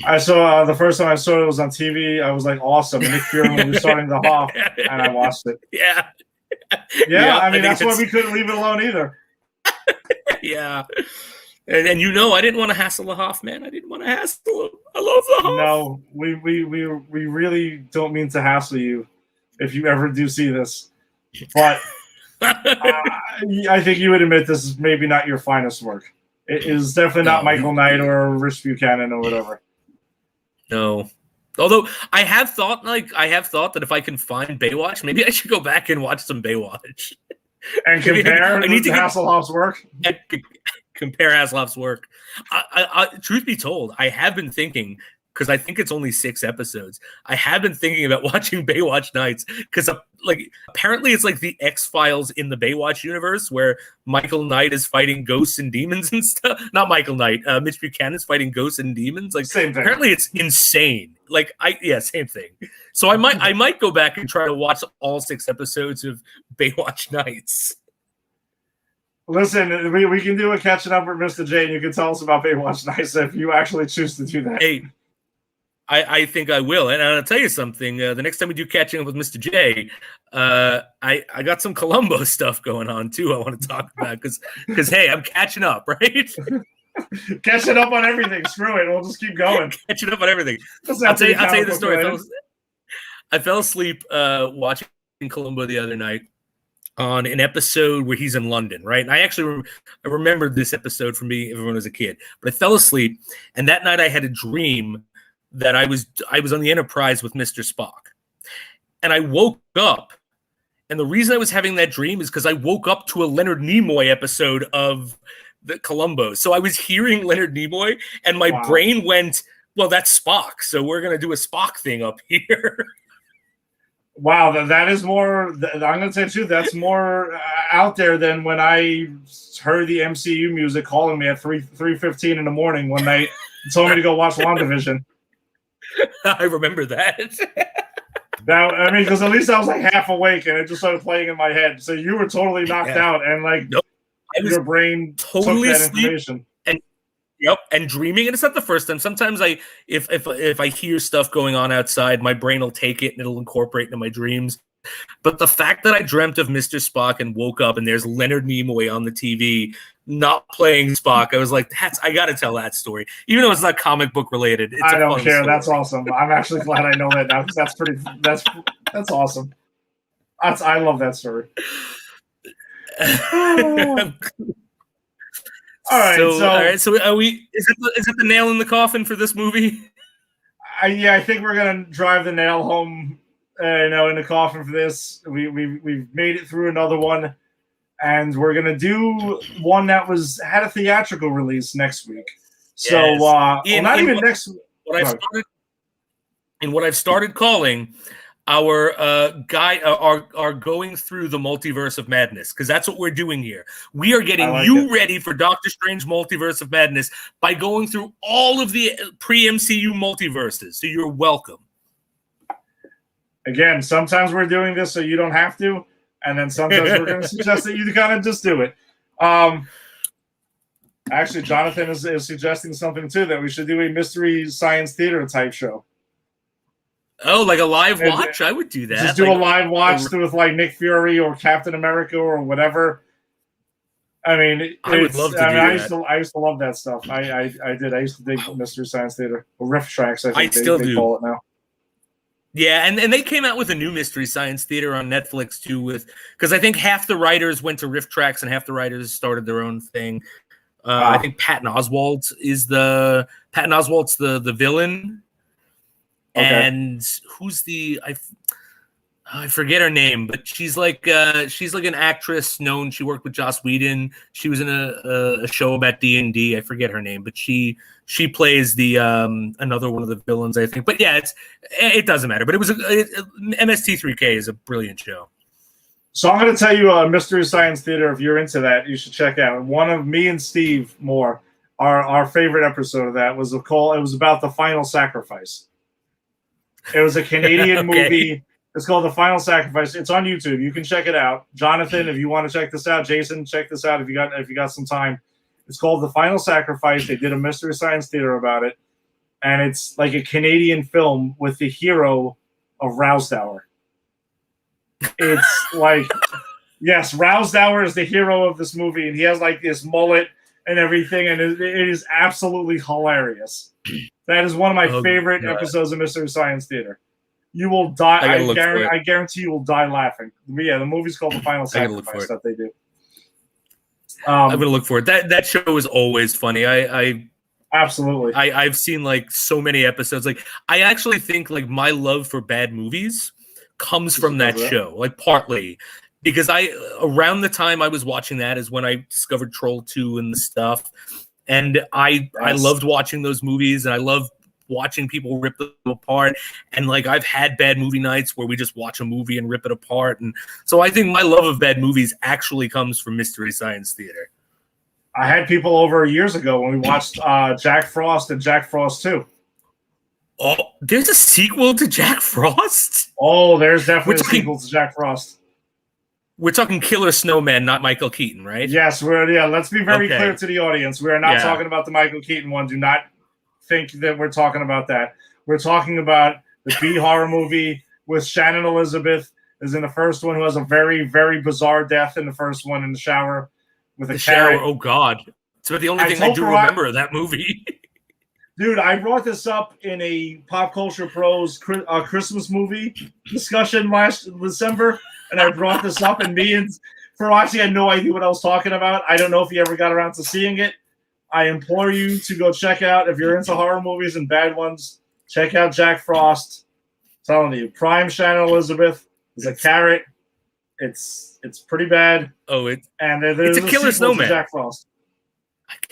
I saw the first time I saw it was on TV. I was like, awesome. And Nick Fury was starting the Hoff, and I watched it. Yeah. Yeah, I mean, that's why we couldn't leave it alone either. Yeah. And you know, I didn't want to hassle the Hoff, man. I didn't want to hassle him. I love the Hoff. No, we really don't mean to hassle you if you ever do see this. But I think you would admit this is maybe not your finest work. It is definitely not Michael Knight or Rich Buchanan or whatever. No. Although I have thought that if I can find Baywatch, maybe I should go back and watch some Baywatch. And compare Hasselhoff's work? Compare Hasselhoff's work. Truth be told, I have been thinking, because I think it's only 6 episodes, I have been thinking about watching Baywatch Nights, because apparently it's like the X-Files in the Baywatch universe, where Michael Knight is fighting ghosts and demons and stuff. Not Michael Knight, Mitch Buchanan is fighting ghosts and demons. Like, same thing. Apparently it's insane. Same thing. So I might go back and try to watch all 6 episodes of Baywatch Nights. Listen, we can do a catching up with Mr. J, and you can tell us about Baywatch Nights if you actually choose to do that. Hey, I think I will. And I'll tell you something. The next time we do catching up with Mr. J, I got some Columbo stuff going on, too, I want to talk about. Because hey, I'm catching up, right? Catching up on everything. Screw it. We'll just keep going. Catching up on everything. I'll tell you the story. I fell asleep watching Columbo the other night on an episode where he's in London, right? And I actually I remembered this episode from me when I was a kid. But I fell asleep, and that night I had a dream that I was on the Enterprise with Mr. Spock. And I woke up, and the reason I was having that dream is because I woke up to a Leonard Nimoy episode of the Columbo. So I was hearing Leonard Nimoy, and my brain went, well, that's Spock, so we're going to do a Spock thing up here. Wow, that is more, I'm going to say too, that's more out there than when I heard the MCU music calling me at 3:15 in the morning one night and told me to go watch WandaVision. I remember that. Because at least I was like half awake and it just started playing in my head. So you were totally knocked out, and your brain totally took that information. Yep, and dreaming, and it's not the first time. Sometimes if I hear stuff going on outside, my brain will take it and it'll incorporate into my dreams. But the fact that I dreamt of Mr. Spock and woke up and there's Leonard Nimoy on the TV not playing Spock, I was like, I got to tell that story, even though it's not comic book related. I don't care. Story. That's awesome. I'm actually glad I know that now, because that's awesome. I love that story. All right, so are we? Is it the nail in the coffin for this movie? I think we're gonna drive the nail home, in the coffin for this. We've made it through another one, and we're gonna do one that had a theatrical release next week. So, not even next. What I've started calling our are going through the multiverse of madness, because that's what we're doing here. We are getting ready for Doctor Strange Multiverse of Madness by going through all of the pre-MCU multiverses. So you're welcome. Again, sometimes we're doing this so you don't have to, and then sometimes we're going to suggest that you kind of just do it. Actually, Jonathan is suggesting something too, that we should do a Mystery Science Theater type show. Oh, like a live watch? I would do that. Just do a live watch with Nick Fury or Captain America or whatever. I mean, I would love to do that. I used to love that stuff. I did. I used to dig Mystery Science Theater. Or Riff Tracks, I think they call it now. Yeah, and they came out with a new Mystery Science Theater on Netflix too, because I think half the writers went to Riff Tracks and half the writers started their own thing. I think Patton Oswalt is the villain. Okay. And who's I forget her name, but she's like an actress known. She worked with Joss Whedon. She was in a show about D&D. I forget her name, but she plays the another one of the villains, I think. But yeah, it doesn't matter. But it was MST3K is a brilliant show. So I'm going to tell you, Mystery Science Theater, if you're into that, you should check out. One of me and Steve Moore, our favorite episode of that was it was about the Final Sacrifice. It was a Canadian movie It's called The Final Sacrifice. It's on YouTube. You can check it out. Jonathan, if you want to check this out, Jason, check this out if you got some time. It's called The Final Sacrifice. They did a Mystery Science Theater about it, and it's like a Canadian film with the hero of Roused Hour. It's like, yes, Roused Hour is the hero of this movie, and he has like this mullet and everything, and it is absolutely hilarious. That is one of my favorite episodes of Mystery Science Theater. You will die. I guarantee you will die laughing. But yeah, the movie's called The Final Sacrifice that they do. I'm gonna look for it. That show is always funny. Absolutely. I've seen like so many episodes. Like I actually think like my love for bad movies comes from that show. Like partly because around the time I was watching that is when I discovered Troll 2 and the stuff. And I loved watching those movies, and I love watching people rip them apart. And like I've had bad movie nights where we just watch a movie and rip it apart. And so I think my love of bad movies actually comes from Mystery Science Theater. I had people over years ago when we watched Jack Frost and Jack Frost 2. Oh, there's a sequel to Jack Frost? Oh, there's definitely a sequel to Jack Frost. We're talking Killer Snowman, not Michael Keaton, right? Yes, let's be very clear to the audience. We are not talking about the Michael Keaton one. Do not think that we're talking about that. We're talking about the B horror movie with Shannon Elizabeth is in the first one, who has a very, very bizarre death in the first one in the shower with a carrot. Oh God. It's about the only thing I do remember of that movie. Dude, I brought this up in a Pop Culture Pros Christmas movie discussion last December, and I brought this up, and me and Farachi had no idea what I was talking about. I don't know if he ever got around to seeing it. I implore you to go check out, if you're into horror movies and bad ones, check out Jack Frost. I'm telling you, prime Shannon Elizabeth is a carrot. It's pretty bad. Oh, it's a Killer Snowman. Jack Frost.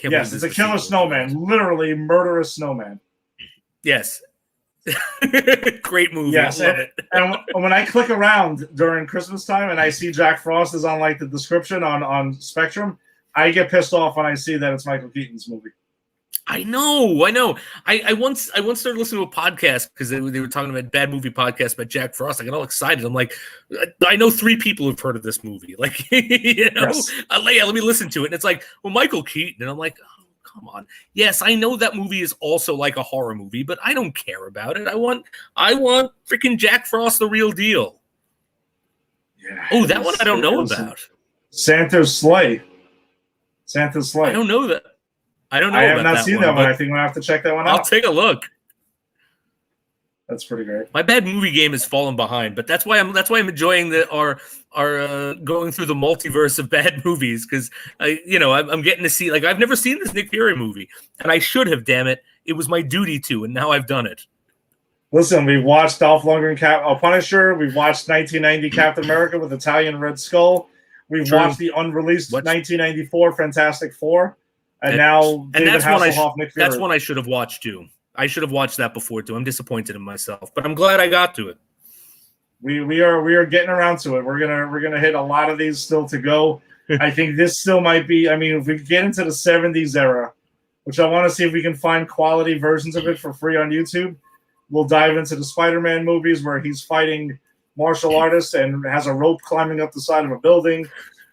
Yes, it's a killer snowman, literally murderous snowman. Yes. Great movie. Yes, I love it. And when I click around during Christmas time and I see Jack Frost is on like the description on Spectrum, I get pissed off when I see that it's Michael Keaton's movie. I know. I once started listening to a podcast because they were talking about bad movie podcast about Jack Frost. I got all excited. I'm like, I know 3 people who've heard of this movie. Like, yes. Let me listen to it. And it's like, well, Michael Keaton. And I'm like, oh, come on. Yes, I know that movie is also like a horror movie, but I don't care about it. I want freaking Jack Frost, the real deal. Yeah. Oh, that one I don't know about. Santa's Sleigh. I don't know that. I have not seen that one. I think we'll have to check that one out. I'll take a look. That's pretty great. My bad movie game has fallen behind, but that's why I'm enjoying our going through the multiverse of bad movies, because I'm getting to see, like, I've never seen this Nick Fury movie, and I should have. Damn it! It was my duty to, and now I've done it. Listen, we've watched Dolph Lundgren Punisher. We've watched 1990 Captain America with Italian Red Skull. We've watched the unreleased 1994 Fantastic Four. And now David Hasselhoff, Nick Fury. That's one I should have watched too. I should have watched that before too. I'm disappointed in myself, but I'm glad I got to it. We are getting around to it. We're gonna hit a lot of these still to go. I think this still might be. I mean, if we get into the 70s era, which I want to see if we can find quality versions of it for free on YouTube, we'll dive into the Spider-Man movies where he's fighting martial artists and has a rope climbing up the side of a building.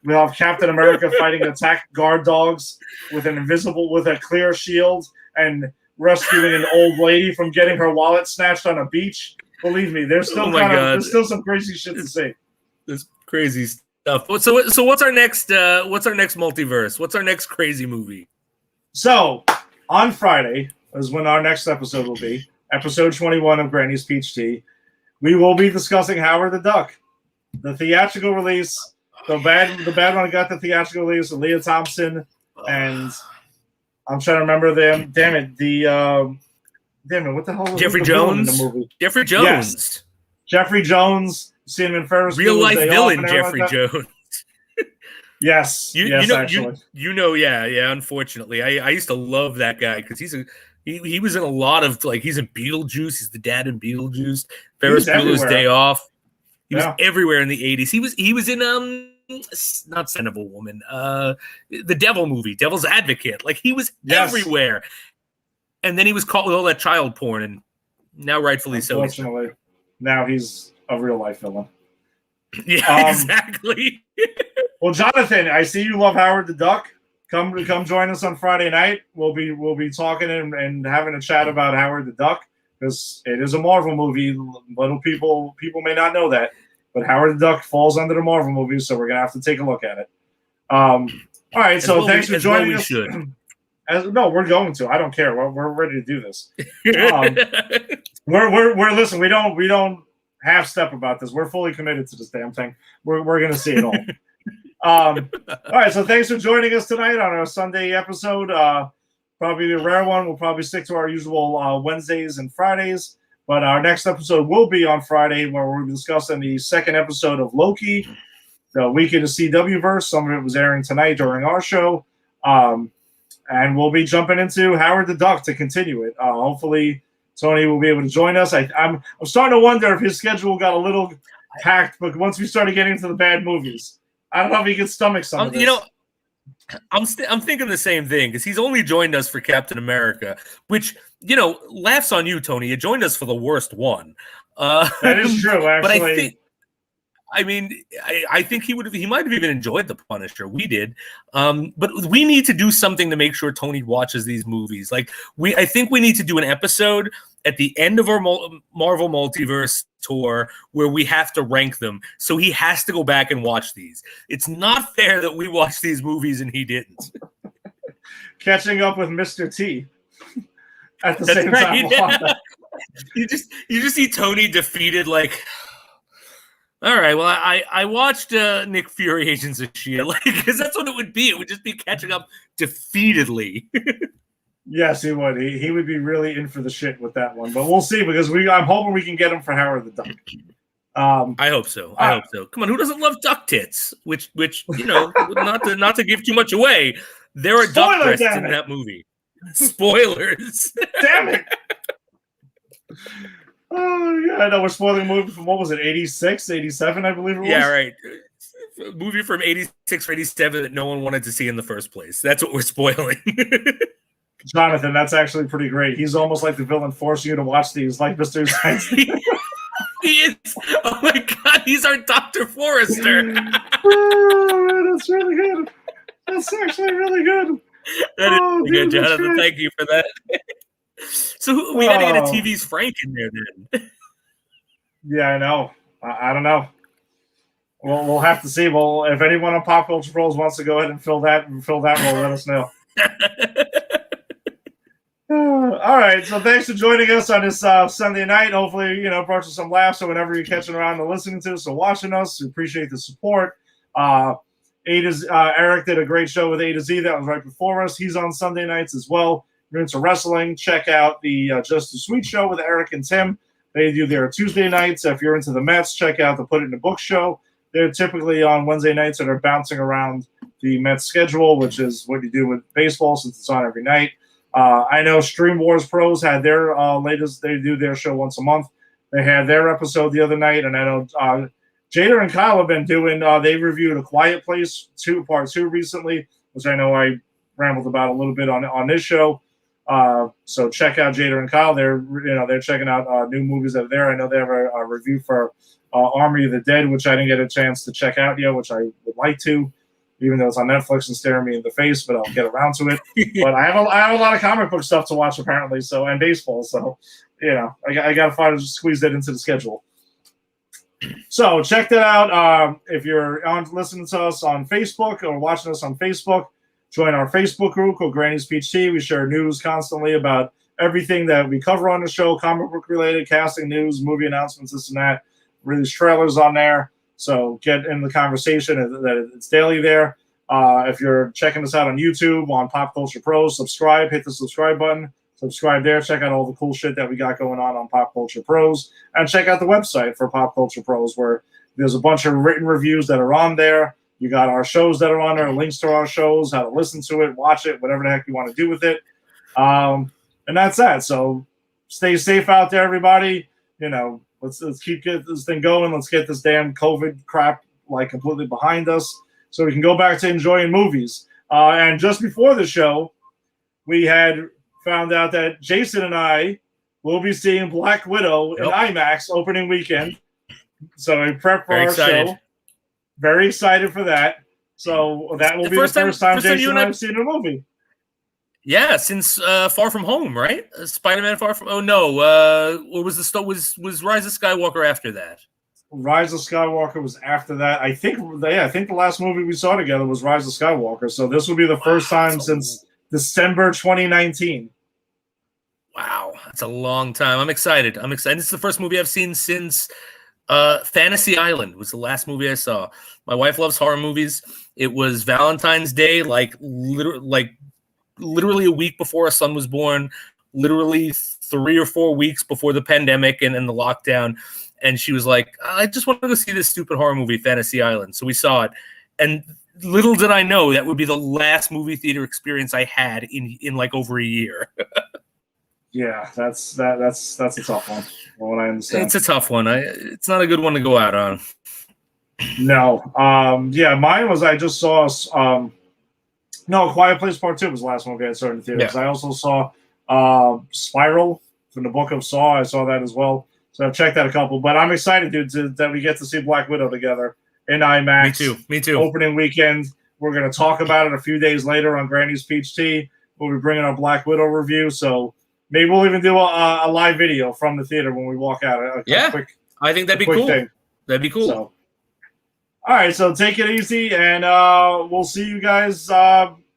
We'll have Captain America fighting attack guard dogs with a clear shield and rescuing an old lady from getting her wallet snatched on a beach. Believe me, there's still there's still some crazy shit to see. There's crazy stuff. So what's our next multiverse? What's our next crazy movie? So on Friday is when our next episode will be, episode 21 of Granny's Peach Tea. We will be discussing Howard the Duck, the theatrical release. The bad one got the theatrical release with Leah Thompson, and I'm trying to remember them. Damn it! What the hell? Jeffrey Jones. In the movie? Jeffrey Jones. Yes. Jeffrey Jones. Seen him in Ferris. Real life villain Jeffrey Jones. Yes. Actually. Yeah. Unfortunately, I used to love that guy because he was in a lot of, like, he's in Beetlejuice. He's the dad in Beetlejuice. Ferris Bueller's Day Off. He was everywhere in the 80s. He was in not Son of a Woman, the Devil movie, Devil's Advocate. Like, he was everywhere. And then he was caught with all that child porn, and now rightfully so. Unfortunately, now he's a real life villain. Yeah, exactly. Well, Jonathan, I see you love Howard the Duck. Come join us on Friday night. We'll be talking and having a chat about Howard the Duck, because it is a Marvel movie. Little people may not know that, but Howard the Duck falls under the Marvel movies, so we're gonna have to take a look at it. All right, so thanks for joining us. No, we're going to. I don't care. We're ready to do this. We're listen. We don't half step about this. We're fully committed to this damn thing. We're gonna see it all. All right, so thanks for joining us tonight on our Sunday episode. Probably a rare one. We'll probably stick to our usual Wednesdays and Fridays, but our next episode will be on Friday, where we'll be discussing the second episode of Loki, the week of the CW verse. Some of it was airing tonight during our show, and we'll be jumping into Howard the Duck to continue it. Hopefully, Tony will be able to join us. I'm starting to wonder if his schedule got a little packed, but once we started getting into the bad movies. I don't know if he can stomach some of this. I'm thinking the same thing, because he's only joined us for Captain America, which, laughs on you, Tony. You joined us for the worst one. That is true, actually. But I think he might have even enjoyed The Punisher. We did. But we need to do something to make sure Tony watches these movies. I think we need to do an episode at the end of our Marvel Multiverse tour where we have to rank them. So he has to go back and watch these. It's not fair that we watched these movies and he didn't. Catching up with Mr. T at the same time. Yeah. You just see Tony defeated, all right, well, I watched Nick Fury Agents of S.H.I.E.L.D. Because that's what it would be. It would just be catching up defeatedly. Yes, he would. He would be really in for the shit with that one. But we'll see, because I'm hoping we can get him for Howard the Duck. I hope so. Come on, who doesn't love duck tits? Which not to give too much away, there are duck breasts in that movie. Spoilers. Damn it. Oh, yeah, I know. We're spoiling a movie from, what was it, 86, 87, I believe it was? Yeah, right. A movie from 86 or 87 that no one wanted to see in the first place. That's what we're spoiling. Jonathan, that's actually pretty great. He's almost like the villain forcing you to watch these, like Mr. Science. He is. Oh, my God. He's our Dr. Forrester. Oh, that's really good. That's actually really good. That is really good, Jonathan. Thank you for that. So we got to get a TV's Frank in there then. Yeah, I know. I don't know. Well, we'll have to see. Well, if anyone on Pop Culture Pros wants to go ahead and fill that role, let us know. All right. So thanks for joining us on this Sunday night. Hopefully, brought you some laughs or whenever you're catching around and listening to us or watching us. We appreciate the support. Eric did a great show with A to Z that was right before us. He's on Sunday nights as well. If you're into wrestling, check out the Just a Sweet show with Eric and Tim. They do their Tuesday nights. If you're into the Mets, check out the Put It in the Book show. They're typically on Wednesday nights, and they're bouncing around the Mets schedule, which is what you do with baseball since it's on every night. I know Stream Wars Pros had their latest. They do their show once a month. They had their episode the other night, and I know Jada and Kyle have been doing. They reviewed A Quiet Place Part 2 recently, which I know I rambled about a little bit on this show. So check out Jada and Kyle. They're checking out new movies that are there. I know they have a review for Army of the Dead, which I didn't get a chance to check out yet, which I would like to, even though it's on Netflix and staring me in the face, but I'll get around to it. But I have a lot of comic book stuff to watch apparently, and baseball. So, I got to squeeze that into the schedule. So check that out. If you're listening to us on Facebook or watching us on Facebook, join our Facebook group called Granny's Peach Tea. We share news constantly about everything that we cover on the show, comic book related, casting news, movie announcements, this and that. Release trailers on there. So get in the conversation. It's daily there. If you're checking us out on YouTube, on Pop Culture Pros, subscribe. Hit the subscribe button. Subscribe there. Check out all the cool shit that we got going on Pop Culture Pros. And check out the website for Pop Culture Pros, where there's a bunch of written reviews that are on there. You got our shows that are on there, links to our shows, how to listen to it, watch it, whatever the heck you want to do with it. And that's that. So stay safe out there, everybody. Let's keep this thing going. Let's get this damn COVID crap completely behind us so we can go back to enjoying movies. And just before the show, we had found out that Jason and I will be seeing Black Widow in IMAX opening weekend. So in prep for our show, very excited for that. So that will be the first time Jason and I have seen a movie. Yeah, since Far From Home, right? Spider-Man Far From. Oh no, what was was Rise of Skywalker after that? Rise of Skywalker was after that. I think the last movie we saw together was Rise of Skywalker. So this will be the first time since December 2019. Wow, that's a long time. I'm excited. This is the first movie I've seen since Fantasy Island was the last movie I saw. My wife loves horror movies. It was Valentine's Day, literally a week before our son was born, literally 3 or 4 weeks before the pandemic and the lockdown. And she was like, I just want to go see this stupid horror movie, Fantasy Island. So we saw it. And little did I know that would be the last movie theater experience I had in like over a year. Yeah, that's a tough one. From what I understand, it's a tough one. It's not a good one to go out on. No. Yeah, mine was I just saw no, Quiet Place Part 2 was the last movie I saw in theaters. Yeah. I also saw Spiral from the Book of Saw. I saw that as well. So I've checked out a couple. But I'm excited, dude, that we get to see Black Widow together in IMAX. Me too. Opening weekend. We're going to talk about it a few days later on Granny's Peach Tea. We'll be bringing our Black Widow review. So maybe we'll even do a live video from the theater when we walk out. I think that'd be cool. Thing. That'd be cool. So, all right, so take it easy, and we'll see you guys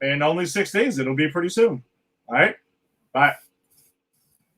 in only 6 days. It'll be pretty soon. All right? Bye.